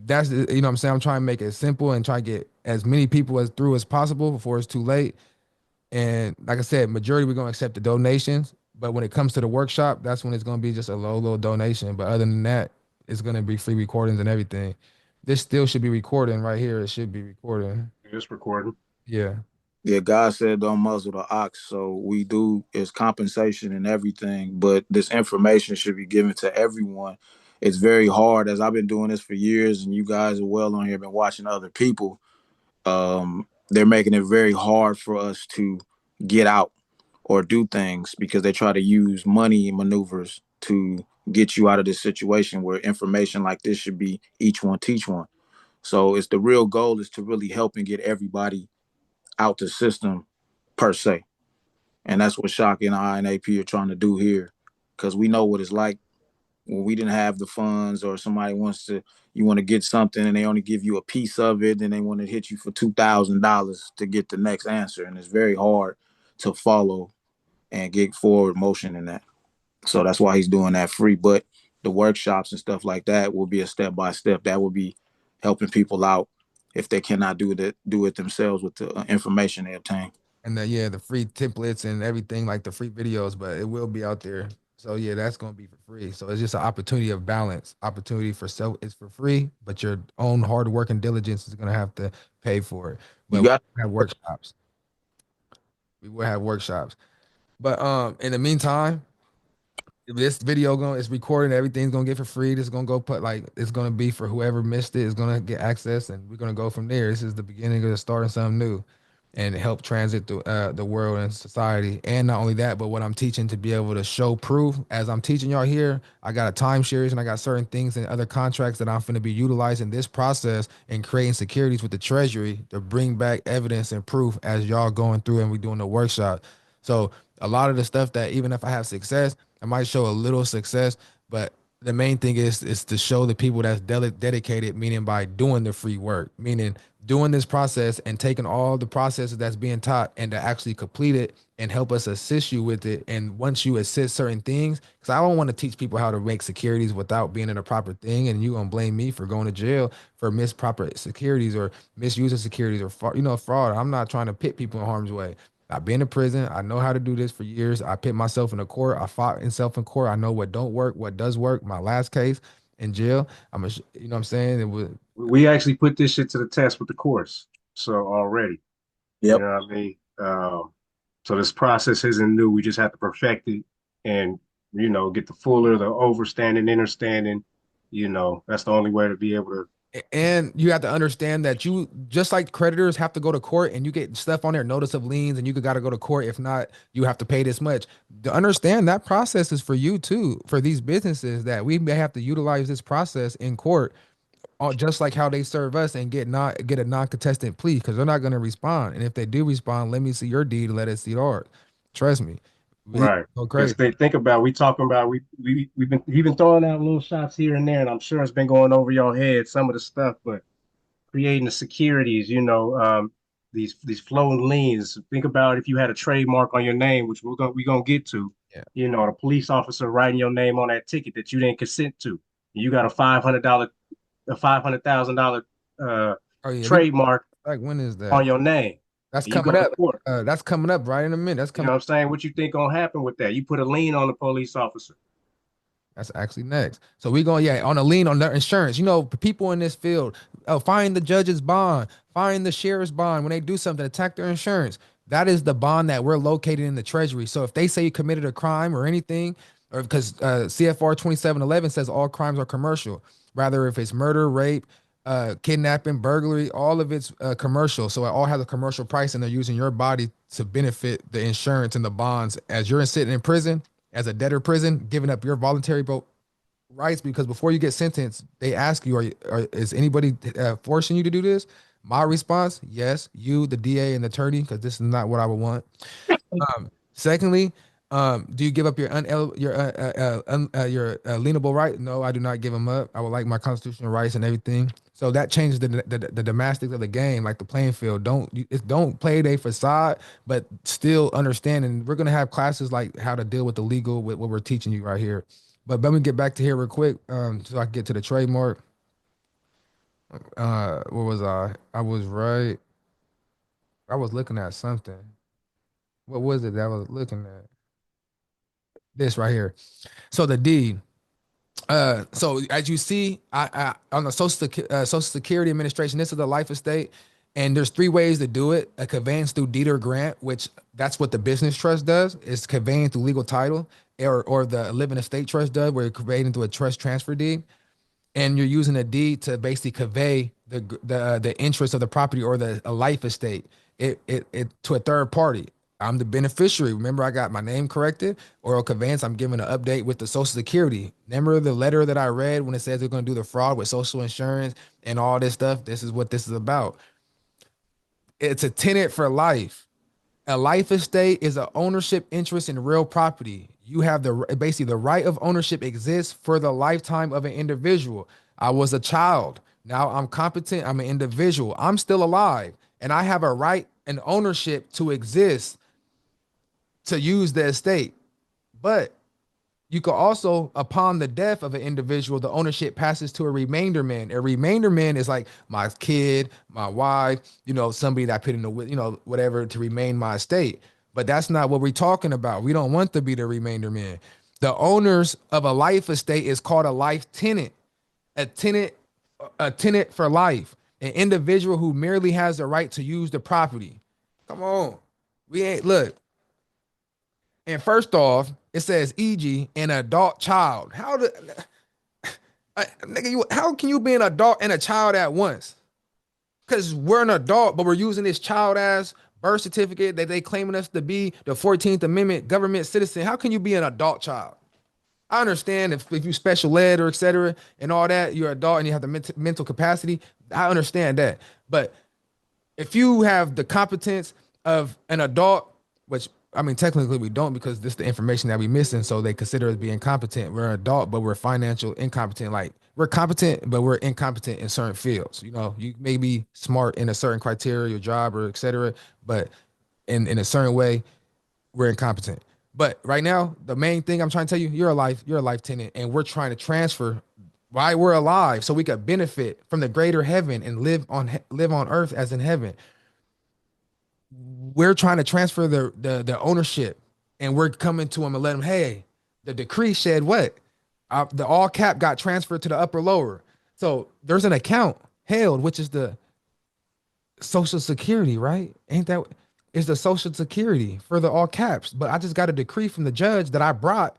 That's what I'm saying. I'm trying to make it simple and try to get as many people through as possible before it's too late. And like I said, majority we're gonna accept the donations, but when it comes to the workshop, that's when it's gonna be just a low little donation. But other than that, it's gonna be free recordings and everything. This still should be recording right here. It should be recording. Just recording. Yeah. Yeah, God said don't muzzle the ox. So we do is compensation and everything, but this information should be given to everyone. It's very hard, as I've been doing this for years, and you guys are well on here, been watching other people. They're making it very hard for us to get out or do things because they try to use money maneuvers to get you out of this situation where information like this should be each one teach one. So it's the real goal is to really help and get everybody out the system per se. And that's what Shock and I and AP are trying to do here. Because we know what it's like when we didn't have the funds or somebody you want to get something and they only give you a piece of it and they want to hit you for $2,000 to get the next answer. And it's very hard to follow and get forward motion in that. So that's why he's doing that free. But the workshops and stuff like that will be a step by step. That will be helping people out if they cannot do it themselves with the information they obtain. And the free templates and everything, like the free videos, but it will be out there. So yeah, that's gonna be for free. So it's just an opportunity of balance. Opportunity for self is for free, but your own hard work and diligence is gonna have to pay for it. But we have workshops. We will have workshops. But in the meantime, this video is recorded, everything's gonna get for free. This is gonna go it's gonna be for whoever missed it, is gonna get access, and we're gonna go from there. This is the beginning of starting something new and help transit the world and society. And not only that, but what I'm teaching to be able to show proof as I'm teaching y'all here. I got a time series and I got certain things and other contracts that I'm going to be utilizing this process and creating securities with the treasury to bring back evidence and proof as y'all going through and we doing the workshop. So a lot of the stuff that even if I have success, I might show a little success, but the main thing is to show the people that's dedicated, meaning by doing the free work, meaning doing this process and taking all the processes that's being taught and to actually complete it and help us assist you with it. And once you assist certain things, because I don't want to teach people how to make securities without being in a proper thing, and you gonna blame me for going to jail for misproper securities or misuse of securities or fraud. I'm not trying to pit people in harm's way. I've been in prison. I know how to do this for years. I pit myself in a court. I fought myself in court. I know what don't work, what does work. My last case in jail, you know what I'm saying? It was. We actually put this shit to the test with the course. So already, yep. You know what I mean? So this process isn't new. We just have to perfect it and, get the fuller, the overstanding, understanding. That's the only way to be able to. And you have to understand that you, just like creditors have to go to court and you get stuff on their notice of liens and you got to go to court. If not, you have to pay this much. To understand that process is for you too, for these businesses, that we may have to utilize this process in court, just like how they serve us and get a non-contestant plea, because they're not going to respond. And if they do respond, let me see your deed, let us see ours. Trust me. Right. Because they think about, we've been throwing out little shots here and there, and I'm sure it's been going over your head, some of the stuff, but creating the securities, these floating liens. Think about if you had a trademark on your name, which we're gonna get to. Yeah. A police officer writing your name on that ticket that you didn't consent to. You got a $500,000 trademark. Like, when is that on your name? That's coming up. That's coming up right in a minute. That's coming. You know what I'm saying? What you think gonna happen with that? You put a lien on the police officer. That's actually next. So we going, on a lien on their insurance. People in this field, find the judge's bond, find the sheriff's bond. When they do something, attack their insurance. That is the bond that we're located in the treasury. So if they say you committed a crime or anything, or because CFR 2711 says all crimes are commercial, rather if it's murder, rape, kidnapping, burglary, all of it's commercial. So it all has a commercial price, and they're using your body to benefit the insurance and the bonds as you're sitting in prison, as a debtor prison, giving up your voluntary rights. Because before you get sentenced, they ask you, is anybody forcing you to do this? My response, yes, you, the DA and the attorney, because this is not what I would want. Secondly, do you give up your lienable right? No, I do not give them up. I would like my constitutional rights and everything. So that changes the domestics of the game, like the playing field. Don't play a facade, but still understand. And we're gonna have classes like how to deal with the legal with what we're teaching you right here. But let me get back to here real quick, so I can get to the trademark. Where was I? I was right. I was looking at something. What was it that I was looking at? This right here. So the deed. So as you see, I on the Social Security Administration, this is the life estate, and there's 3 ways to do it: a conveyance through deed or grant, which that's what the business trust does. It's conveying through legal title, or the living estate trust does, where you're conveying through a trust transfer deed, and you're using a deed to basically convey the interest of the property or a life estate it to a third party. I'm the beneficiary. Remember, I got my name corrected. Oral conveyance, I'm giving an update with the Social Security. Remember the letter that I read when it says they're going to do the fraud with social insurance and all this stuff? This is what this is about. It's a tenant for life. A life estate is an ownership interest in real property. You have basically the right of ownership exists for the lifetime of an individual. I was a child. Now I'm competent. I'm an individual. I'm still alive. And I have a right and ownership to exist to use the estate. But you could also, upon the death of an individual, the ownership passes to a remainder man. A remainder man is like my kid, my wife, somebody that I put in the, whatever to remain my estate. But that's not what we're talking about. We don't want to be the remainder man. The owners of a life estate is called a life tenant. A tenant, a tenant for life. An individual who merely has the right to use the property. Come on. We ain't look. And first off, it says, e.g., an adult child. How can you be an adult and a child at once? Because we're an adult, but we're using this child as birth certificate that they claiming us to be the 14th Amendment government citizen. How can you be an adult child? I understand if you special ed or et cetera and all that, you're an adult and you have the mental capacity. I understand that. But if you have the competence of an adult, which I mean, technically we don't because this is the information that we missing. So they consider us being competent. We're an adult, but we're financial incompetent. Like we're competent, but we're incompetent in certain fields. You may be smart in a certain criteria, your job or et cetera, but in a certain way, we're incompetent. But right now, the main thing I'm trying to tell you, you're a life tenant, and we're trying to transfer while we're alive so we could benefit from the greater heaven and live on earth as in heaven. We're trying to transfer the ownership, and we're coming to them and let them, hey, the decree said what? The all cap got transferred to the upper lower. So there's an account held, which is the Social Security, right? Ain't that is the Social Security for the all caps? But I just got a decree from the judge that I brought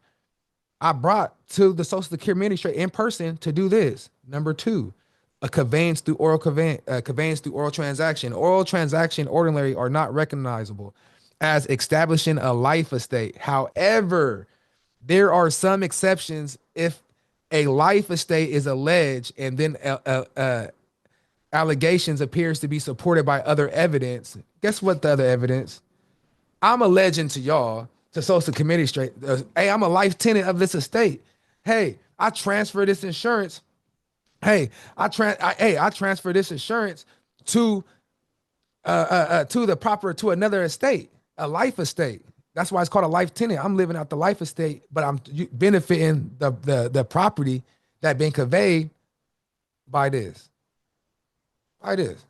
to the Social Security Administrator in person to do this. Number two, a conveyance through conveyance through oral transaction. Oral transaction ordinarily are not recognizable as establishing a life estate. However, there are some exceptions if a life estate is alleged and then allegations appears to be supported by other evidence. Guess what the other evidence? I'm alleging to y'all, to Social Committee straight, hey, I'm a life tenant of this estate. Hey, I transfer this insurance. Hey, I transfer this insurance to to another estate, a life estate. That's why it's called a life tenant. I'm living out the life estate, but I'm benefiting the property that been conveyed by this. By this.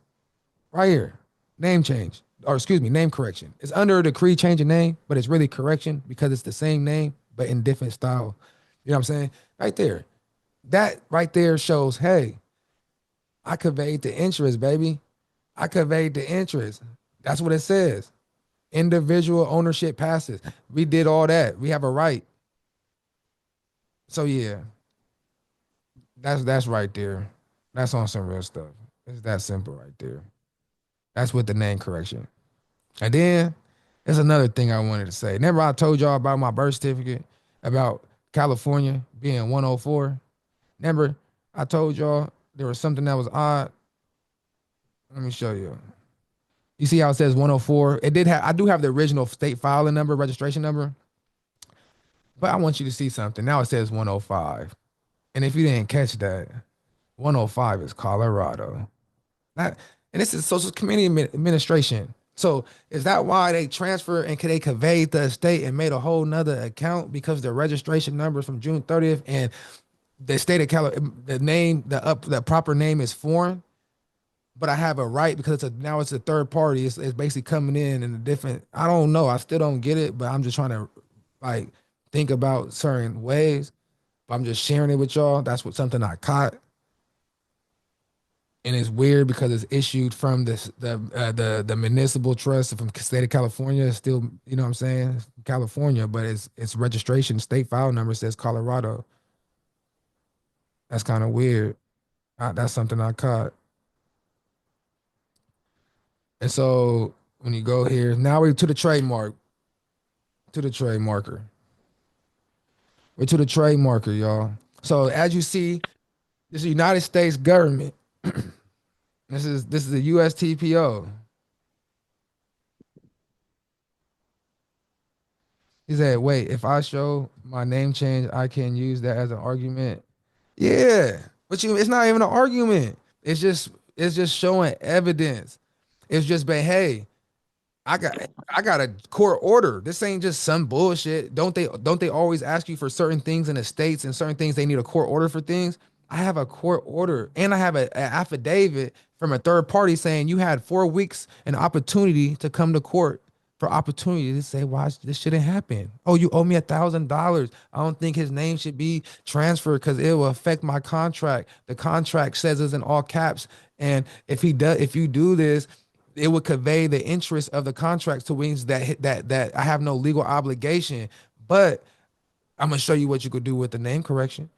Right here. Name change. Or excuse me, name correction. It's under a decree change of name, but it's really correction because it's the same name, but in different style. You know what I'm saying? Right there. That right there shows, hey, I conveyed the interest, baby. I conveyed the interest. That's what it says. Individual ownership passes. We did all that. We have a right. So yeah, that's right there. That's on some real stuff. It's that simple right there. That's with the name correction. And then there's another thing I wanted to say. Remember I told y'all about my birth certificate, about California being 104? Remember I told y'all there was something that was odd? Let me show you. You see how it says 104? I do have the original state filing number, registration number. But I want you to see something. Now it says 105. And if you didn't catch that, 105 is Colorado. And this is Social Community Administration. So is that why they transfer and they conveyed the estate and made a whole nother account because the registration number is from June 30th and the state of California, the proper name is foreign? But I have a right because now it's a third party. It's basically coming in a different. I don't know. I still don't get it, but I'm just trying to like think about certain ways. But I'm just sharing it with y'all. That's something I caught, and it's weird because it's issued from the municipal trust from the state of California. It's still, you know what I'm saying, California, but its registration state file number says Colorado. That's kind of weird. That's something I caught. And so When you go here, now we're to the trademark, to the trademarker. We're to the trademarker, y'all. So as you see, this is the United States government. This is the USTPO. He said, wait, if I show my name change, I can use that as an argument. Yeah. But it's not even an argument. It's just showing evidence. It's just been, hey, I got I got a court order. This ain't just some bullshit. Don't they always ask you for certain things in the states and certain things they need a court order for things? I have a court order and I have an affidavit from a third party saying you had 4 weeks an opportunity to come to court for opportunity to say why this shouldn't happen. Oh, you owe me $1,000. I don't think his name should be transferred because it will affect my contract. The contract says it's in all caps. And if you do this, it would convey the interest of the contract to wings that I have no legal obligation. But I'm gonna show you what you could do with the name correction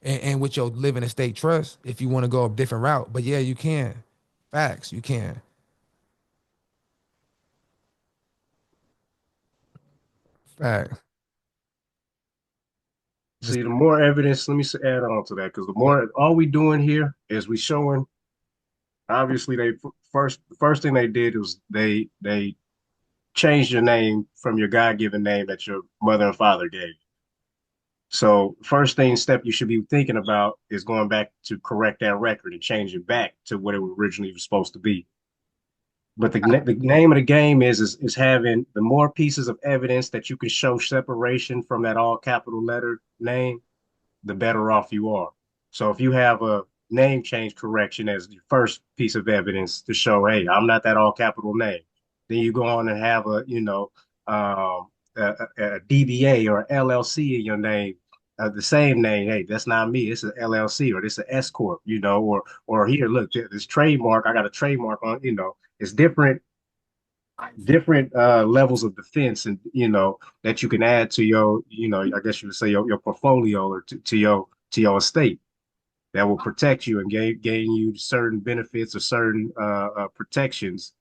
and with your living estate trust if you want to go a different route. But yeah, you can. Facts, you can. Fact. See, the more evidence, let me add on to that, because the more, all we doing here is we showing, obviously the first thing they did was they changed your name from your God-given name that your mother and father gave. So step you should be thinking about is going back to correct that record and change it back to what it originally was supposed to be. But the name of the game is having the more pieces of evidence that you can show separation from that all capital letter name, the better off you are. So if you have a name change correction as your first piece of evidence to show, hey, I'm not that all capital name, then you go on and have a DBA or LLC in your name, the same name. Hey, that's not me. It's an LLC or this is an S corp, or here, look, this trademark. I got a trademark on. It's different levels of defense, and that you can add to your, I guess you would say your portfolio or to your estate that will protect you and gain you certain benefits or certain protections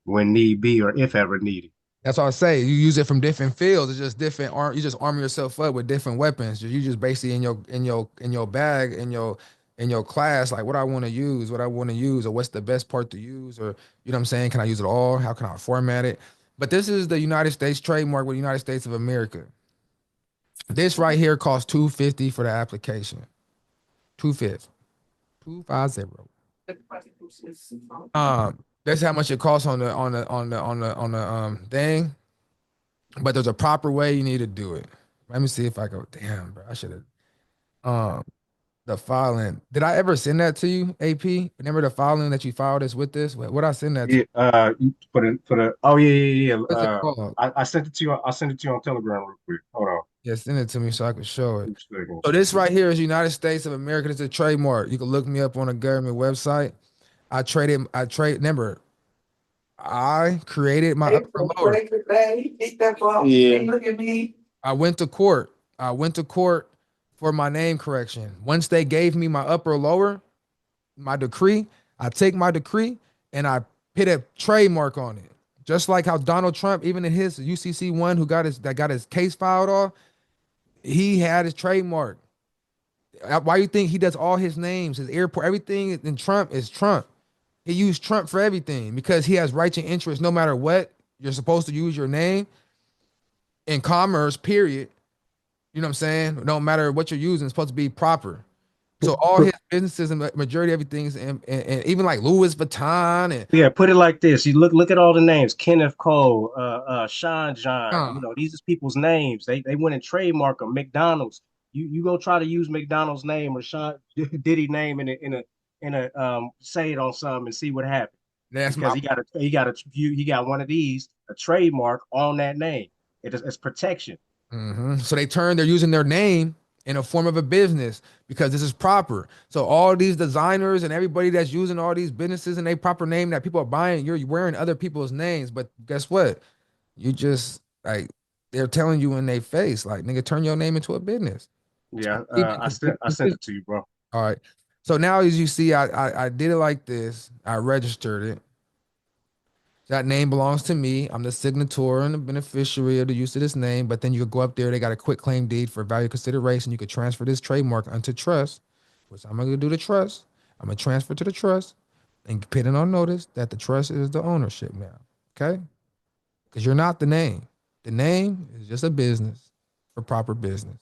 when need be or if ever needed. That's what I say. You use it from different fields. It's just different. You just arm yourself up with different weapons. You just basically in your bag in your class, like what I want to use, or what's the best part to use, or you know what I'm saying? Can I use it all? How can I format it? But this is the United States trademark with the United States of America. This right here costs $250 for the application. 250. 250. That's how much it costs on the thing. But there's a proper way you need to do it. Let me see if I go. Damn, bro. I should have. The filing. Did I ever send that to you, AP? Remember the filing that you filed this with this? What I send that to? Yeah. You put it. Oh yeah. What's it called? I sent it to you. I'll send it to you on Telegram real quick. Hold on. Yeah, send it to me so I can show it. So this right here is United States of America. It's a trademark. You can look me up on a government website. Remember, I created my upper lower. Yeah. Look at me. I went to court for my name correction. Once they gave me my upper lower, my decree, I take my decree and I put a trademark on it. Just like how Donald Trump, even in his UCC one, got his case filed off, he had his trademark. Why you think he does all his names, his airport, everything in Trump is Trump? He used Trump for everything because he has rights and interests no matter what. You're supposed to use your name in commerce, period. You know what I'm saying? No matter what you're using, it's supposed to be proper. So all his businesses and majority of everything's and even like Louis Vuitton and yeah, put it like this. You look at all the names: Kenneth Cole, Sean John. These is people's names. They went and trademark them. McDonald's. You go try to use McDonald's name or Sean Diddy name in a say it on something and see what happens. That's because he got one of these, a trademark on that name. It's protection. So they're using their name in a form of a business because this is proper. So all these designers and everybody that's using all these businesses and a proper name that people are buying, you're wearing other people's names. But guess what? You just like they're telling you in their face, like, nigga, turn your name into a business. Yeah, I sent it to you, bro. All right. So now as you see, I did it like this. I registered it. That name belongs to me. I'm the signator and the beneficiary of the use of this name. But then you could go up there. They got a quick claim deed for value consideration. You could transfer this trademark unto trust, which I'm going to do the trust. I'm going to transfer to the trust and put it on notice that the trust is the ownership now. Okay? Because you're not the name. The name is just a business for proper business.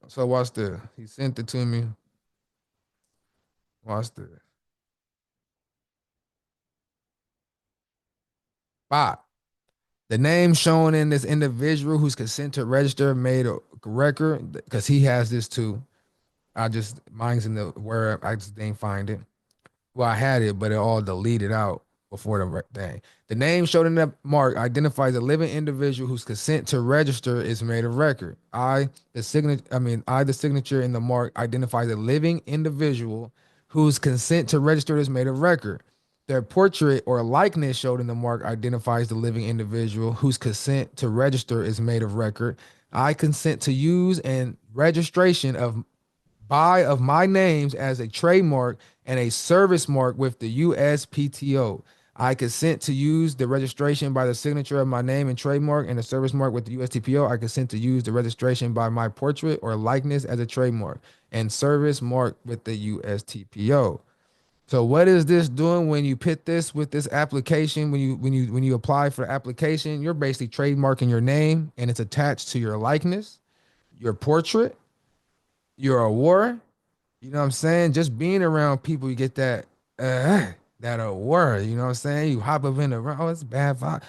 So watch this. He sent it to me. Watch this. Bye. The name shown in this individual who's consent to register made a record because he has this too. Mine's in the where I just didn't find it. Well, I had it, but it all deleted out before the thing. The name showed in the mark identifies a living individual whose consent to register is made of record. The signature in the mark identifies a living individual whose consent to register is made of record. Their portrait or likeness showed in the mark identifies the living individual whose consent to register is made of record. I consent to use and registration of my names as a trademark and a service mark with the USPTO. I consent to use the registration by the signature of my name and trademark and a service mark with the USTPO. I consent to use the registration by my portrait or likeness as a trademark and service mark with the USTPO. So what is this doing when you put this with this application? When you apply for the application, you're basically trademarking your name and it's attached to your likeness, your portrait, your award. You know what I'm saying? Just being around people, you get that award. You know what I'm saying? You hop up in the oh, it's bad vibe.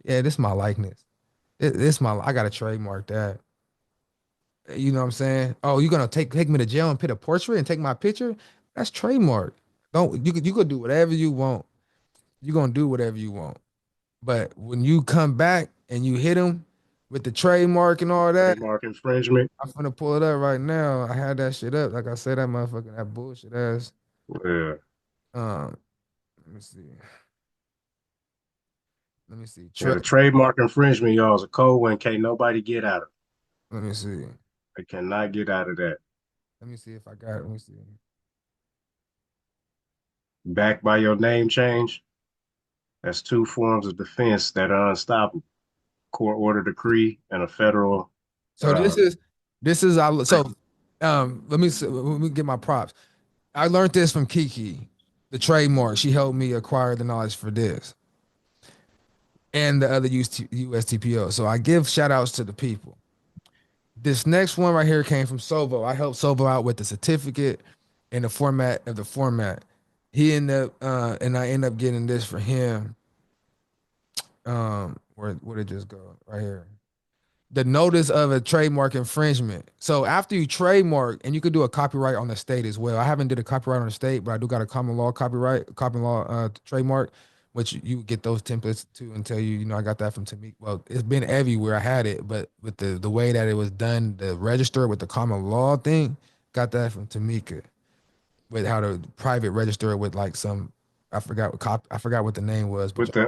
Yeah, this is my likeness. I gotta trademark that. You know what I'm saying? Oh, you gonna take me to jail and put a portrait and take my picture? That's trademark. Don't you could do whatever you want. You're gonna do whatever you want. But when you come back and you hit them with the trademark and all that, trademark infringement. I'm gonna pull it up right now. I had that shit up. Like I said, that motherfucker, that bullshit ass. Yeah. Let me see. Let me see. Yeah, the trademark infringement, y'all, is a code one can't nobody get out of. Let me see. They cannot get out of that. Let me see if I got it. Let me see. Backed by your name change, that's two forms of defense that are unstoppable. Court order decree and a federal. So let me get my props. I learned this from Kiki, the trademark. She helped me acquire the knowledge for this and the other USTPO. So I give shout outs to the people. This next one right here came from Sovo. I helped Sovo out with the certificate and the format of the format. He ended up, and I end up getting this for him. Where did it just go? Right here. The notice of a trademark infringement. So after you trademark, and you could do a copyright on the state as well. I haven't did a copyright on the state, but I do got a common law trademark, which you get those templates too and tell you, I got that from Tamika. Well, it's been everywhere. I had it, but with the way that it was done, the register with the common law thing, got that from Tamika. With how to private register with like some, I forgot what the name was. With the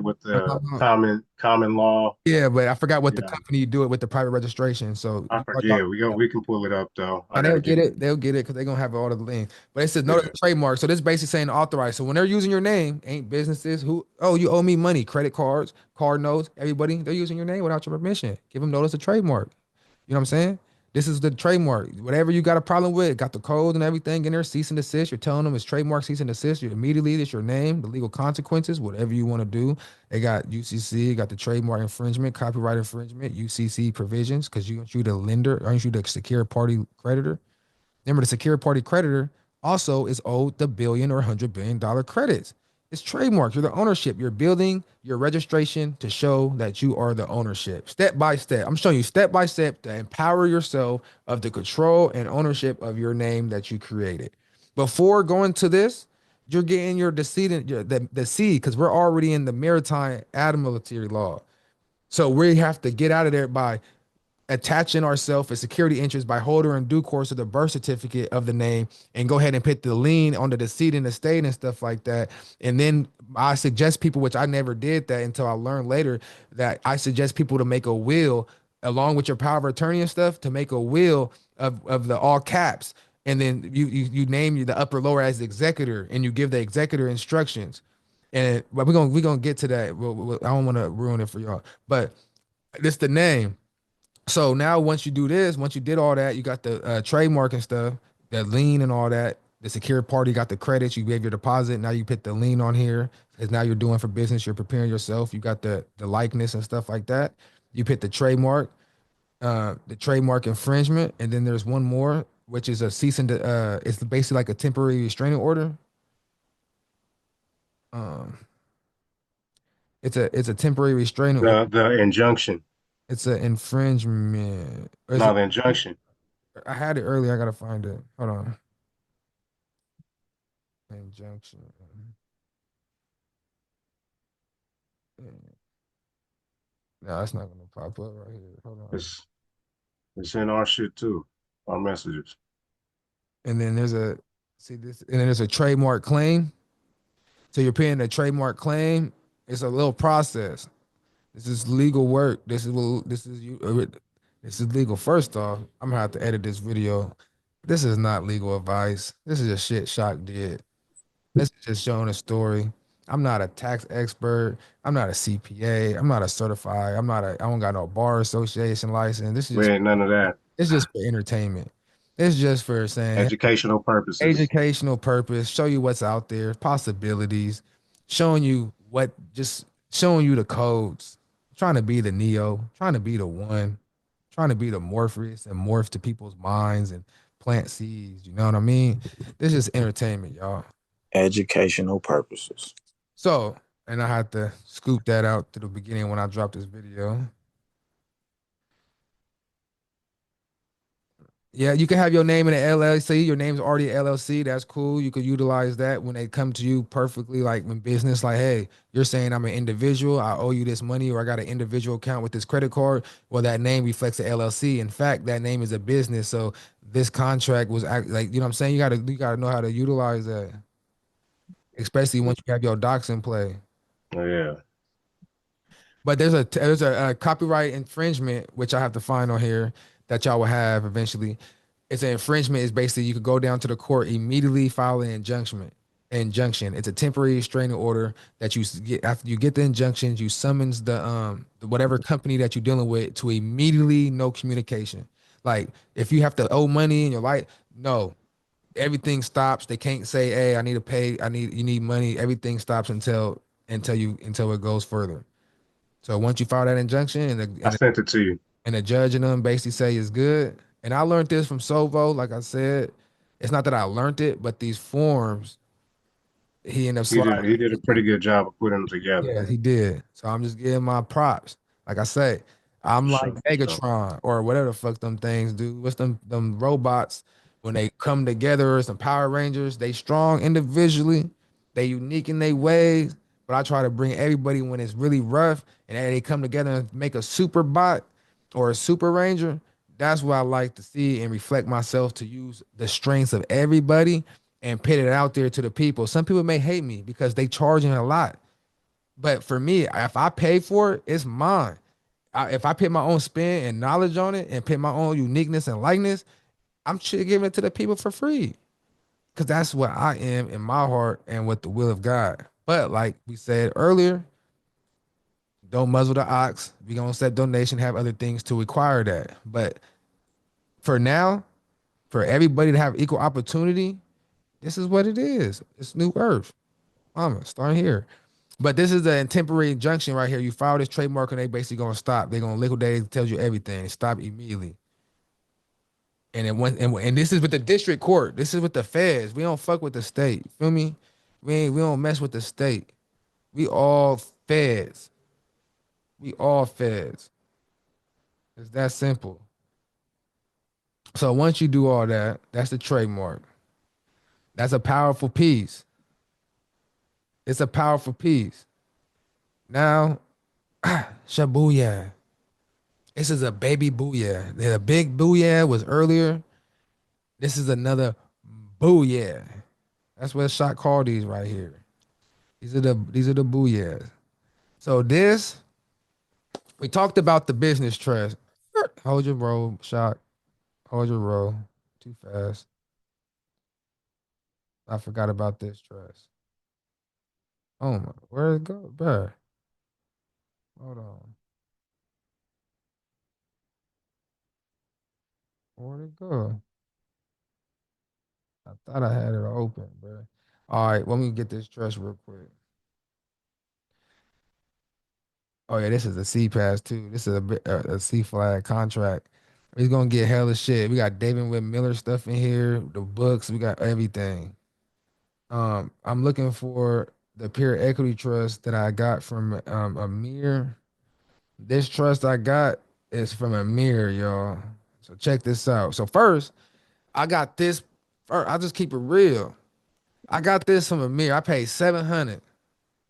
with the common law. Yeah, but I forgot what the company do it with the private registration. So I forget. We can pull it up though. They'll get it because they're gonna have all of the links. But it says no trademark. So this basically saying authorized. So when they're using your name, ain't businesses you owe me money, credit cards, card notes, everybody, they're using your name without your permission. Give them notice of trademark. You know what I'm saying? This is the trademark. Whatever you got a problem with, got the code and everything in there, cease and desist. You're telling them it's trademark, cease and desist. You immediately, it's your name, the legal consequences, whatever you want to do. They got UCC, got the trademark infringement, copyright infringement, UCC provisions, because you the lender, aren't you the secure party creditor? Remember, the secure party creditor also is owed the billion or $100 billion credits. It's trademark. You're the ownership. You're building your registration to show that you are the ownership. Step by step. I'm showing you step by step to empower yourself of the control and ownership of your name that you created. Before going to this, you're getting your decedent, the seed, because we're already in the maritime admiralty law. So we have to get out of there by attaching ourselves as security interest by holder in due course of the birth certificate of the name and go ahead and put the lien on the decedent estate and stuff like that. And then I suggest people, which I never did that until I learned later, that I suggest people to make a will along with your power of attorney and stuff, to make a will of the all caps and then you name the upper lower as the executor, and you give the executor instructions. And but we're gonna get to that. I don't want to ruin it for y'all, but this the name. So now once you do this, once you did all that, you got the trademark and stuff, the lien and all that. The secured party got the credits. You gave your deposit. Now you put the lien on here because now you're doing for business. You're preparing yourself. You got the likeness and stuff like that. You put the trademark infringement, and then there's one more, which is a cease and it's basically like a temporary restraining order. Um, it's a temporary restraining order. The injunction. It's an infringement. No, the injunction. I had it earlier. I gotta find it. Hold on. Injunction. No, that's not gonna pop up right here. Hold on. It's in our shit too, our messages. And then there's a and then there's a trademark claim. So you're paying a trademark claim. It's a little process. This is legal work. This is legal. First off, I'm gonna have to edit this video. This is not legal advice. This is just shit Shock did. This is just showing a story. I'm not a tax expert. I'm not a CPA. I'm not a certified. I don't got no bar association license. This is we ain't none of that. It's just for entertainment. It's just for saying educational purposes. Educational purpose. Show you what's out there, possibilities, showing you showing you the codes, trying to be the Neo, trying to be the one, trying to be the Morpheus and morph to people's minds and plant seeds. You know what I mean? This is entertainment, y'all. Educational purposes. So, and I had to scoop that out to the beginning when I dropped this video. Yeah, you can have your name in an LLC. Your name's already LLC. That's cool. You could utilize that when they come to you perfectly, like when business, like, hey, you're saying I'm an individual. I owe you this money, or I got an individual account with this credit card. Well, that name reflects the LLC. In fact, that name is a business. So this contract was like, you know what I'm saying? You gotta know how to utilize that, especially once you have your docs in play. Oh, yeah. But there's a copyright infringement, which I have to find on here, that y'all will have eventually. It's an infringement. Is basically you could go down to the court, immediately file an injunction. It's a temporary restraining order that you get after you get the injunctions. You summons the whatever company that you're dealing with to immediately no communication. Like if you have to owe money in your life, no, everything stops. They can't say, hey, I need to pay. You need money. Everything stops until it goes further. So once you file that injunction, I sent it to you, and the judge and them basically say it's good. And I learned this from Sovo. Like I said, it's not that I learned it, but these forms, he ended up sliding. He did a pretty good job of putting them together. Yeah, he did. So I'm just giving my props. Like I say, I'm like Megatron or whatever the fuck them things do. What's them robots when they come together? Some Power Rangers. They strong individually. They unique in their ways. But I try to bring everybody when it's really rough and they come together and make a super bot or a super ranger. That's what I like to see and reflect myself to use the strengths of everybody and put it out there to the people. Some people may hate me because they charging a lot. But for me, if I pay for it, it's mine. If I put my own spin and knowledge on it and put my own uniqueness and likeness, I'm giving it to the people for free. Because that's what I am in my heart and with the will of God. But like we said earlier, don't muzzle the ox. We're going to set donation, have other things to require that. But for now, for everybody to have equal opportunity, this is what it is. It's New Earth. Mama, starting here. But this is a temporary injunction right here. You file this trademark and they basically going to stop. They're going to liquidate. It tells you everything. Stop immediately. And this is with the district court. This is with the feds. We don't fuck with the state. Feel me? We don't mess with the state. We all feds. We all feds. It's that simple. So once you do all that, that's the trademark. That's a powerful piece. It's a powerful piece. Now, Shabuya. This is a baby booyah. The big booyah was earlier. This is another booyah. That's what Shot called these right here. These are the booyahs. So this, we talked about the business trust. Hold your roll, Shot. Hold your roll. Too fast. I forgot about this trust. Oh my, where'd it go, bruh? Hold on. Where'd it go? I thought I had it open, bro. All right, let me get this trust real quick. Oh yeah, this is a C pass too. This is a C flag contract. He's gonna get hella shit. We got David Whit Miller stuff in here, the books. We got everything. I'm looking for the peer equity trust that I got from Amir. This trust I got is from Amir, y'all. So check this out. So first, I got this. First, I'll just keep it real. I got this from Amir. I paid 700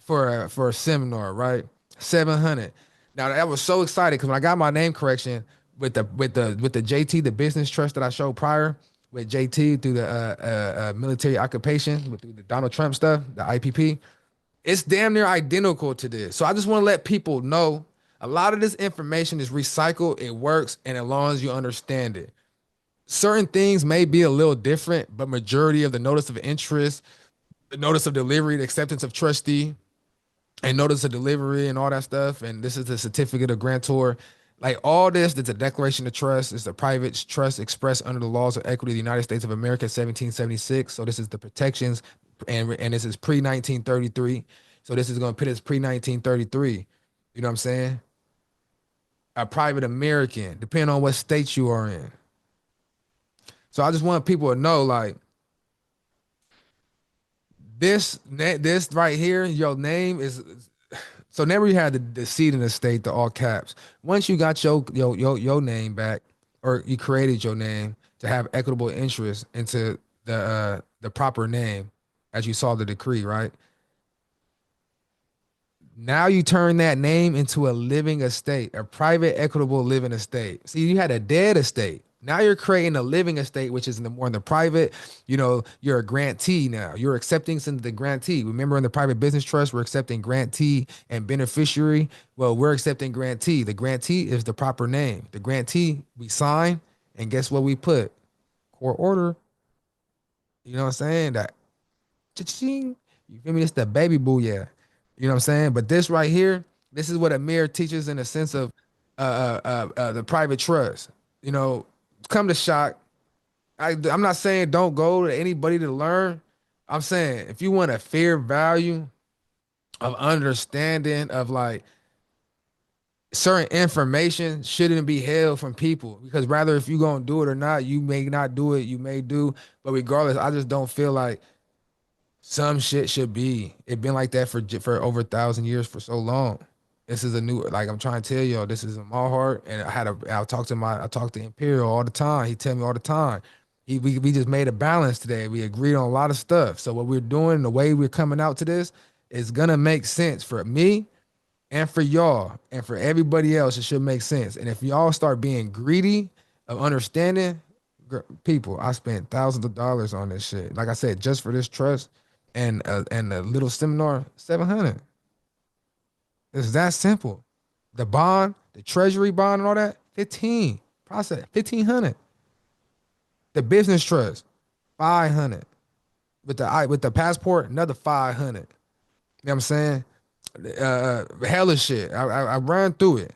for a seminar, right? 700. Now that was so excited because when I got my name correction with the JT, the business trust that I showed prior with JT through the military occupation with the Donald Trump stuff, the IPP, it's damn near identical to this. So I just want to let people know a lot of this information is recycled, it works, and as long as you understand it. Certain things may be a little different, but majority of the notice of interest, the notice of delivery, the acceptance of trustee, and notice of delivery and all that stuff. And this is the certificate of grantor. Like all this, it's a declaration of trust. It's a private trust expressed under the laws of equity of the United States of America, 1776. So this is the protections, and this is pre 1933. So this is going to put us pre 1933. You know what I'm saying? A private American, depending on what state you are in. So I just want people to know, like, this right here, your name is. So never you had the seed in the state, the all caps. Once you got your name back, or you created your name to have equitable interest into the proper name, as you saw the decree, right? Now you turn that name into a living estate, a private equitable living estate. See, you had a dead estate. Now you're creating a living estate, which is more in the private. You know, you're a grantee now. You're accepting into the grantee. Remember, in the private business trust, we're accepting grantee and beneficiary. Well, we're accepting grantee. The grantee is the proper name. The grantee we sign, and guess what we put? Court order. You know what I'm saying? That cha-ching. You feel me? It's the baby boo, yeah. You know what I'm saying? But this right here, this is what Amir teaches in the sense of the private trust. You know, come to shock. I'm not saying don't go to anybody to learn. I'm saying if you want a fair value of understanding of like certain information shouldn't be held from people because rather if you gonna do it or not, you may not do it, you may do, but regardless, I just don't feel like some shit should be. It been like that for over 1,000 years for so long. This is a new, like I'm trying to tell y'all, this is in my heart. And I talk to Imperial all the time. He tell me all the time. We just made a balance today. We agreed on a lot of stuff. So what we're doing, the way we're coming out to this, is gonna make sense for me and for y'all and for everybody else. It should make sense. And if y'all start being greedy of understanding, people, I spent thousands of dollars on this shit. Like I said, just for this trust and a little seminar, 700. It's that simple. The bond, the treasury bond and all that, 15. Process, 1,500. The business trust, 500. With the passport, another 500. You know what I'm saying? Hella shit. I run through it.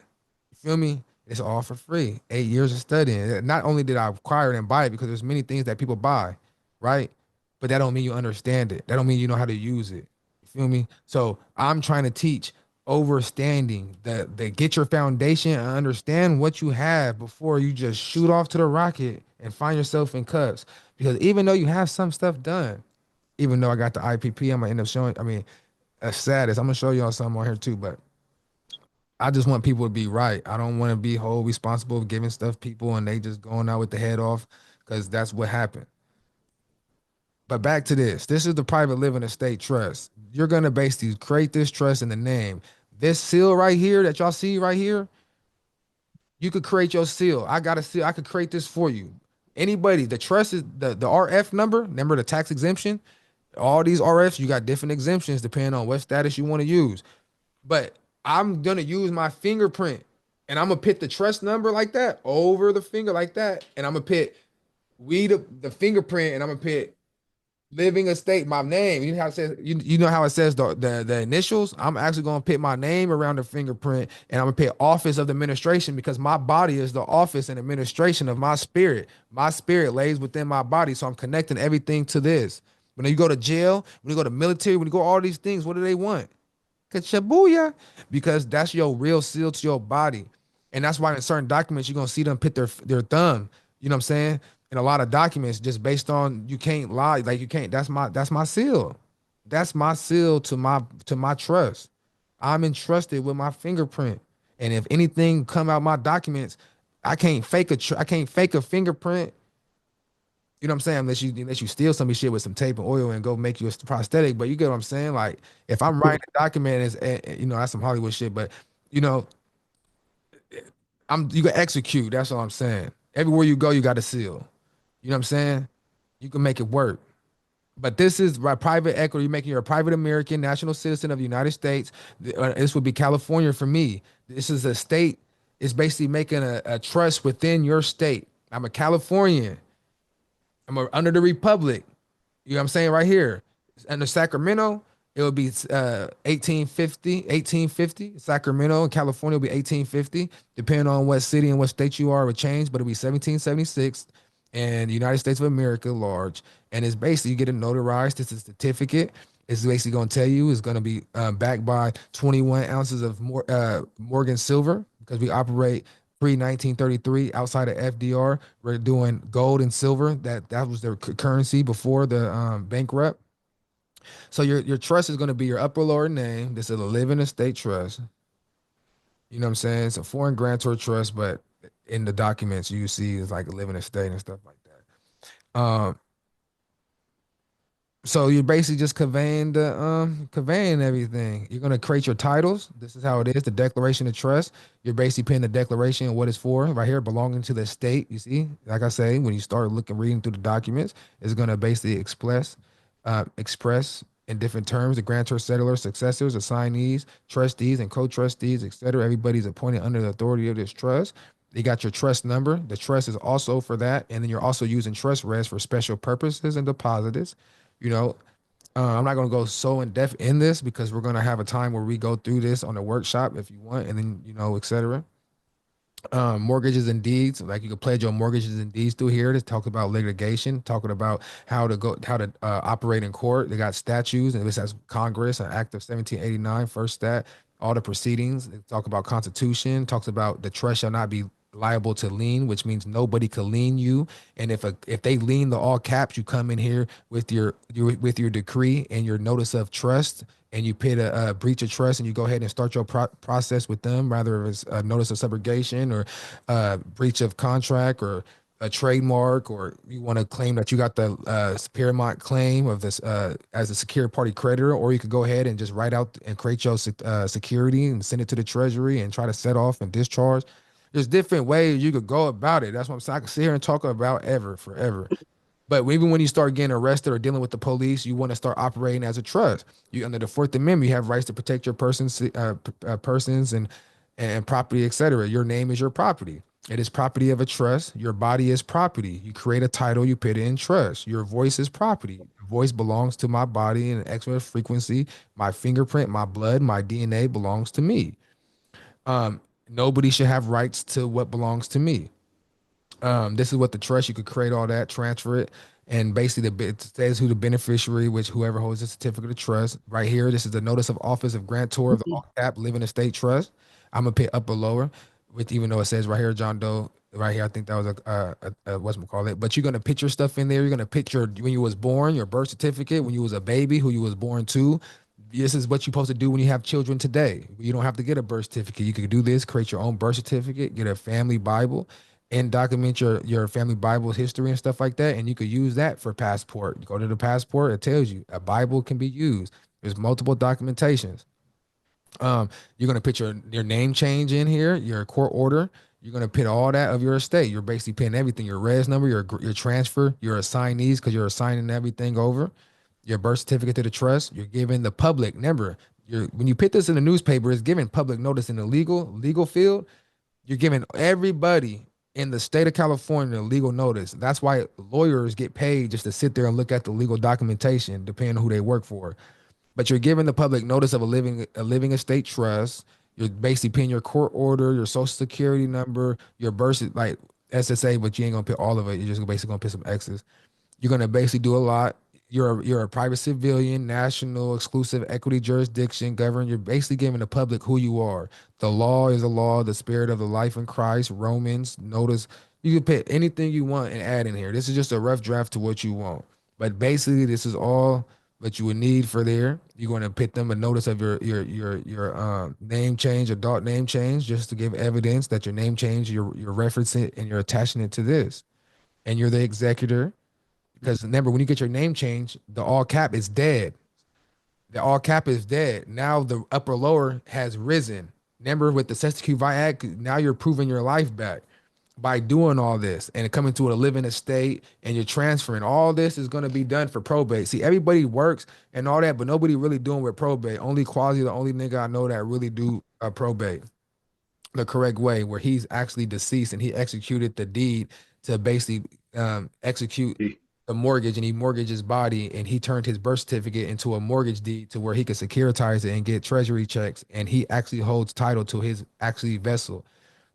You feel me? It's all for free. 8 years of studying. Not only did I acquire it and buy it, because there's many things that people buy, right? But that don't mean you understand it. That don't mean you know how to use it. You feel me? So I'm trying to teach overstanding, that get your foundation and understand what you have before you just shoot off to the rocket and find yourself in cuffs. Because even though you have some stuff done, even though I got the IPP, I'm gonna end up showing. I mean, status. I'm gonna show y'all something on here too, but I just want people to be right. I don't want to be whole responsible of giving stuff people and they just going out with the head off, because that's what happened. But back to this. This is the private living estate trust. You're gonna basically create this trust in the name. This seal right here that y'all see right here, you could create your seal. I got a seal. I could create this for you. Anybody, the trust is the RF number. Remember the tax exemption? All these RFs, you got different exemptions depending on what status you want to use. But I'm gonna use my fingerprint and I'm gonna put the trust number like that over the finger like that. And I'm gonna put the fingerprint and I'm gonna put living estate, my name. You know how it says, you know how it says the initials? I'm actually gonna put my name around the fingerprint, and I'm gonna put office of the administration, because my body is the office and administration of my spirit. My spirit lays within my body. So I'm connecting everything to this. When you go to jail, when you go to military, when you go all these things, what do they want? Kachabuya, because that's your real seal to your body. And that's why in certain documents you're gonna see them put their thumb. You know what I'm saying? In a lot of documents, just based on, you can't lie, like you can't. That's my seal. That's my seal to my trust. I'm entrusted with my fingerprint. And if anything come out my documents, I can't fake a fingerprint. You know what I'm saying? Unless you steal some shit with some tape and oil and go make you a prosthetic. But you get what I'm saying? Like, if I'm writing a document, that's some Hollywood shit. But you know, you can execute. That's all I'm saying. Everywhere you go, you got a seal. You know what I'm saying? You can make it work. But this is by private equity. You're making you a private American national citizen of the United States. This would be California for me. This is a state. It's basically making a trust within your state. I'm a Californian. Under the Republic. You know what I'm saying? Right here. Under Sacramento, it would be 1850. Sacramento and California will be 1850. Depending on what city and what state you are, it would change, but it'll be 1776. And the United States of America large. And it's basically, you get it notarized. It's a certificate. It's basically going to tell you it's going to be backed by 21 ounces of Morgan silver, because we operate pre-1933 outside of FDR. We're doing gold and silver. That was their currency before the bankrupt. So your trust is going to be your upper lower name. This is a living estate trust. You know what I'm saying? It's a foreign grantor trust, but in the documents you see it's like a living estate and stuff like that. So you're basically just conveying everything. You're gonna create your titles. This is how it is. The declaration of trust. You're basically putting the declaration and what it's for. Right here, belonging to the state. You see, like I say, when you start reading through the documents, it's gonna basically express in different terms the grantor, settlers, successors, assignees, trustees, and co-trustees, etc. Everybody's appointed under the authority of this trust. You got your trust number. The trust is also for that, and then you're also using trust res for special purposes and deposits. You know, I'm not going to go so in depth in this, because we're going to have a time where we go through this on a workshop if you want, and then, et cetera. Mortgages and deeds, like you can pledge your mortgages and deeds through here. To talk about litigation, talking about how to operate in court. They got statutes, and this has Congress, an Act of 1789, first stat, all the proceedings. They talk about Constitution, talks about the trust shall not be liable to lien, which means nobody could lien you. And if they lien the all caps, you come in here with your decree and your notice of trust, and you put a breach of trust, and you go ahead and start your process with them, rather it's a notice of subrogation or breach of contract or a trademark, or you want to claim that you got the paramount claim of this as a secured party creditor, or you could go ahead and just write out and create your security and send it to the Treasury and try to set off and discharge. There's different ways you could go about it. That's what I'm saying. I can sit here and talk about forever. But even when you start getting arrested or dealing with the police, you want to start operating as a trust. You, under the Fourth Amendment, you have rights to protect your persons and property, etc. Your name is your property. It is property of a trust. Your body is property. You create a title, you put it in trust. Your voice is property. Your voice belongs to my body in an excellent frequency. My fingerprint, my blood, my DNA belongs to me. Nobody should have rights to what belongs to me. This is what the trust, you could create all that, transfer it, and basically it says who the beneficiary, which whoever holds the certificate of trust. Right here, this is the notice of office of grantor of the all cap living estate trust. I'm gonna put up or lower, with even though it says right here John Doe. Right here, I think that was a whatchamacallit. But you're gonna put your stuff in there. You're gonna put when you was born, your birth certificate, when you was a baby, who you was born to. This is what you're supposed to do when you have children today. You don't have to get a birth certificate. You can do this, create your own birth certificate, get a family Bible, and document your family Bible's history and stuff like that. And you could use that for passport. You go to the passport, it tells you a Bible can be used. There's multiple documentations. You're gonna put your name change in here, your court order. You're gonna put all that of your estate. You're basically putting everything, your res number, your transfer, your assignees, because you're assigning everything over. Your birth certificate to the trust. You're giving the public. Remember, when you put this in the newspaper, it's giving public notice in the legal field. You're giving everybody In the state of California, legal notice. That's why lawyers get paid just to sit there and look at the legal documentation, depending on who they work for. But you're giving the public notice of a living estate trust. You're basically putting your court order, your social security number, your birth, like SSA, but you ain't gonna put all of it. You're just basically gonna put some X's. You're gonna basically do a lot. You're a private civilian, national, exclusive equity jurisdiction governed. You're basically giving the public who you are. The law is a law, the spirit of the life in Christ, Romans, notice. You can put anything you want and add in here. This is just a rough draft to what you want. But basically, this is all that you would need for there. You're going to put them a notice of your name change, adult name change, just to give evidence that your name change, you're referencing it and you're attaching it to this. And you're the executor. Because remember, when you get your name changed, the all cap is dead. The all cap is dead. Now the upper lower has risen. Remember, with the Sesquiu Act, now you're proving your life back by doing all this and coming to a living estate and you're transferring. All this is going to be done for probate. See, everybody works and all that, but nobody really doing with probate. Only Quasi, the only nigga I know that really do probate the correct way, where he's actually deceased and he executed the deed to basically execute the mortgage, and he mortgaged his body and he turned his birth certificate into a mortgage deed to where he could securitize it and get treasury checks, and he actually holds title to his actually vessel.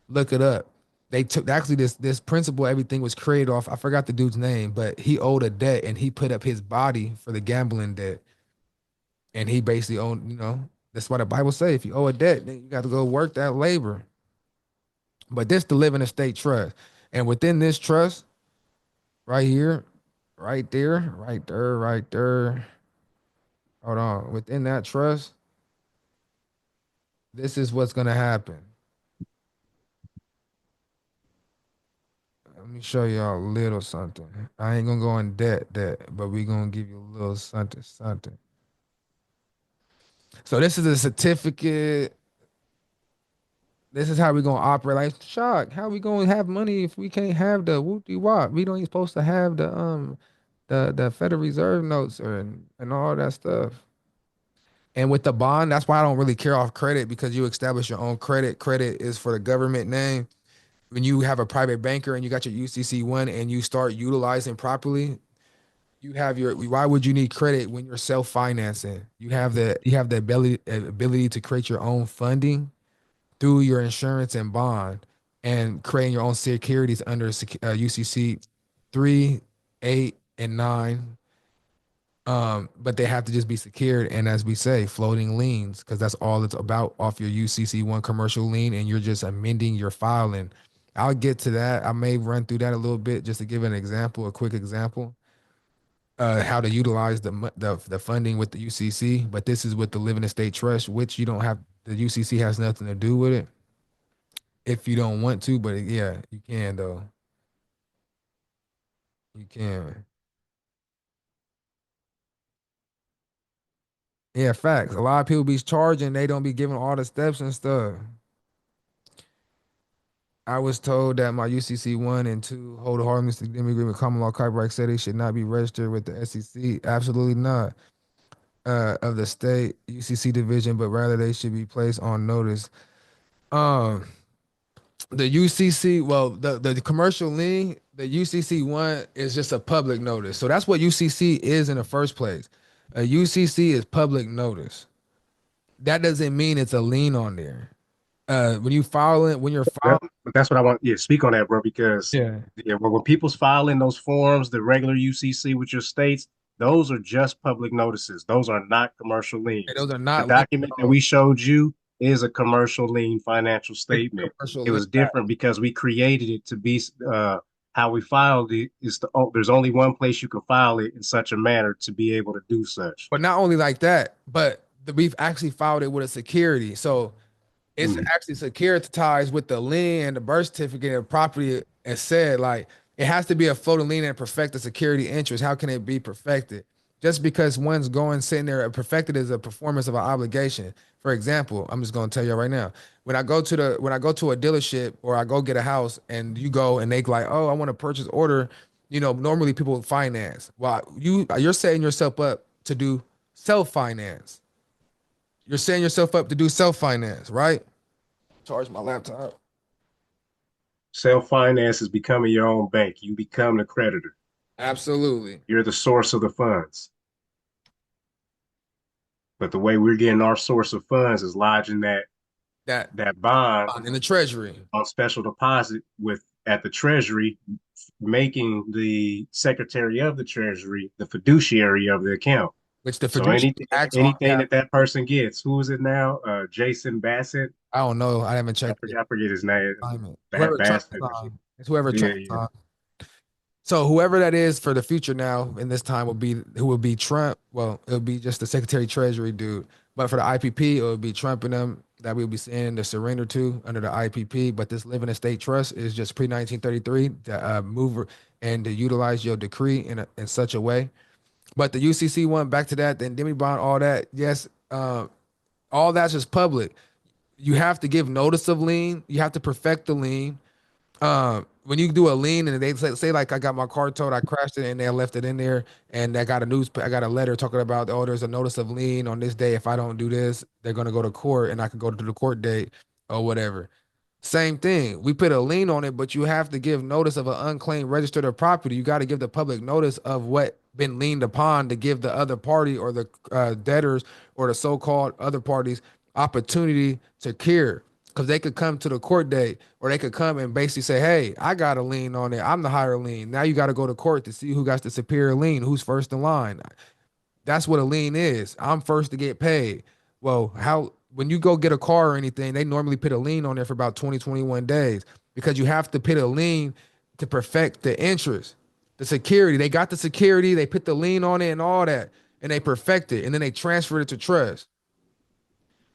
Look it up. They took actually this principle, everything was created off. I forgot the dude's name, but he owed a debt and he put up his body for the gambling debt. And he basically owned, that's why the Bible say if you owe a debt, then you got to go work that labor. But this the living estate trust. And within this trust, right here, right there, right there, right there. Hold on. Within that trust, this is what's gonna happen. Let me show y'all a little something. I ain't gonna go in debt, but we gonna give you a little something, something. So this is a certificate. This is how we gonna operate. Like, shock, how we gonna have money if we can't have the whoopty wop? We don't even supposed to have the Federal Reserve notes and all that stuff. And with the bond, that's why I don't really care off credit, because you establish your own credit. Credit is for the government name. When you have a private banker and you got your UCC1 and you start utilizing properly, you have your, why would you need credit when you're self-financing? You have the ability to create your own funding through your insurance and bond, and creating your own securities under UCC 3, 8, and 9. But they have to just be secured, and as we say, floating liens, because that's all it's about off your UCC1 commercial lien, and you're just amending your filing. I'll get to that. I may run through that a little bit just to give an example, a quick example, how to utilize the funding with the UCC. But this is with the living estate trust, which you don't have. The UCC has nothing to do with it if you don't want to, but yeah, you can though. You can. Yeah, facts. A lot of people be charging, they don't be giving all the steps and stuff. I was told that my UCC 1 and 2 hold a harmless agreement common law copyright said they should not be registered with the SEC. Absolutely not. Of the state UCC division, but rather they should be placed on notice. Um, the UCC, well, the commercial lien, the UCC 1 is just a public notice. So that's what UCC is in the first place. A UCC is public notice. That doesn't mean it's a lien on there. When you file it, when you're filing, That's what I want. Yeah, speak on that, bro. Because yeah, when people's filing those forms, the regular UCC with your states, those are just public notices. Those are not commercial liens. those are The not liens document at that all. we showed you is a commercial lien financial It's statement. commercial It lien. was different because we created it to be how we filed it is there's only one place you can file it in such a manner to be able to do such. But not only like that, but we've actually filed it with a security. So it's Mhm. actually securitized with the lien, the birth certificate, and property. And said like it has to be a floating lien and perfect the security interest. How can it be perfected? Just because one's going sitting there, perfected is a performance of an obligation. For example, I'm just going to tell you right now. When I go to a dealership or I go get a house, and you go and they like, oh, I want to purchase order. Normally people finance. Well, you're setting yourself up to do self finance. You're setting yourself up to do self finance, right? Charge my laptop. Self-finance is becoming your own bank. You become the creditor. Absolutely. You're the source of the funds. But the way we're getting our source of funds is lodging that bond in the treasury on special deposit with at the treasury, making the secretary of the treasury the fiduciary of the account. which the So fiduciary anything that person gets, who is it now? Jason Bassett. I don't know. I haven't checked. I forget his name. Whoever Bassett. it's whoever Yeah, Trump on. So whoever that is for the future now in this time will be Trump. Well, it'll be just the Secretary Treasury dude. But for the IPP, it will be Trump and them that we'll be seeing the surrender to under the IPP. But this living estate trust is just pre 1933 to move and to utilize your decree in such a way. But the UCC one, back to that, the indemnity bond, all that, yes, all that's just public. You have to give notice of lien. You have to perfect the lien. When you do a lien and they say like I got my car towed, I crashed it and they left it in there, and I got a letter talking about, oh, there's a notice of lien on this day. If I don't do this, they're gonna go to court, and I can go to the court date or whatever. Same thing. We put a lien on it, but you have to give notice of an unclaimed registered of property. You got to give the public notice of what been liened upon to give the other party or the debtors or the so-called other parties opportunity to cure. Because they could come to the court date or they could come and basically say, hey, I got a lien on it. I'm the higher lien. Now you got to go to court to see who got the superior lien, who's first in line. That's what a lien is. I'm first to get paid. Well, how when you go get a car or anything, they normally put a lien on there for about 20, 21 days because you have to put a lien to perfect the interest. The security, they got the security, they put the lien on it and all that, and they perfect it, and then they transfer it to trust.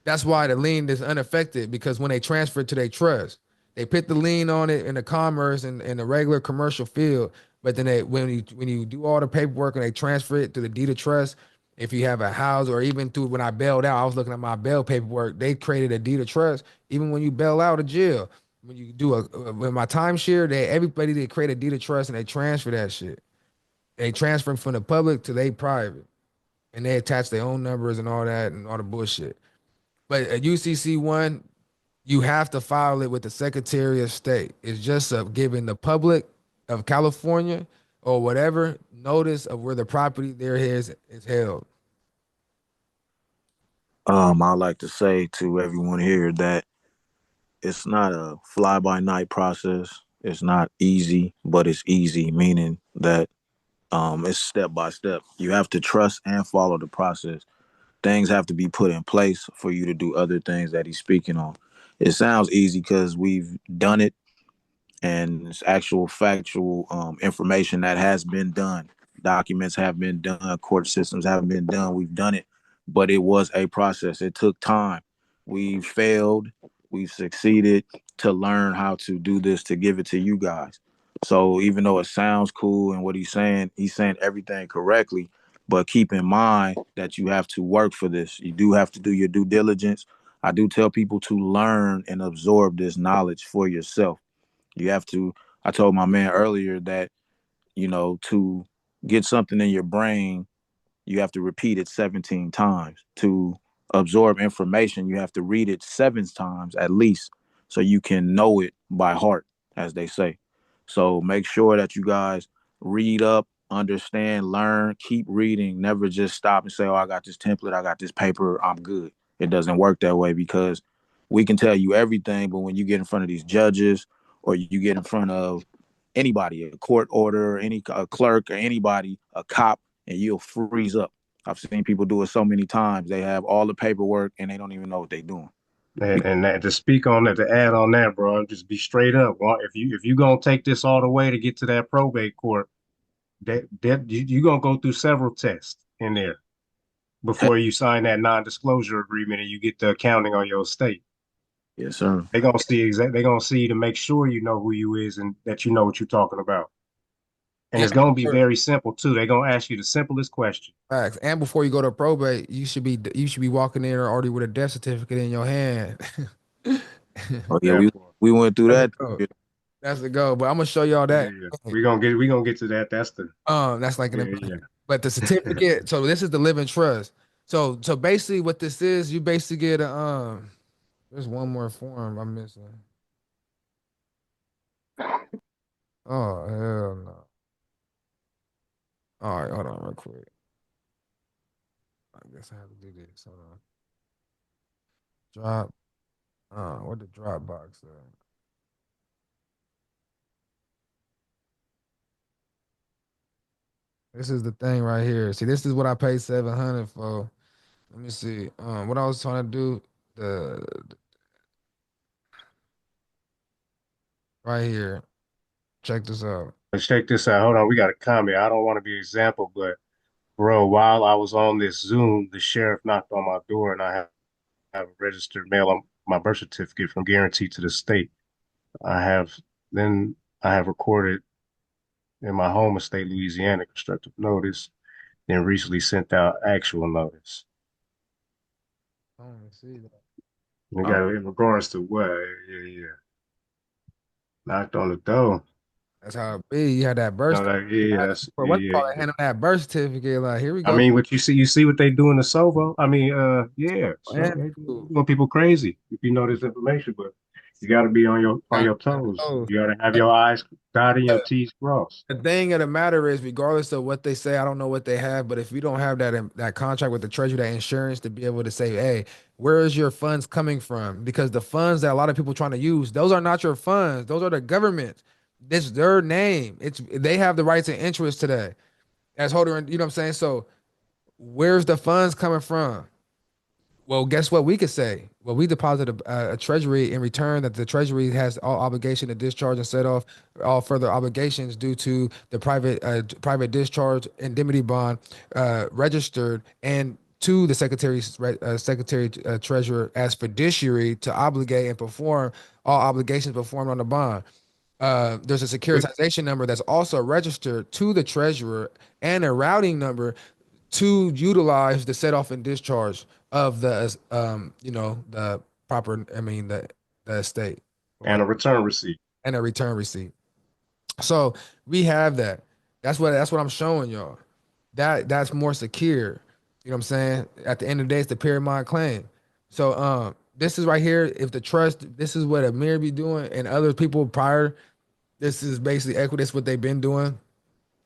That's why the lien is unaffected because when they transfer it to their trust, they put the lien on it in the commerce and in the regular commercial field. But then when you do all the paperwork and they transfer it to the deed of trust, if you have a house or even through when I bailed out, I was looking at my bail paperwork. They created a deed of trust. Even when you bail out of jail, when you do when my timeshare, everybody they create a deed of trust and they transfer that shit. They transfer from the public to they private, and they attach their own numbers and all that and all the bullshit. But a UCC one, you have to file it with the Secretary of State. It's just giving the public of California or whatever notice of where the property there is held. I like to say to everyone here that it's not a fly by night process. It's not easy, but it's easy, meaning that it's step by step. You have to trust and follow the process. Things have to be put in place for you to do other things that he's speaking on. It sounds easy because we've done it and it's actual factual information that has been done. Documents have been done, court systems have been done. We've done it, but it was a process. It took time. We failed, we've succeeded to learn how to do this to give it to you guys. So even though it sounds cool and what he's saying everything correctly, but keep in mind that you have to work for this. You do have to do your due diligence. I do tell people to learn and absorb this knowledge for yourself. You have to, I told my man earlier that, to get something in your brain, you have to repeat it 17 times. To absorb information, you have to read it 7 times at least so you can know it by heart, as they say. So make sure that you guys read up, understand, learn, keep reading. Never just stop and say, oh, I got this template, I got this paper, I'm good. It doesn't work that way because we can tell you everything, but when you get in front of these judges or you get in front of anybody, a court order, a clerk or anybody, a cop, and you'll freeze up. I've seen people do it so many times. They have all the paperwork and they don't even know what they're doing. And that, to speak on that, to add on that, bro, just be straight up. Well, if you gonna take this all the way to get to that probate court, that you gonna go through several tests in there before you sign that non-disclosure agreement and you get the accounting on your estate. Yes, sir. They're gonna see to make sure you know who you is and that you know what you're talking about. And it's gonna be very simple too. They're gonna ask you the simplest question. Facts. And before you go to probate, you should be walking in already with a death certificate in your hand. Oh yeah, we went through that. That's the goal. But I'm gonna show y'all that. Yeah. We gonna get to that. That's like But the certificate. So this is the living trust. So basically, what this is, you basically get a There's one more form I'm missing. Oh hell no. All right, hold on real quick. I guess I have to do this. Hold on. Drop. What the Dropbox? This is the thing right here. See, this is what I paid 700 for. Let me see. What I was trying to do. The right here. Check this out. Let's check this out. Hold on, we got a comment. I don't want to be an example, but bro, while I was on this Zoom, the sheriff knocked on my door, and I have a registered mail on my birth certificate from Guarantee to the state. I have then I have recorded in my home estate, Louisiana, constructive notice, then recently sent out actual notice. I don't even see that. We got in regards to what? Yeah. Knocked on the door. That's how it be. You had that birth No, like, certificate. yeah, that's What's called hand on that birth certificate? Like, here we I go. mean, what you see what they do in the Sovo. I mean, yeah, so And they doing people crazy if you know this information, but you got to be on your toes. You got to have your I's dotted, your T's crossed. the thing of the matter is, regardless of what they say, I don't know what they have, but if we don't have that contract with the treasury, that insurance to be able to say, hey, where is your funds coming from? Because the funds that a lot of people trying to use, those are not your funds. Those are the government. It's their name. They have the rights and interest to that as holder. You know what I'm saying? So where's the funds coming from? Well, guess what we could say? Well, we deposit a treasury in return that the treasury has all obligation to discharge and set off all further obligations due to the private discharge indemnity bond registered and to the secretary treasurer as fiduciary to obligate and perform all obligations performed on the bond. There's a securitization number that's also registered to the treasurer and a routing number to utilize the set off and discharge of the the proper, the estate or And what, a return receipt. and a return receipt. So we have that. That's what I'm showing y'all. That's more secure. You know what I'm saying? At the end of the day, it's the paramount claim. So this is right here. If the trust, this is what Amir be doing and other people prior. This is basically equity. That's what they've been doing.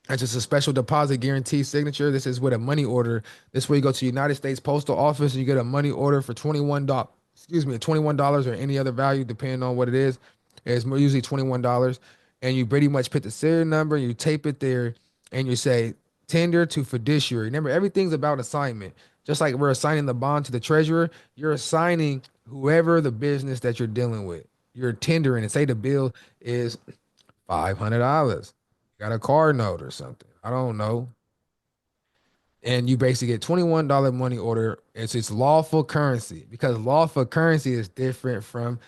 It's just a special deposit guarantee signature. This is with a money order. This is where you go to United States Postal Office and you get a money order for $21. Excuse me, $21 or any other value, depending on what it is. It's usually $21. And you pretty much put the serial number, you tape it there, and you say tender to fiduciary. Remember, everything's about assignment. Just like we're assigning the bond to the treasurer, you're assigning whoever the business that you're dealing with. You're tendering and say the bill is $500. Got a car note or something. I don't know. And you basically get $21 money order. It's lawful currency because lawful currency is different from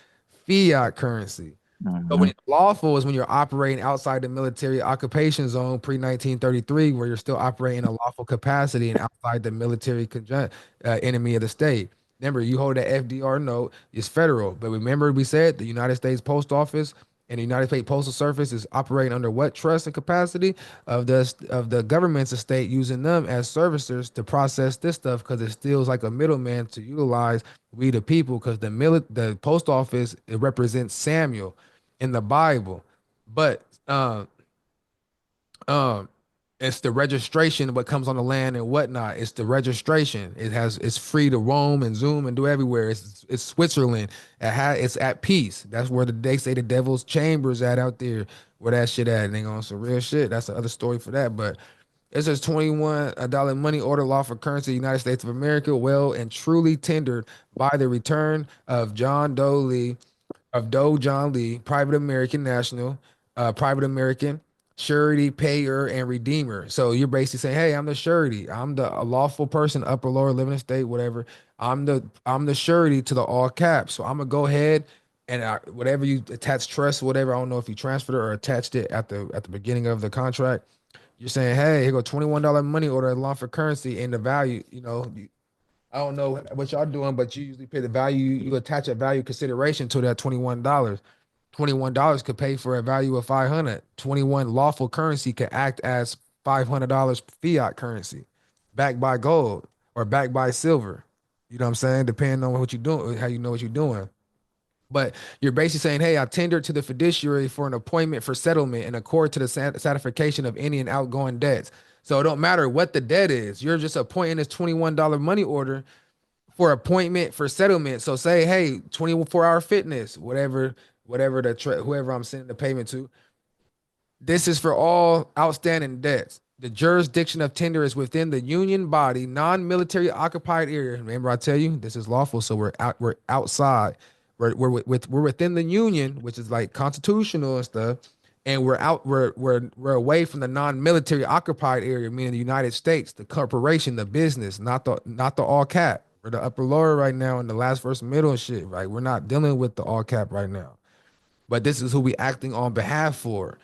fiat currency. But when it's lawful is when you're operating outside the military occupation zone pre 1933, where you're still operating in a lawful capacity and outside the military enemy of the state. Remember, you hold that FDR note, it's federal. But remember, we said the United States Post Office and the United States Postal Service is operating under what trust and capacity of the government's estate, using them as servicers to process this stuff because it still is like a middleman to utilize we the people because the post office, it represents Samuel in the Bible, but um, it's the registration what comes on the land and whatnot. It's the registration. It's free to roam and zoom and do everywhere. It's Switzerland. It's at peace. That's where they say the devil's chambers at out there. Where that shit at? And they on some real shit. That's the other story for that. But it says $21 money order lawful currency, United States of America, well and truly tendered by the return of Doe John Lee, private American national, private American, surety, payer, and redeemer. So you're basically saying, hey, I'm the surety. I'm the a lawful person, upper, lower, living estate, whatever. I'm the surety to the all caps. So I'm gonna go ahead and whatever you attach trust, whatever. I don't know if you transferred it or attached it at the beginning of the contract. You're saying, hey, here go $21 money order lawful currency and the value, I don't know what y'all doing, but you usually pay the value. You attach a value consideration to that $21. $21 could pay for a value of 500. 21 lawful currency could act as $500 fiat currency, backed by gold or backed by silver. You know what I'm saying? Depending on what you're doing, how you know what you're doing. But you're basically saying, hey, I tendered to the fiduciary for an appointment for settlement in accord to the satisfaction of any and outgoing debts. So it don't matter what the debt is. You're just appointing this $21 money order for appointment for settlement. So say, hey, 24-hour fitness, whatever whoever I'm sending the payment to. This is for all outstanding debts. The jurisdiction of tender is within the union body, non-military occupied area. Remember, I tell you, this is lawful, so we're outside. We're within the union, which is like constitutional and stuff, and we're away from the non-military occupied area, meaning the United States, the corporation, the business, not the all cap. We're the upper lower right now in the last verse middle and shit. Right, we're not dealing with the all cap right now, but this is who we acting on behalf for.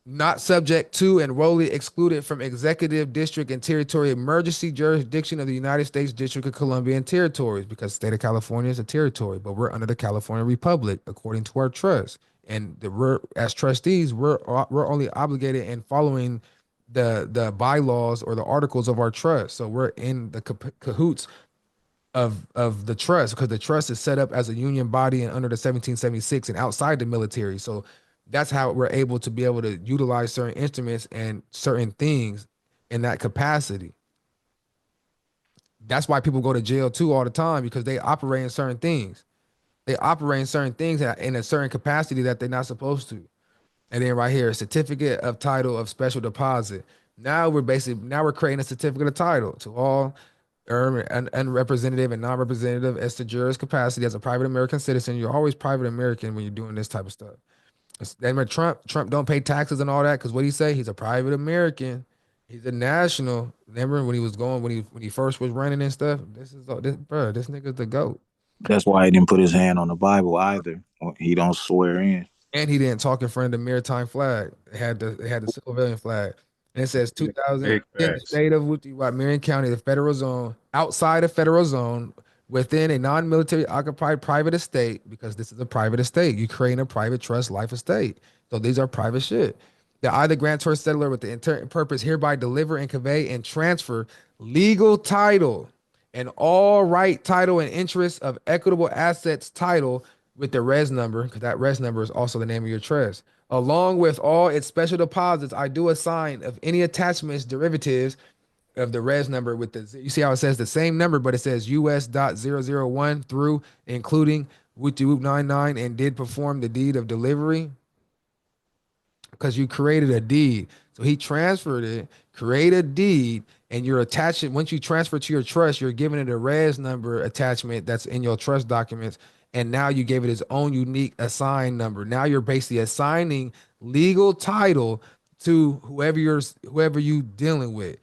Not subject to and wholly excluded from executive district and territory emergency jurisdiction of the United States District of Columbia and territories, because the state of California is a territory, but we're under the California Republic according to our trust. And we're, as trustees, we're only obligated in following the bylaws or the articles of our trust. So we're in the cahoots of the trust, because the trust is set up as a union body and under the 1776 and outside the military. So that's how we're able to utilize certain instruments and certain things in that capacity. That's why people go to jail too all the time, because they operate in certain things. They operate in certain things in a certain capacity that they're not supposed to. And then right here, certificate of title of special deposit. Now we're creating a certificate of title to all unrepresentative and non-representative as to juris capacity as a private American citizen. You're always private American when you're doing this type of stuff. Then Trump don't pay taxes and all that, because what he say? He's a private American. He's a national. Remember when he first was running and stuff? This nigga's the GOAT. That's why he didn't put his hand on the Bible either. He don't swear in. And he didn't talk in front of the maritime flag. They had the civilian flag. And it says 2000 in the state of Marion County, the federal zone, outside of federal zone, within a non-military occupied private estate, because this is a private estate. You create a private trust life estate. So these are private shit. The either grantor settler with the intent purpose hereby deliver and convey and transfer legal title and all right title and interest of equitable assets title with the res number, because that res number is also the name of your trust, along with all its special deposits. I do assign of any attachments, derivatives of the res number with you see how it says the same number, but it says US.001 through including whoop 99 and did perform the deed of delivery, because you created a deed. So he transferred it, create a deed, and you're attaching, once you transfer to your trust, you're giving it a res number attachment that's in your trust documents. And now you gave it its own unique assigned number. Now you're basically assigning legal title to whoever you dealing with.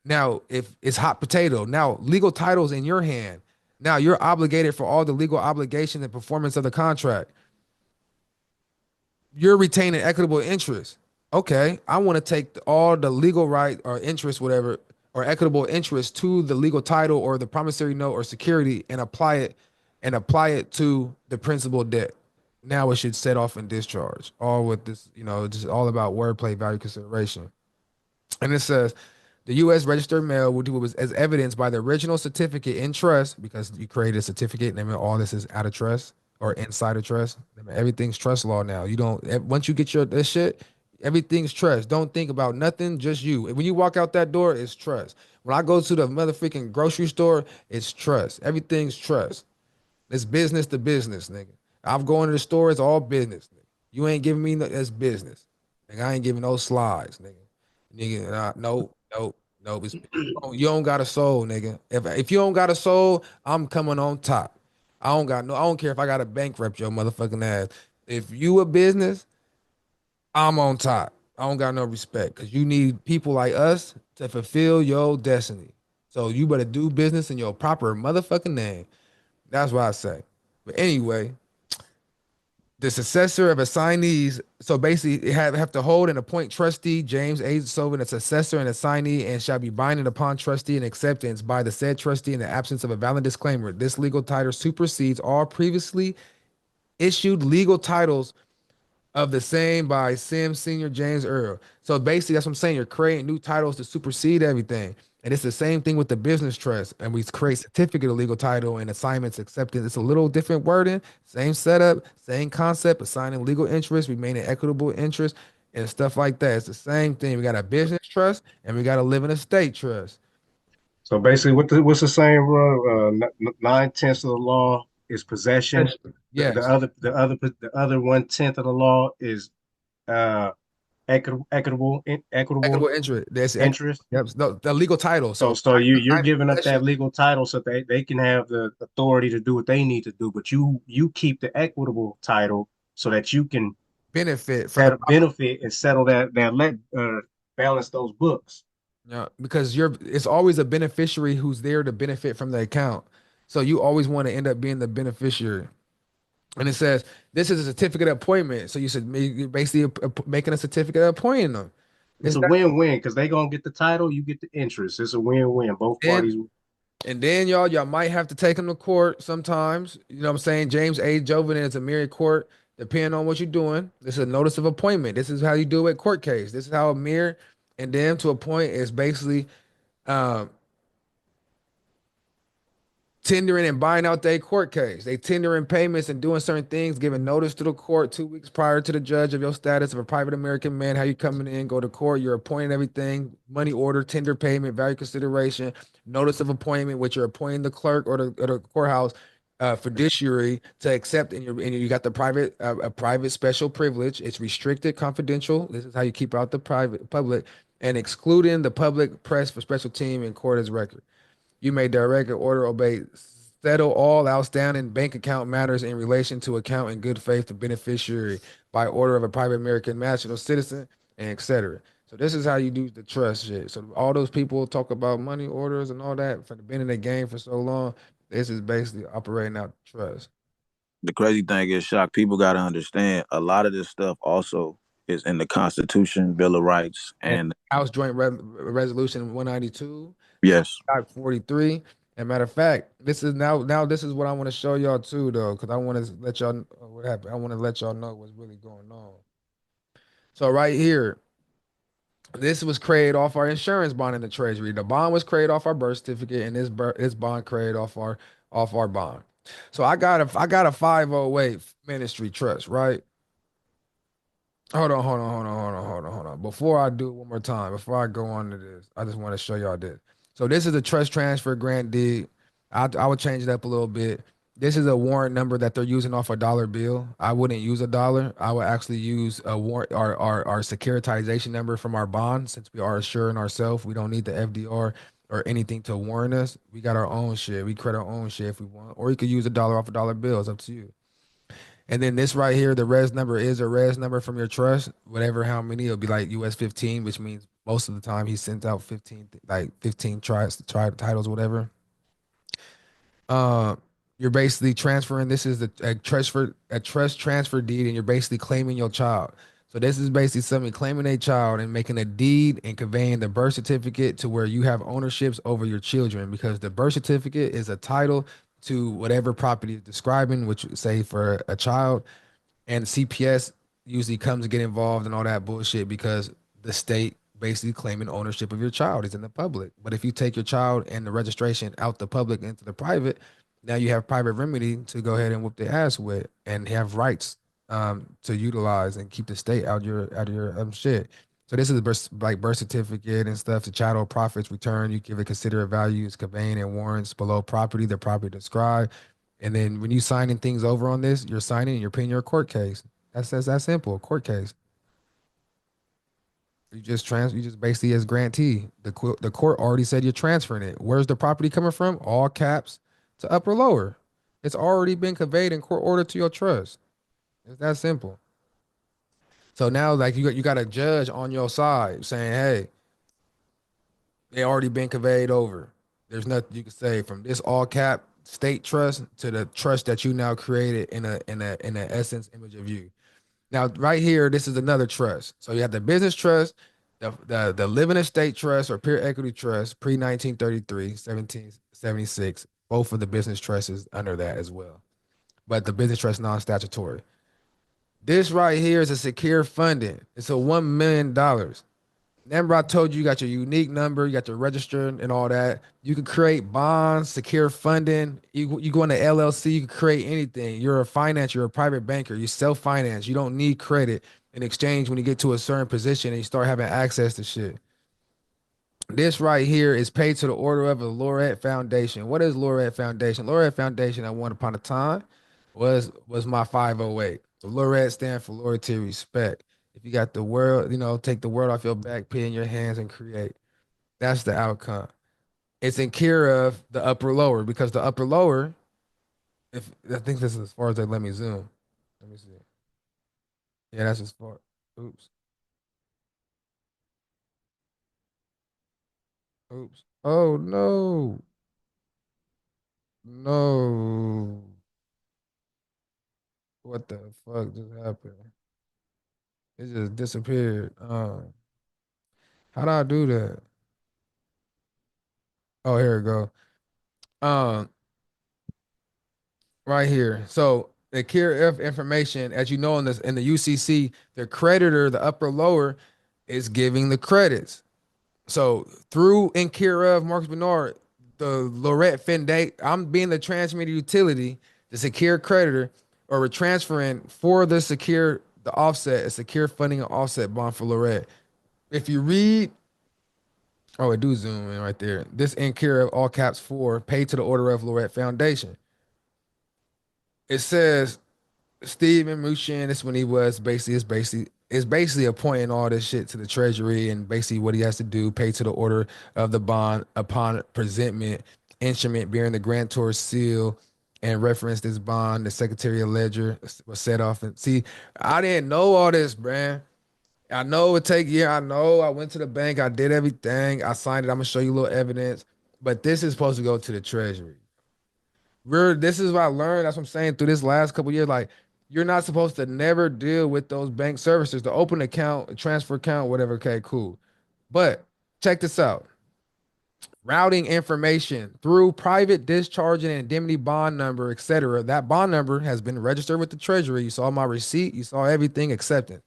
Now, if it's hot potato, now legal title's in your hand. Now you're obligated for all the legal obligations and performance of the contract. You're retaining equitable interest. Okay, I want to take all the legal right or interest, whatever, or equitable interest to the legal title or the promissory note or security and apply it to the principal debt. Now it should set off and discharge. All with this, just all about wordplay, value consideration. And it says the U.S. registered mail will do what was as evidenced by the original certificate in trust, because you created a certificate and all this is out of trust or inside of trust. Everything's trust law now. You don't, once you get this shit, everything's trust. Don't think about nothing, just you. When you walk out that door, it's trust. When I go to the motherfucking grocery store, it's trust. Everything's trust. It's business to business, nigga. I'm going to the store, it's all business, nigga. You ain't giving me that's business. Nigga, I ain't giving no slides, nigga. Nigga, no. You don't got a soul, nigga. If you don't got a soul, I'm coming on top. I don't care if I gotta bankrupt your motherfucking ass. If you a business, I'm on top. I don't got no respect, because you need people like us to fulfill your destiny. So you better do business in your proper motherfucking name. That's what I say. But anyway, the successor of assignees. So basically, it have to hold and appoint trustee James A. Sovin as successor and assignee, and shall be binding upon trustee and acceptance by the said trustee in the absence of a valid disclaimer. This legal title supersedes all previously issued legal titles of the same by Sim Senior James Earl. So basically, that's what I'm saying. You're creating new titles to supersede everything. And it's the same thing with the business trust. And we create certificate of legal title and assignments accepted. It's a little different wording, same setup, same concept, assigning legal interest, remaining equitable interest, and stuff like that. It's the same thing. We got a business trust and we got a living estate trust. So basically, what's the same rule? 9/10 of the law is possession. The, the Yes. other the other the other 1/10 of the law is uh equitable Equitable interest. That's interest. yep. The legal title. So So so you're signing giving up possession that legal title so they can have the authority to do what they need to do, but you keep the equitable title so that you can benefit from the set benefit and settle that let balance those books. yeah, because it's always a beneficiary who's there to benefit from the account. So you always want to end up being the beneficiary. And it says this is a certificate of appointment. So you said you're basically making a certificate of appointing them. It's Is a that win-win because they gonna get the title, you get the interest. It's a win-win. Both then parties. and then y'all might have to take them to court sometimes. You know what I'm saying? James A. Joven is a married court, depending on what you're doing. This is a notice of appointment. This is how you do it court case. This is how a mirror and them to appoint is basically um, tendering and buying out their court case. They tendering payments and doing certain things, giving notice to the court 2 weeks prior to the judge of your status of a private American man, how you coming in, go to court, you're appointing everything, money order, tender payment, value consideration, notice of appointment, which you're appointing the clerk or the courthouse fiduciary to accept, and you got the private a private special privilege. It's restricted, confidential. This is how you keep out the private public and excluding the public press for special team and court as record. You may direct or order, obey, settle all outstanding bank account matters in relation to account in good faith to beneficiary by order of a private American national citizen, and etc. So this is how you do the trust shit. So all those people talk about money orders and all that for the been in the game for so long. This is basically operating out trust. The crazy thing is, Shock, people got to understand a lot of this stuff also is in the Constitution, Bill of Rights, and House Joint Resolution 192. Yes. 43. And matter of fact, this is now this is what I want to show y'all too, though, because I want to let y'all know what happened. I want to let y'all know what's really going on. So right here, this was created off our insurance bond in the Treasury. The bond was created off our birth certificate, and this bond created off our bond. So I got a 508 ministry trust, right? Hold on. Before I do it one more time, before I go on to this, I just want to show y'all this. So this is a trust transfer grant deed. I would change it up a little bit. This is a warrant number that they're using off a dollar bill. I wouldn't use a dollar. I would actually use a warrant, our securitization number from our bond, since we are assuring ourselves. We don't need the FDR or anything to warrant us. We got our own shit. We create our own shit if we want. Or you could use a dollar off a dollar bill. It's up to you. And then this right here, the res number is a res number from your trust, whatever, how many, it'll be like US 15, which means most of the time he sends out 15, like 15 tribe titles, whatever. You're basically transferring, this is a trust transfer deed, and you're basically claiming your child. So this is basically somebody claiming a child and making a deed and conveying the birth certificate to where you have ownerships over your children, because the birth certificate is a title to whatever property is describing, which say for a child, and CPS usually comes to get involved in all that bullshit because the state basically claiming ownership of your child is in the public. But if you take your child and the registration out the public into the private, now you have private remedy to go ahead and whoop their ass with and have rights to utilize and keep the state out of your shit. So this is like birth certificate and stuff. The chattel profits return. You give it considerate values, conveying and warrants below property, the property described. And then when you signing things over on this, you're signing and you're paying your court case. That's that simple. A court case. You just basically as grantee. The court already said you're transferring it. Where's the property coming from? All caps to upper lower. It's already been conveyed in court order to your trust. It's that simple. So now, like you got a judge on your side saying, "Hey, they already been conveyed over. There's nothing you can say from this all cap state trust to the trust that you now created in a essence image of you." Now, right here, this is another trust. So you have the business trust, the living estate trust or peer equity trust pre 1933, 1776. Both of the business trusts is under that as well, but the business trust non-statutory. This right here is a secure funding. It's a $1 million. Remember, I told you got your unique number, you got your register and all that. You can create bonds, secure funding. You go into LLC, you can create anything. You're a finance, you're a private banker, you self-finance. You don't need credit in exchange when you get to a certain position and you start having access to shit. This right here is paid to the order of the Laureate Foundation. What is Laureate Foundation? Laureate Foundation at one upon a time was my 508. So Laureate stand for loyalty, respect. If you got the world, take the world off your back, put it in your hands and create. That's the outcome. It's in care of the upper lower because the upper lower, if I think this is as far as they let me zoom. Let me see. Yeah, that's as far. Oops. Oops. Oh no. No. What the fuck just happened? It just disappeared. How do I do that? Oh, here we go. Um, right here. So the care of information, as you know, in the UCC, the creditor, the upper lower, is giving the credits. So through in care of Marcus Bernard, the Lorette Fendate, I'm being the transmitter utility, the secure creditor, or we're transferring for the offset, a secure funding and offset bond for Lorette. If you read, oh, I do zoom in right there. This in care of all caps for paid to the order of Lorette Foundation. It says Stephen Mushin, this when he was basically appointing all this shit to the treasury and basically what he has to do, pay to the order of the bond upon presentment, instrument bearing the grantor's seal and reference this bond, the secretary of ledger was set off. And see, I didn't know all this, man. I know it would take year. I know I went to the bank, I did everything, I signed it. I'm gonna show you a little evidence, but this is supposed to go to the treasury. This is what I learned. That's what I'm saying through this last couple years. Like, you're not supposed to never deal with those bank services, the open account, a transfer account, whatever. Okay, cool. But check this out. Routing information through private discharge and indemnity bond number, etc. That bond number has been registered with the treasury. You saw my receipt, you saw everything accepted.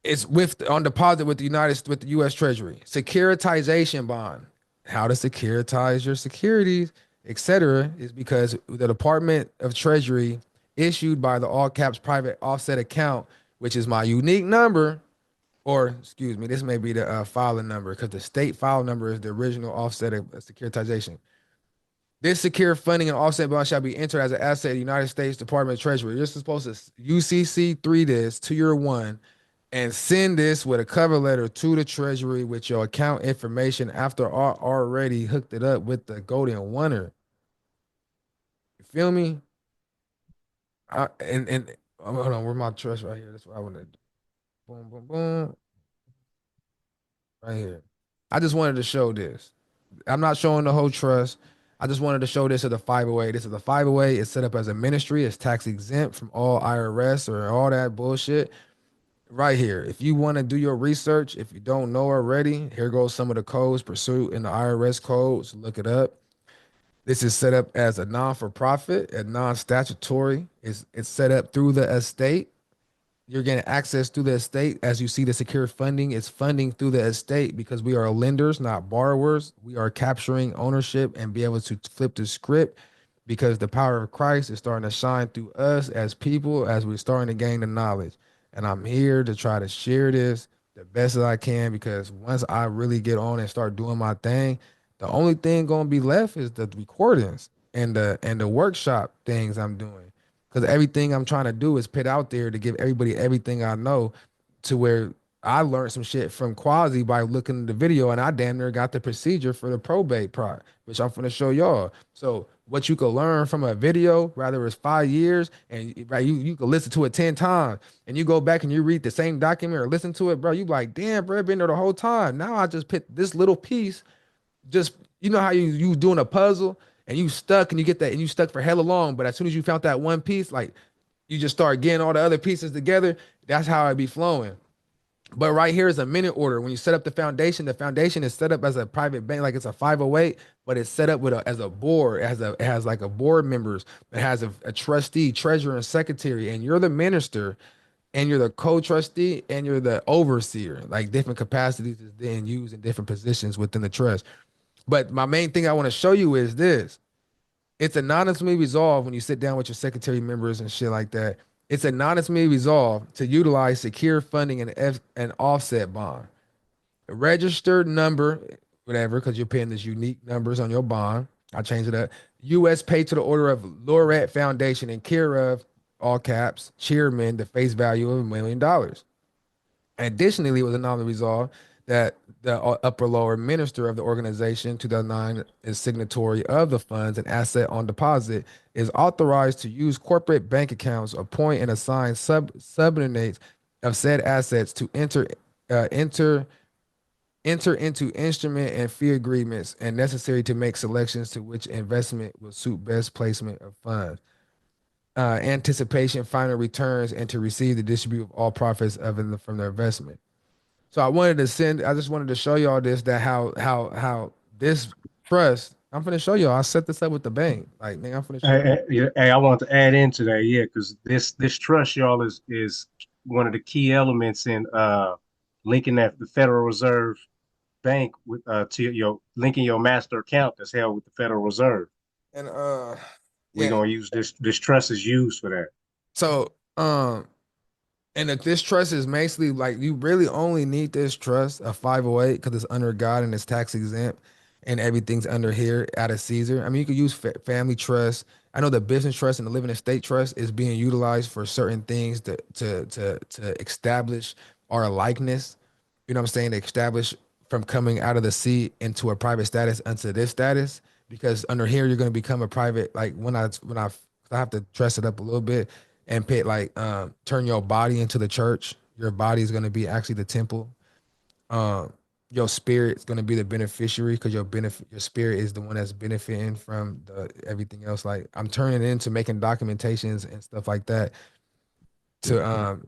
It's on deposit with the US Treasury. Securitization bond. How to securitize your securities, etc., is because the Department of Treasury issued by the all caps private offset account, which is my unique number, or excuse me, this may be the filing number because the state file number is the original offset of securitization. This secure funding and offset bond shall be entered as an asset of the United States Department of Treasury. You're supposed to UCC3 this to your one and send this with a cover letter to the treasury with your account information after already hooked it up with the golden oneer. You feel me? And hold on, where's my trust right here? That's what I want to do. Boom, boom, boom. Right here. I just wanted to show this. I'm not showing the whole trust. I just wanted to show this as a 508. This is a 508. It's set up as a ministry. It's tax exempt from all IRS or all that bullshit. Right here. If you want to do your research, if you don't know already, here goes some of the codes pursued in the IRS codes. Look it up. This is set up as a non-for-profit, a non-statutory. It's set up through the estate. You're getting access through the estate. As you see, the secure funding is funding through the estate because we are lenders, not borrowers. We are capturing ownership and be able to flip the script because the power of Christ is starting to shine through us as people as we're starting to gain the knowledge. And I'm here to try to share this the best that I can because once I really get on and start doing my thing, the only thing gonna be left is the recordings and the workshop things I'm doing. Because everything I'm trying to do is put out there to give everybody everything I know to where I learned some shit from Quasi by looking at the video and I damn near got the procedure for the probate part, which I'm gonna show y'all. So what you could learn from a video, rather it's 5 years and right, you could listen to it 10 times and you go back and you read the same document or listen to it, bro, you be like, damn, bro, I've been there the whole time. Now I just picked this little piece, just, you know how you doing a puzzle and you stuck and you get that and you stuck for hella long, but as soon as you found that one piece, like you just start getting all the other pieces together. That's how it be flowing. But right here is a minute order. When you set up the foundation is set up as a private bank, like it's a 508, but it's set up with as a board. It has like a board members. It has a trustee, treasurer, and secretary, and you're the minister. and you're the co-trustee and you're the overseer. Like different capacities is then used in different positions within the trust. But my main thing I want to show you is this. It's anonymously resolved when you sit down with your secretary members and shit like that. It's anonymously resolved to utilize secure funding and an offset bond. A registered number, whatever, because you're paying this unique numbers on your bond. I changed it up. U.S. paid to the order of Laureate Foundation in care of, all caps, chairman, the face value of $1 million. Additionally, it was anonymously resolved that the upper lower minister of the organization, 2009, is signatory of the funds and asset on deposit, is authorized to use corporate bank accounts, appoint and assign subordinates of said assets to enter into instrument and fee agreements and necessary to make selections to which investment will suit best placement of funds. Anticipation final returns and to receive the distribute of all profits from the investment. So I just wanted to show y'all this, that how this trust, I'm finna show y'all. I set this up with the bank. Like, nigga, I'm finna show you. Hey, I want to add into that, yeah, because this trust, y'all, is one of the key elements in linking that the Federal Reserve Bank with to your linking your master account that's held with the Federal Reserve. And We're gonna use this trust is used for that. So and if this trust is basically like, you really only need this trust, a 508, because it's under God and it's tax exempt and everything's under here out of Caesar. I mean, you could use family trust. I know the business trust and the living estate trust is being utilized for certain things to establish our likeness. You know what I'm saying? To establish from coming out of the seat into a private status unto this status. Because under here, you're going to become a private, like I have to dress it up a little bit and put like turn your body into the church. Your body is going to be actually the temple. Your spirit is going to be the beneficiary, because your spirit is the one that's benefiting from everything else. Like, I'm turning it into making documentations and stuff like that to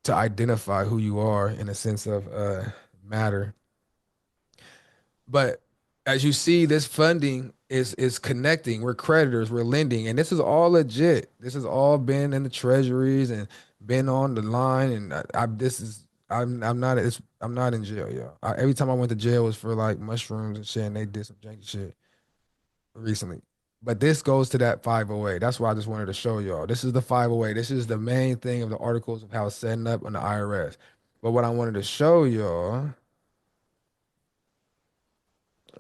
identify who you are in a sense of matter. But as you see, this funding is connecting. We're creditors, we're lending, and this is all legit. This has all been in the treasuries and been on the line. And I'm not in jail, y'all. Every time I went to jail was for like mushrooms and shit, and they did some janky shit recently. But this goes to that 508. That's why I just wanted to show y'all. This is the 508. This is the main thing of the articles of how it's setting up on the IRS. But what I wanted to show y'all,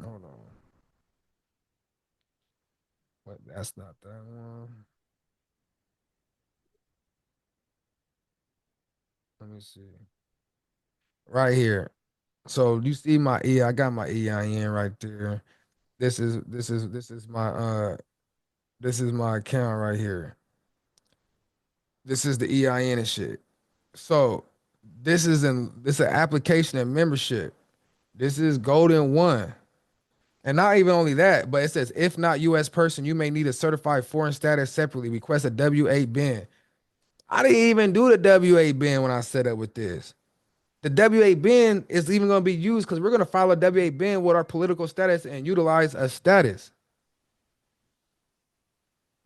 hold on. What? That's not that one. Let me see. Right here. So you see my I got my EIN right there. This is my account right here. This is the EIN and shit. So this is an application and membership. This is Golden One. And not even only that, but it says, if not U.S. person, you may need a certified foreign status separately. Request a W-8 bin. I didn't even do the W-8 bin when I set up with this. The W-8 bin is even going to be used because we're going to file a W-8 bin with our political status and utilize a status.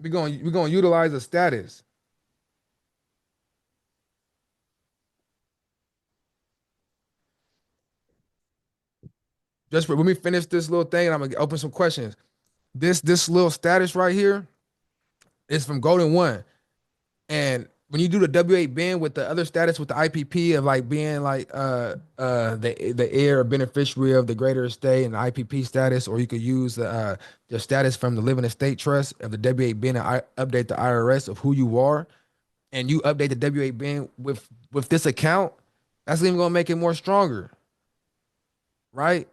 We're going to utilize a status. Just let me finish this little thing, and I'm going to open some questions. This little status right here is from Golden One. And when you do the W-8 bin with the other status with the IPP of like being like the heir or beneficiary of the greater estate and the IPP status, or you could use the status from the living estate trust of the W-8 bin and update the IRS of who you are, and you update the W-8 bin with this account, that's even gonna make it more stronger, right?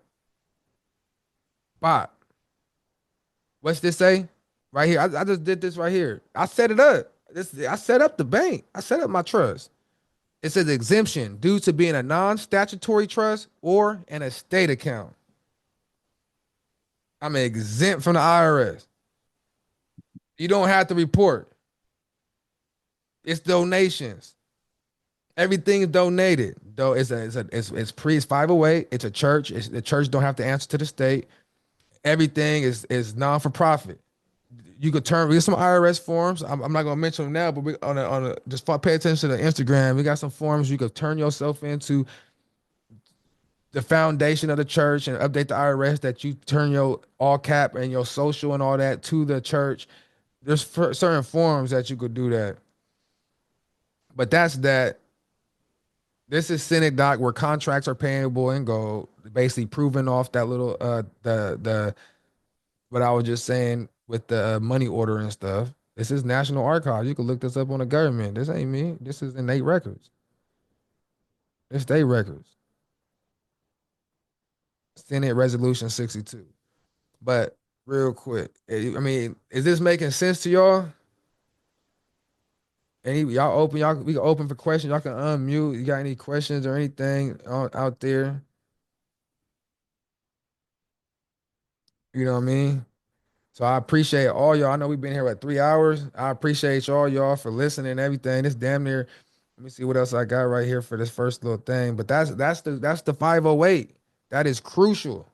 Bob, what's this say? Right here, I just did this right here. I set it up. I set up the bank. I set up my trust. It says exemption due to being a non-statutory trust or an estate account. I'm exempt from the IRS. You don't have to report. It's donations. Everything is donated. Though it's 508. It's a church. The church don't have to answer to the state. Everything is non for profit. you could turn. We got some IRS forms. I'm not gonna mention them now, but we just pay attention to the Instagram. We got some forms you could turn yourself into the foundation of the church and update the IRS that you turn your all cap and your social and all that to the church. There's certain forms that you could do that. But that's that. This is Cynic Doc where contracts are payable in gold, basically proving off that little the what I was just saying with the money order and stuff. This is National Archives. You can look this up on the government. This ain't me. This is in their records. It's their records. Senate Resolution 62. But real quick, I mean, is this making sense to y'all? Y'all open, we can open for questions. Y'all can unmute. You got any questions or anything out there? You know what I mean? So I appreciate all y'all. I know we've been here 3 hours. I appreciate y'all for listening and everything. It's damn near. Let me see what else I got right here for this first little thing. But that's the 508. That is crucial.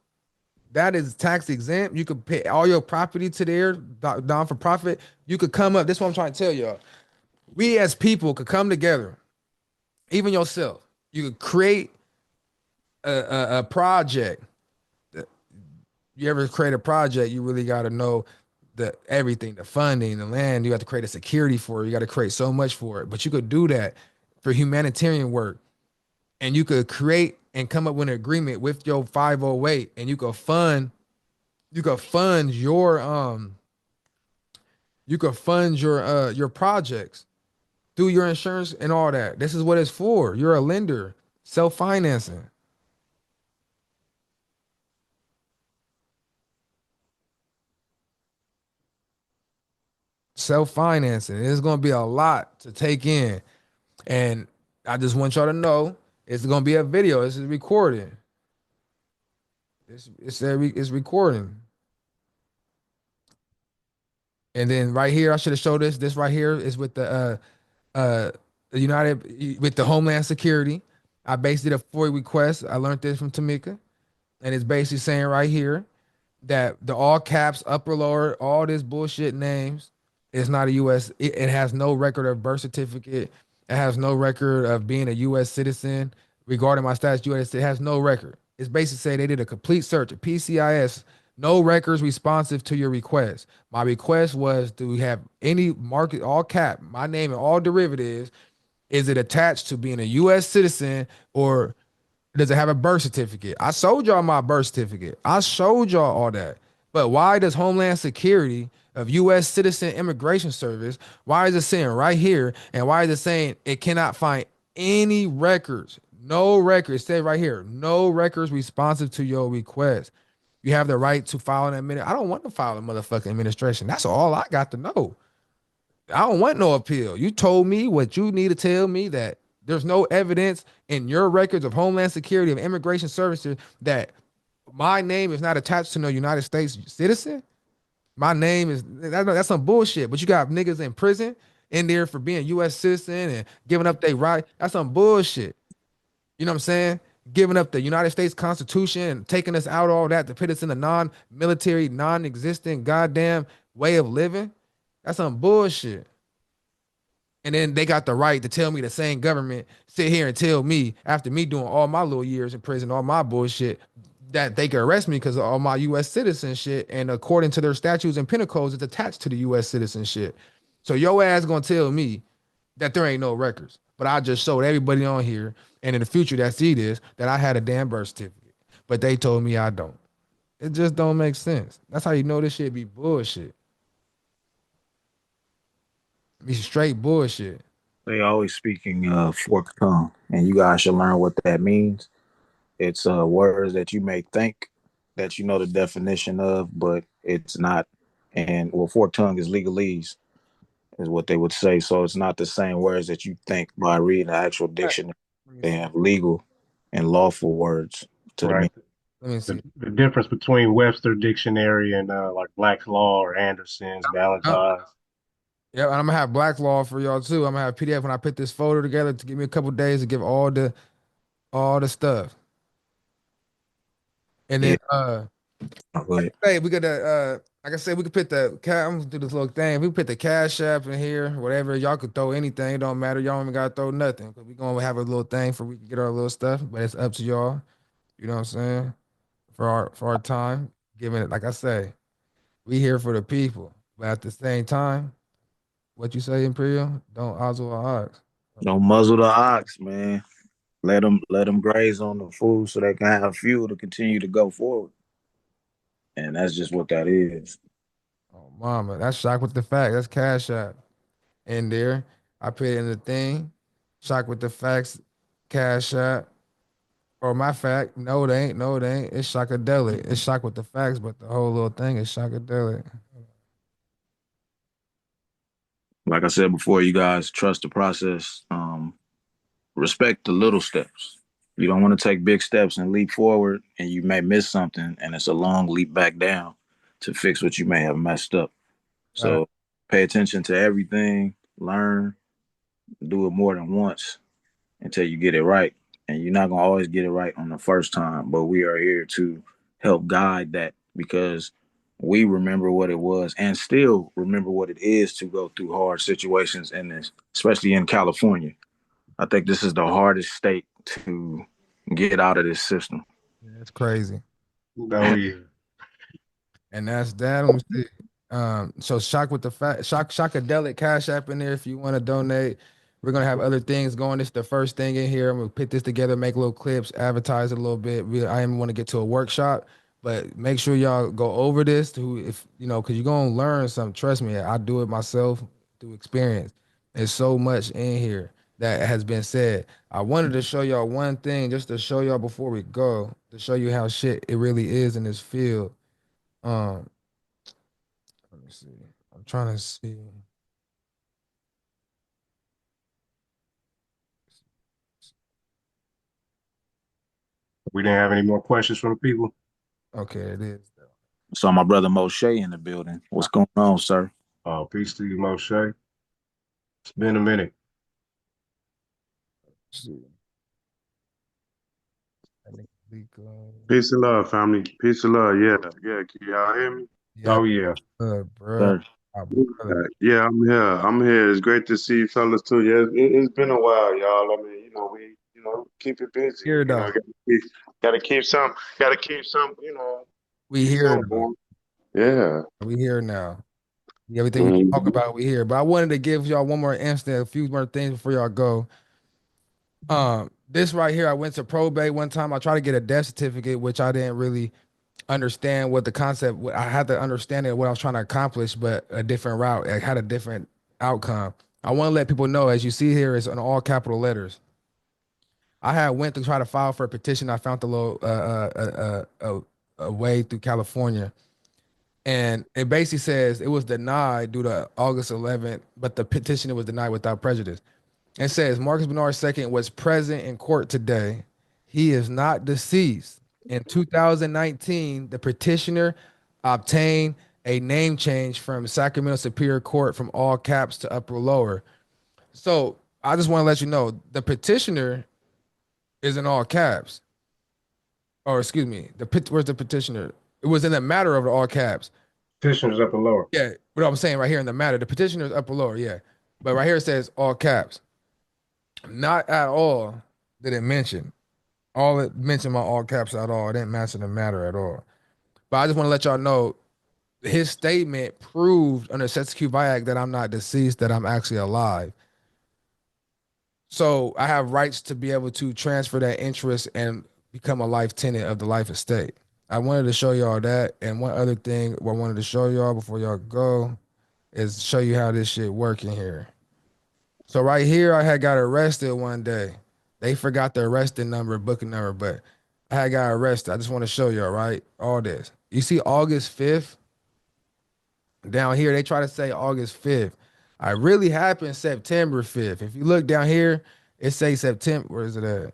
That is tax exempt. You could pay all your property to there, down for profit. You could come up. This is what I'm trying to tell y'all. We as people could come together, even yourself. You could create a project. You ever create a project, you really got to know everything, the funding, the land. You have to create a security for it. You got to create so much for it. But you could do that for humanitarian work. And you could create and come up with an agreement with your 508, and you could fund your projects through your insurance and all that. This is what it's for. You're a lender, self-financing. Self-financing. It's going to be a lot to take in. And I just want y'all to know it's going to be a video. This is recording. It's recording. And then right here, I should have showed this. This right here is with the with the Homeland Security. I basically did a FOIA request. I learned this from Tamika. And it's basically saying right here that the all caps, upper, lower, all this bullshit names. It's not a U.S. It has no record of birth certificate. It has no record of being a U.S. citizen. Regarding my status, U.S. It has no record. It's basically say they did a complete search, a PCIS, no records responsive to your request. My request was, do we have any market, all cap, my name and all derivatives? Is it attached to being a U.S. citizen, or does it have a birth certificate? I showed y'all my birth certificate. I showed y'all all that. But why does Homeland Security of U.S. Citizen Immigration Service, why is it saying right here, and why is it saying it cannot find any records? No records. It says right here, no records responsive to your request. You have the right to file an administration. I don't want to file a motherfucking administration. That's all I got to know. I don't want no appeal. You told me what you need to tell me, that there's no evidence in your records of Homeland Security of Immigration Services that my name is not attached to no United States citizen. My name is, that's some bullshit. But you got niggas in prison in there for being U.S. citizen and giving up their right. That's some bullshit. You know what I'm saying? Giving up the United States Constitution and taking us out, all that, to put us in a non-military, non-existent goddamn way of living. That's some bullshit. And then they got the right to tell me, the same government sit here and tell me, after me doing all my little years in prison, all my bullshit, that they can arrest me because of all my U.S. citizenship. And according to their statutes and penal codes, it's attached to the U.S. citizenship. So your ass gonna tell me that there ain't no records. But I just showed everybody on here, and in the future that see this, that I had a damn birth certificate. But they told me I don't. It just don't make sense. That's how you know this shit be bullshit. Be straight bullshit. They always speaking forked tongue, and you guys should learn what that means. It's words that you may think that you know the definition of, but it's not. And well, forked tongue is legalese, is what they would say. So it's not the same words that you think by reading the actual dictionary. They have legal and lawful words to the meaning. Let me see. The difference between Webster Dictionary and like Black's Law or Anderson's, Valentine's. Yeah, and I'm gonna have Black Law for y'all too. I'm gonna have PDF when I put this folder together, to give me a couple days to give all the stuff. And then Hey, we got like I said, we could put I'm gonna do this little thing. We put the Cash App in here, whatever. Y'all could throw anything. It don't matter. Y'all don't even gotta throw nothing. Cause we gonna have a little thing for we can get our little stuff, but it's up to y'all. You know what I'm saying? For our time, giving it like I say, we here for the people. But at the same time, what you say, Imperial? Don't ozzle our ox. Don't muzzle the ox, man. Let them graze on the food so they can have fuel to continue to go forward. And that's just what that is. Oh, mama, that's shock with the fact. That's Cash App in there. I put it in the thing. Shock with the facts, Cash App. Or my fact, no, it ain't. No, it ain't. It's shockadelic. It's shock with the facts, but the whole little thing is shockadelic. Like I said before, you guys trust the process. Respect the little steps. You don't want to take big steps and leap forward, and you may miss something, and it's a long leap back down to fix what you may have messed up. So pay attention to everything, learn, do it more than once until you get it right. And you're not going to always get it right on the first time, but we are here to help guide that because we remember what it was and still remember what it is to go through hard situations in this, especially in California. I think this is the hardest state to get out of this system. Yeah, it's crazy. Oh yeah. And that's that. Let me see. So shock with the fact, shockadelic Cash App in there if you want to donate. We're gonna have other things going. This is the first thing in here. I'm gonna put this together, make little clips, advertise it a little bit. I am want to get to a workshop, but make sure y'all go over this to if because you're gonna learn something. Trust me, I do it myself through experience. There's so much in here that has been said. I wanted to show y'all one thing just to show y'all before we go, to show you how shit it really is in this field. Let me see. I'm trying to see. We didn't have any more questions from the people. Okay, it is. So my brother Moshe in the building. What's going on, sir? Oh, peace to you, Moshe. It's been a minute. Peace and love, family. Peace and love. Yeah. Can y'all hear me? Yeah, Oh yeah. bro. Yeah, I'm here. I'm here. It's great to see you fellas too. Yeah, it's been a while, y'all. I mean, we keep it busy. Here though. Gotta keep some. We here now. Yeah. We here now. Everything we talk about, we here. But I wanted to give y'all one more instant, a few more things before y'all go. This right here, I went to probate one time. I tried to get a death certificate, which I didn't really understand what the concept. I had to understand it, what I was trying to accomplish, but a different route. It had a different outcome. I want to let people know, as you see here, it's in all capital letters. I had went to try to file for a petition. I found a little a way through California, and it basically says it was denied due to August 11th, but the petitioner was denied without prejudice. It says Marcus Bernard II was present in court today. He is not deceased. In 2019, the petitioner obtained a name change from Sacramento Superior Court from all caps to upper lower. So I just want to let you know the petitioner is in all caps. Or excuse me, where's the petitioner? It was in the matter of the all caps. Petitioner's upper lower. Yeah, what I'm saying right here in the matter, the petitioner is upper lower, yeah. But right here it says all caps. Not at all did it mention. All it mentioned my all caps at all. It didn't mention the matter at all. But I just want to let y'all know his statement proved under Sets Q Act that I'm not deceased, that I'm actually alive. So I have rights to be able to transfer that interest and become a life tenant of the life estate. I wanted to show y'all that. And one other thing I wanted to show y'all before y'all go is show you how this shit working here. So right here, I had got arrested one day. They forgot the arresting number, booking number, but I had got arrested. I just want to show y'all, right? All this. You see August 5th? Down here, they try to say August 5th. I really happened September 5th. If you look down here, it says September. Where is it at?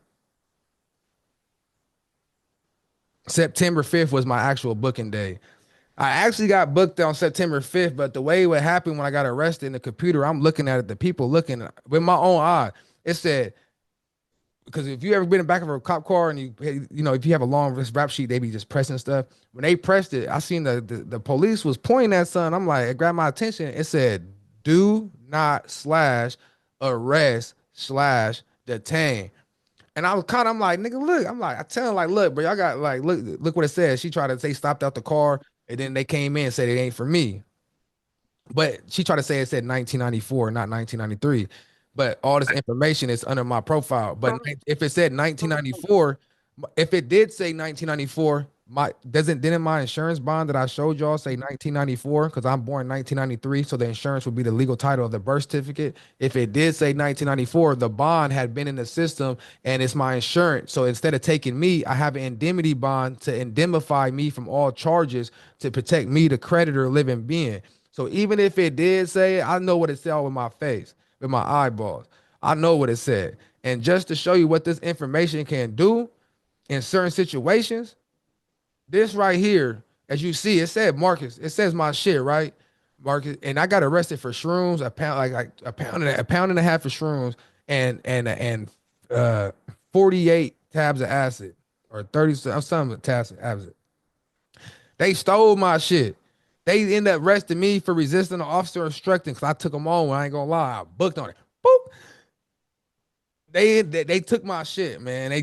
September 5th was my actual booking day. I actually got booked on September 5th, but the way what happened when I got arrested in the computer, I'm looking at it, the people looking with my own eye. It said because if you ever been in the back of a cop car and if you have a long rap sheet, they be just pressing stuff. When they pressed it, I seen the police was pointing at something. I'm like, it grabbed my attention. It said, "Do not / arrest / detain." And I'm like, nigga, look. I tell him like, look, bro, y'all got like, look what it says. She tried to say stopped out the car, and then they came in and said it ain't for me. But she tried to say it said 1994, not 1993. But all this information is under my profile. But if it said 1994, if it did say 1994, didn't my insurance bond that I showed y'all say 1994? Because I'm born 1993, so the insurance would be the legal title of the birth certificate. If it did say 1994, the bond had been in the system and it's my insurance. So instead of taking me, I have an indemnity bond to indemnify me from all charges to protect me, the creditor, living being. So even if it did say, I know what it said with my face, with my eyeballs. I know what it said. And just to show you what this information can do in certain situations, this right here, as you see, it said Marcus. It says my shit, right? Marcus. And I got arrested for shrooms, like a pound and a half of shrooms, and 48 tabs of acid, or 30 some tabs of acid. They stole my shit. They end up arresting me for resisting the officer instructing because I took them on. I ain't gonna lie, I booked on it. Boop. They took my shit, man. I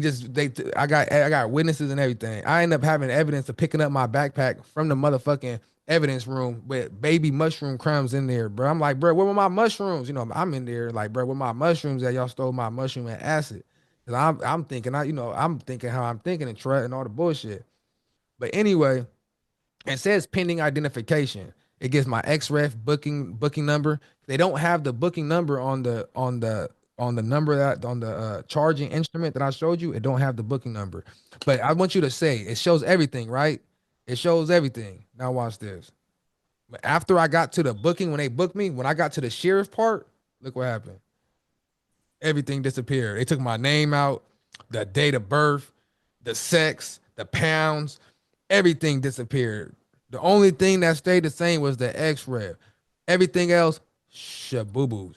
got witnesses and everything. I end up having evidence of picking up my backpack from the motherfucking evidence room with baby mushroom crumbs in there, bro. I'm like, bro, where were my mushrooms? I'm in there like, bro, where my mushrooms at? Y'all stole my mushroom and acid. Cause I'm thinking, I'm thinking how I'm thinking and and all the bullshit. But anyway. It says pending identification. It gives my XREF booking number. They don't have the booking number on the number that on the charging instrument that I showed you. It don't have the booking number. But I want you to say it shows everything, right? It shows everything. Now watch this. But after I got to the booking, when they booked me, when I got to the sheriff part, look what happened. Everything disappeared. They took my name out, the date of birth, the sex, the pounds, everything disappeared. The only thing that stayed the same was the X-ray. Everything else, shaboo-boos.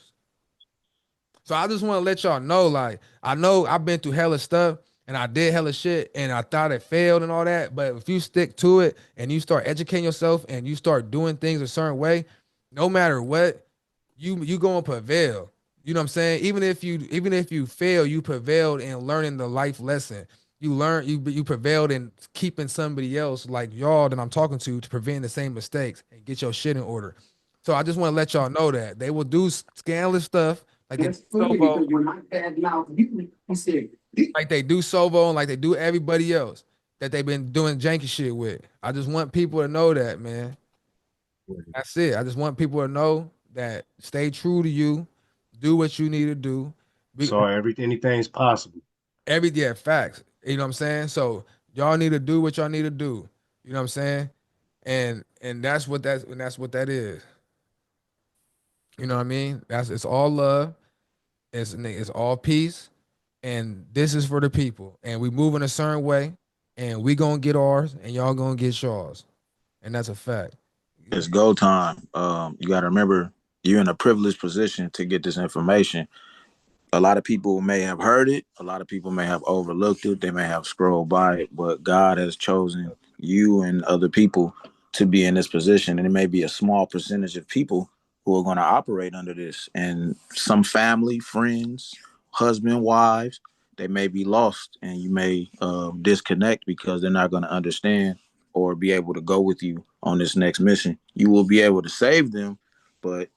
So I just want to let y'all know, like, I know I've been through hella stuff and I did hella shit and I thought it failed and all that. But if you stick to it and you start educating yourself and you start doing things a certain way, no matter what, you gonna prevail. You know what I'm saying? Even if you fail, you prevailed in learning the life lesson. You prevailed in keeping somebody else like y'all that I'm talking to prevent the same mistakes and get your shit in order. So I just want to let y'all know that they will do scandalous stuff like they do Sovo, like they do Sovo and like they do everybody else that they've been doing janky shit with. I just want people to know that, man. That's it. I just want people to know that stay true to you, do what you need to do. So anything's possible. Facts. You know what I'm saying? So y'all need to do what y'all need to do. You know what I'm saying? And that's what that is. You know what I mean? It's all love. It's all peace. And this is for the people. And we move in a certain way. And we gonna get ours and y'all gonna get yours. And that's a fact. It's go time. You gotta remember you're in a privileged position to get this information. A lot of people may have heard it. A lot of people may have overlooked it. They may have scrolled by it, but God has chosen you and other people to be in this position. And it may be a small percentage of people who are going to operate under this. And some family, friends, husband, wives, they may be lost and you may disconnect because they're not going to understand or be able to go with you on this next mission. You will be able to save them, but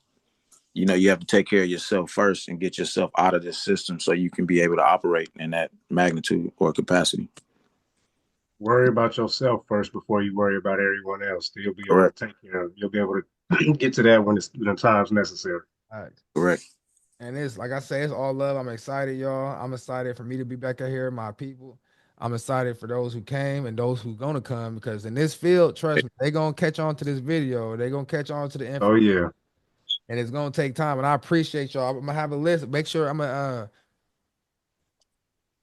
you have to take care of yourself first and get yourself out of this system so you can be able to operate in that magnitude or capacity. Worry about yourself first before you worry about everyone else. You'll be able to take care of. You'll be able to get to that when the time's necessary. All right. Correct. And it's like I say, it's all love. I'm excited, y'all. I'm excited for me to be back out here, my people. I'm excited for those who came and those who gonna come because in this field, trust me, they gonna catch on to this video. They gonna catch on to the info. Oh yeah. And it's gonna take time. And I appreciate y'all. I'm gonna have a list. Make sure I'm gonna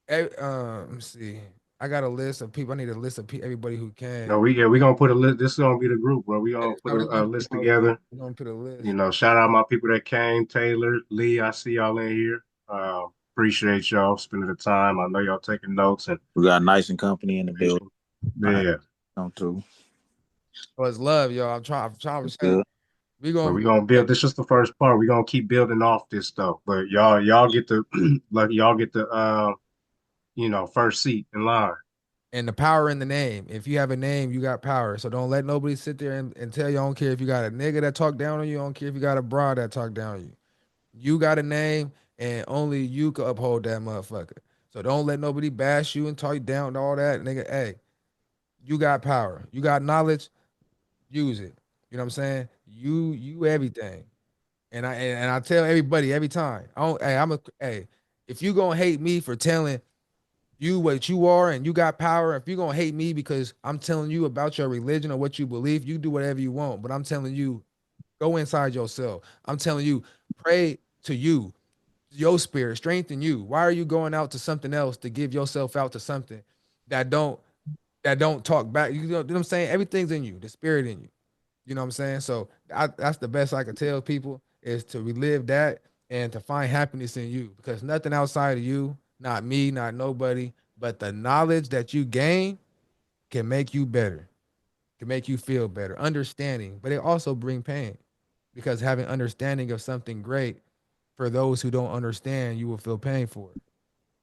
let me see. I got a list of people. I need a list of everybody who can. No, we gonna put a list. This is gonna be the group, bro. We gonna put a list together. We're gonna put a list. Shout out my people that came. Taylor, Lee, I see y'all in here. Appreciate y'all spending the time. I know y'all taking notes, and we got nice and company in the building. Yeah, come through. Well, it's love, y'all. I'm trying to say. Good. we're gonna build. This is the first part. We're gonna keep building off this stuff. But y'all get the like y'all get the first seat in line. And the power in the name. If you have a name, you got power. So don't let nobody sit there and tell you, I don't care if you got a nigga that talk down on you. I don't care if you got a broad that talk down on you. You got a name, and only you can uphold that motherfucker. So don't let nobody bash you and talk you down and all that. Nigga, hey, you got power. You got knowledge, use it. You know what I'm saying? You everything. And I tell everybody every time. Hey, if you gonna hate me for telling you what you are and you got power, if you're gonna hate me because I'm telling you about your religion or what you believe, you do whatever you want. But I'm telling you, go inside yourself. I'm telling you, pray to you, your spirit, strengthen you. Why are you going out to something else to give yourself out to something that don't talk back? You know what I'm saying? Everything's in you, the spirit in you. You know what I'm saying? So that's the best I could tell people is to relive that and to find happiness in you, because nothing outside of you, not me, not nobody, but the knowledge that you gain can make you better, can make you feel better, understanding, but it also bring pain, because having understanding of something great, for those who don't understand, you will feel pain for it,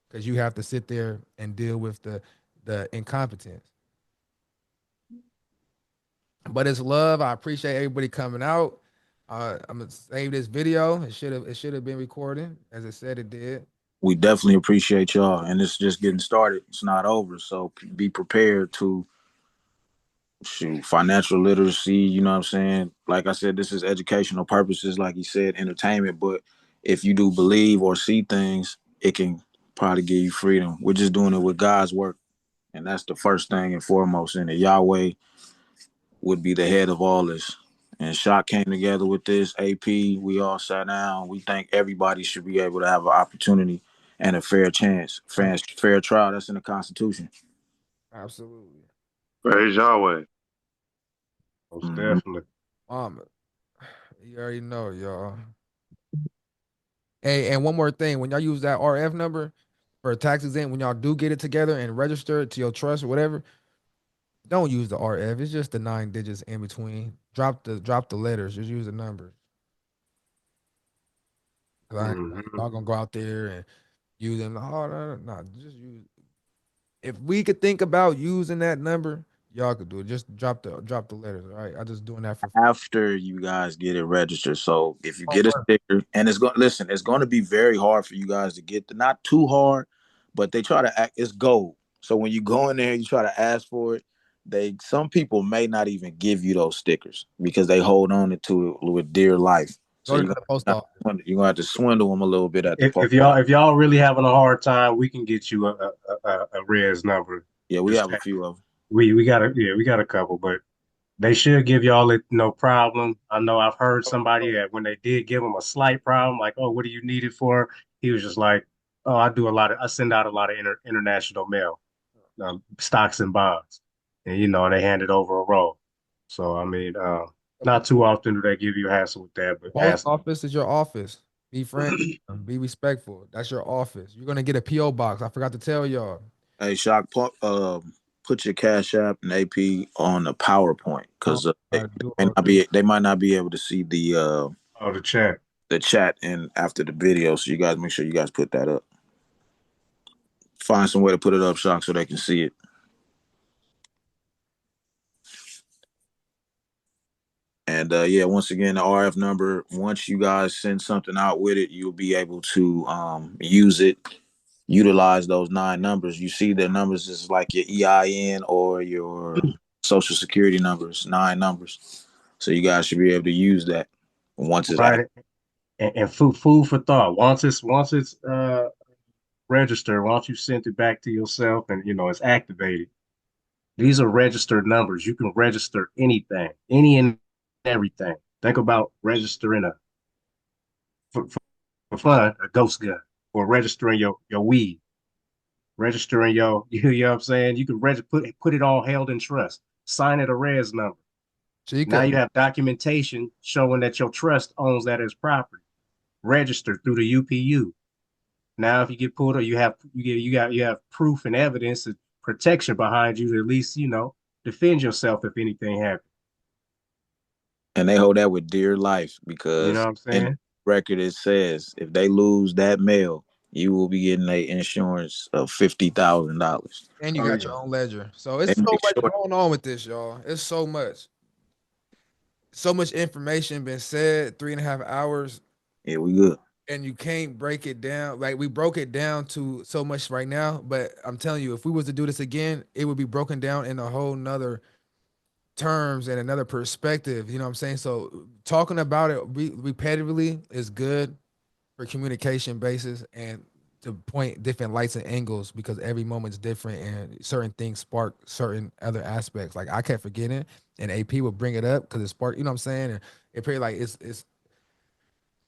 because you have to sit there and deal with the incompetence. But it's love. I appreciate everybody coming out. I'm gonna save this video. It should have been recording, as it said it did. We definitely appreciate y'all, and it's just getting started. It's not over, so be prepared to shoot financial literacy. You know what I'm saying? Like I said, this is educational purposes, like he said, entertainment. But if you do believe or see things, it can probably give you freedom. We're just doing it with God's work, and that's the first thing and foremost. And the Yahweh would be the head of all this. And Shock came together with this. AP, we all sat down. We think everybody should be able to have an opportunity and a fair chance, fair trial. That's in the Constitution. Absolutely. Praise Yahweh. Most definitely. You already know, y'all. Hey, and one more thing. When y'all use that RF number for tax exempt, when y'all do get it together and register it to your trust or whatever, don't use the RF. It's just the 9 digits in between. Drop the letters. Just use the numbers. Y'all gonna go out there and use them. Oh, no, just use. If we could think about using that number, y'all could do it. Just drop the letters. All right, I just doing that for after you guys get it registered. So if you get a sticker, and it's going to be very hard for you guys to get not too hard, but they try to act. It's gold. So when you go in there, you try to ask for it. Some people may not even give you those stickers because they hold on to it with dear life. So you're gonna have to swindle them a little bit at the post. If y'all really having a hard time, we can get you a res number. Yeah, we have a few of them. We got a couple, but they should give y'all it no problem. I know I've heard somebody that when they did give him a slight problem, like, oh, what do you need it for? He was just like, oh, I send out a lot of international mail, stocks and bonds, and they handed over a roll. So I mean, not too often do they give you a hassle with that. But post office is your office. Be friendly, be respectful. That's your office. You're gonna get a PO box. I forgot to tell y'all. Hey, Shock, put your Cash App and AP on the PowerPoint, because they might not be able to see the chat and after the video. So you guys make sure you guys put that up. Find some way to put it up, Shock, so they can see it. And yeah, once again, the RF number, once you guys send something out with it, you'll be able to use it, utilize those 9 numbers. You see the numbers is like your EIN or your social security numbers, 9 numbers. So you guys should be able to use that once it's right. And food for thought. Once it's registered, once you send it back to yourself and it's activated, these are registered numbers. You can register anything, any and everything. Think about registering for fun, a ghost gun, or registering your weed, registering your, you know what I'm saying? You can put it all held in trust, sign it a res number. So now you have documentation showing that your trust owns that as property, registered through the UPU. Now, if you get pulled, or you have proof and evidence of protection behind you to at least defend yourself if anything happens. And they hold that with dear life You know because what I'm in the saying? record it says if they lose that mail, you will be getting a insurance of $50,000. And you Oh got yeah. your own ledger. So it's They so make much sure. going on with this, y'all. It's so much. So much information been said, 3.5 hours, Yeah, we good. and you can't break it down. Like we broke it down to so much right now, but I'm telling you, if we was to do this again, it would be broken down in a whole nother terms and another perspective. You know what I'm saying? So talking about it repetitively is good for communication basis and to point different lights and angles because every moment's different and certain things spark certain other aspects. Like I kept forgetting and AP would bring it up because it sparked, you know what I'm saying? And it pretty like it's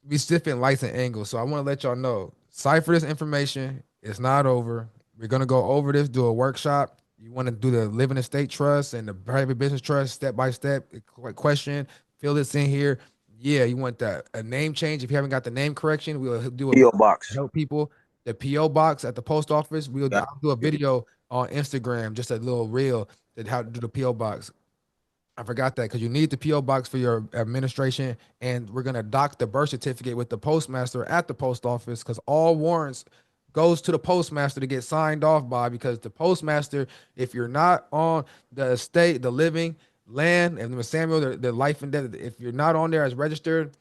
be different lights and angles. So I want to let y'all know, cipher this information. It's not over. We're gonna go over this, do a workshop. You want to do the living estate trust and the private business trust step by step question. Fill this in here. Yeah, you want that a name change. If you haven't got the name correction, we'll do a PO box. help people. The PO box at the post office. Got I'll do a it. video on Instagram, just a little reel that how to do the PO box. I forgot that because you need the PO box for your administration, and we're gonna dock the birth certificate with the postmaster at the post office because all warrants goes to the postmaster to get signed off by because the postmaster, if you're not on the estate, the living land, and Samuel, the life and death, if you're not on there as registered,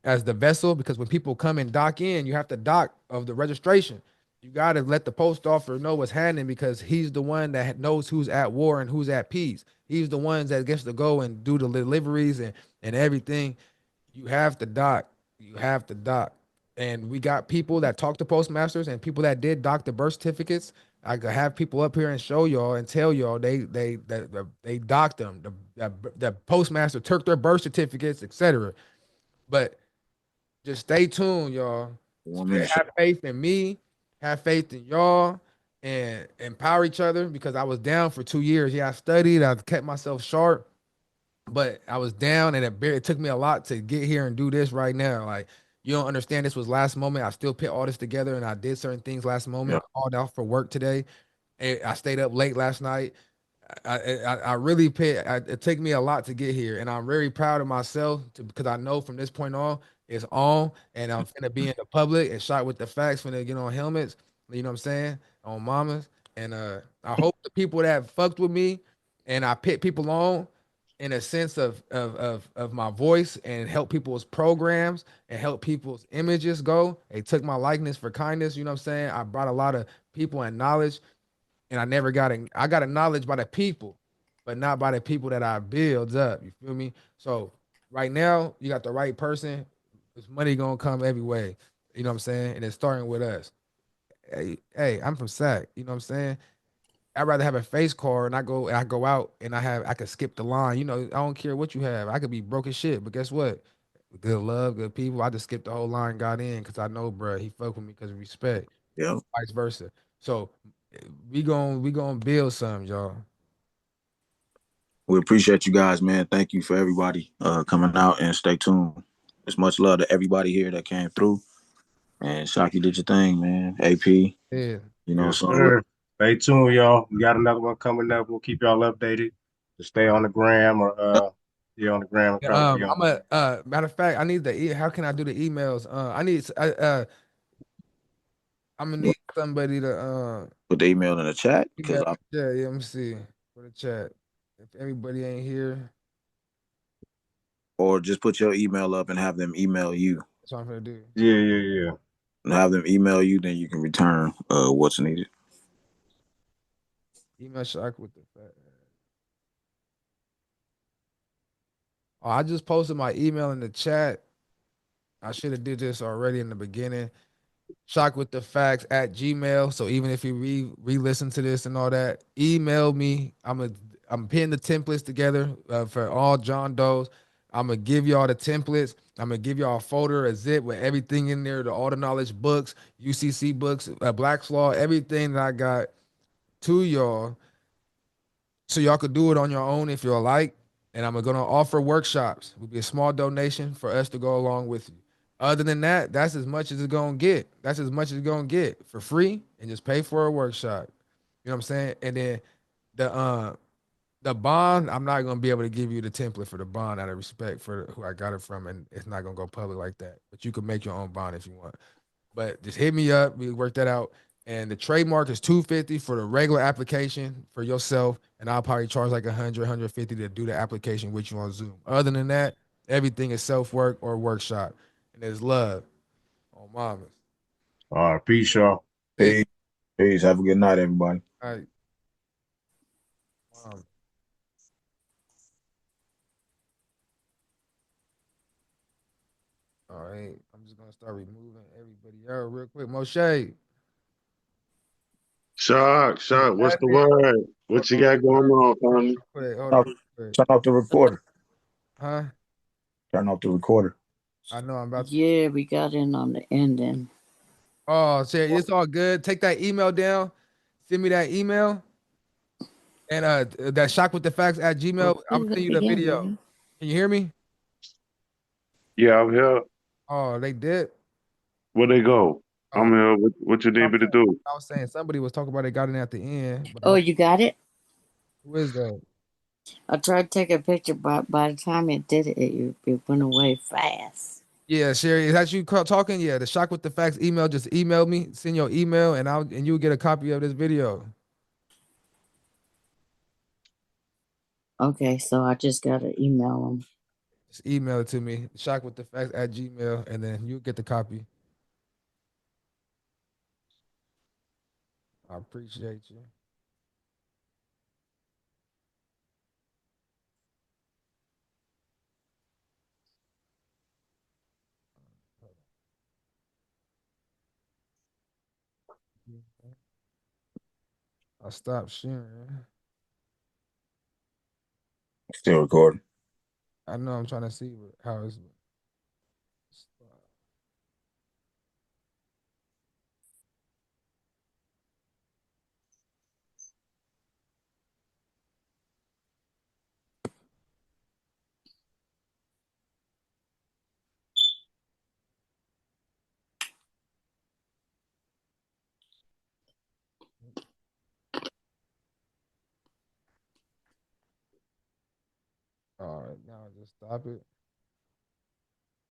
as the vessel because when people come and dock in, you have to dock of the registration. You got to let the post officer know what's happening because he's the one that knows who's at war and who's at peace. He's the ones that gets to go and do the deliveries and everything. You have to dock. You have to dock. And we got people that talk to postmasters and people that did dock the birth certificates. I could have people up here and show y'all and tell y'all they docked them. The postmaster took their birth certificates, etc. But just stay tuned, y'all. Want me to show? Have faith in me, have faith in y'all, and empower each other because I was down for 2 years. Yeah, I studied, I kept myself sharp, but I was down and it took me a lot to get here and do this right now. Like, you don't understand, this was last moment. I still put all this together and I did certain things last moment. Yeah. I called out for work today. And I stayed up late last night. I really it took me a lot to get here, and I'm very proud of myself because I know from this point on it's on, and I'm gonna be in the public and shot with the facts when they get on helmets. You know what I'm saying? On mamas, and I hope the people that fucked with me, and I pit people on in a sense of my voice and help people's programs and help people's images go. They took my likeness for kindness. You know what I'm saying? I brought a lot of people and knowledge and I never got it. I got acknowledged by the people, but not by the people that I build up. You feel me? So right now, you got the right person. This money gonna come every way. You know what I'm saying? And it's starting with us. Hey, I'm from SAC. You know what I'm saying? I'd rather have a face card and I go out and I could skip the line. You know, I don't care what you have. I could be broke as shit, but guess what? Good love, good people. I just skipped the whole line, got in because I know, bro, he fuck with me because of respect. Yeah. Vice versa. So we gonna build something, y'all. We appreciate you guys, man. Thank you for everybody coming out and stay tuned. It's much love to everybody here that came through. And Shocky did your thing, man. AP, Yeah. Yes, so sir. Stay tuned, y'all. We got another one coming up. We'll keep y'all updated. To stay on the gram or on the gram and try to be on. I'm a matter of fact, I need how can I do the emails? I'm gonna need somebody to put the email in the chat because email. Yeah, let me see for the chat. If everybody ain't here, or just put your email up and have them email you. that's what I'm gonna do. Yeah. And have them email you, then you can return what's needed. Email Shock with the fact. Oh, I just posted my email in the chat. I should have did this already in the beginning. Shock with the facts at Gmail. So even if you re-listen to this and all that, email me. I'm putting the templates together for all John Does. I'm gonna give y'all the templates. I'm gonna give y'all a folder, a zip with everything in there, all the knowledge books, UCC books, Black's Law, everything that I got to y'all, so y'all could do it on your own if you're like. And I'm gonna offer workshops. It would be a small donation for us to go along with you. Other than that, that's as much as it's gonna get. That's as much as it's gonna get for free, and just pay for a workshop. You know what I'm saying? And then the uh the bond, I'm not gonna be able to give you the template for the bond out of respect for who I got it from, and it's not gonna go public like that. But you can make your own bond if you want. But just hit me up. We work that out. And the trademark is 250 for the regular application for yourself, and I'll probably charge like 100, 150 to do the application with you on Zoom. Other than that, everything is self work or workshop, and there's love on mamas. All right, peace, y'all. Peace. Peace. Have a good night, everybody. All right. All right, I'm just gonna start removing everybody out real quick. Moshe. Shock, what's the word? What you got going on, Tony? Hold on. Turn off the recorder. Huh? Turn off the recorder. I know I'm about to. Yeah, we got in on the ending. Oh, shit, it's all good. Take that email down. Send me that email. And that shock with the facts at Gmail. I'm sending you the video. Can you hear me? Yeah, I'm here. Oh, they did. Where they go? I'm here. What you need me to do? I was saying somebody was talking about they got in at the end. Oh, you got it? Who is that? I tried to take a picture, but by the time it did it, it went away fast. Yeah, Sherry, is that you talking? Yeah, the shock with the facts email. Just email me, send your email, and you'll get a copy of this video. Okay, so I just gotta email them. Just email it to me, shock with the facts at Gmail, and then you'll get the copy. I appreciate you. I stopped sharing. Still recording. I know I'm trying to see how it's. All right, now just stop it.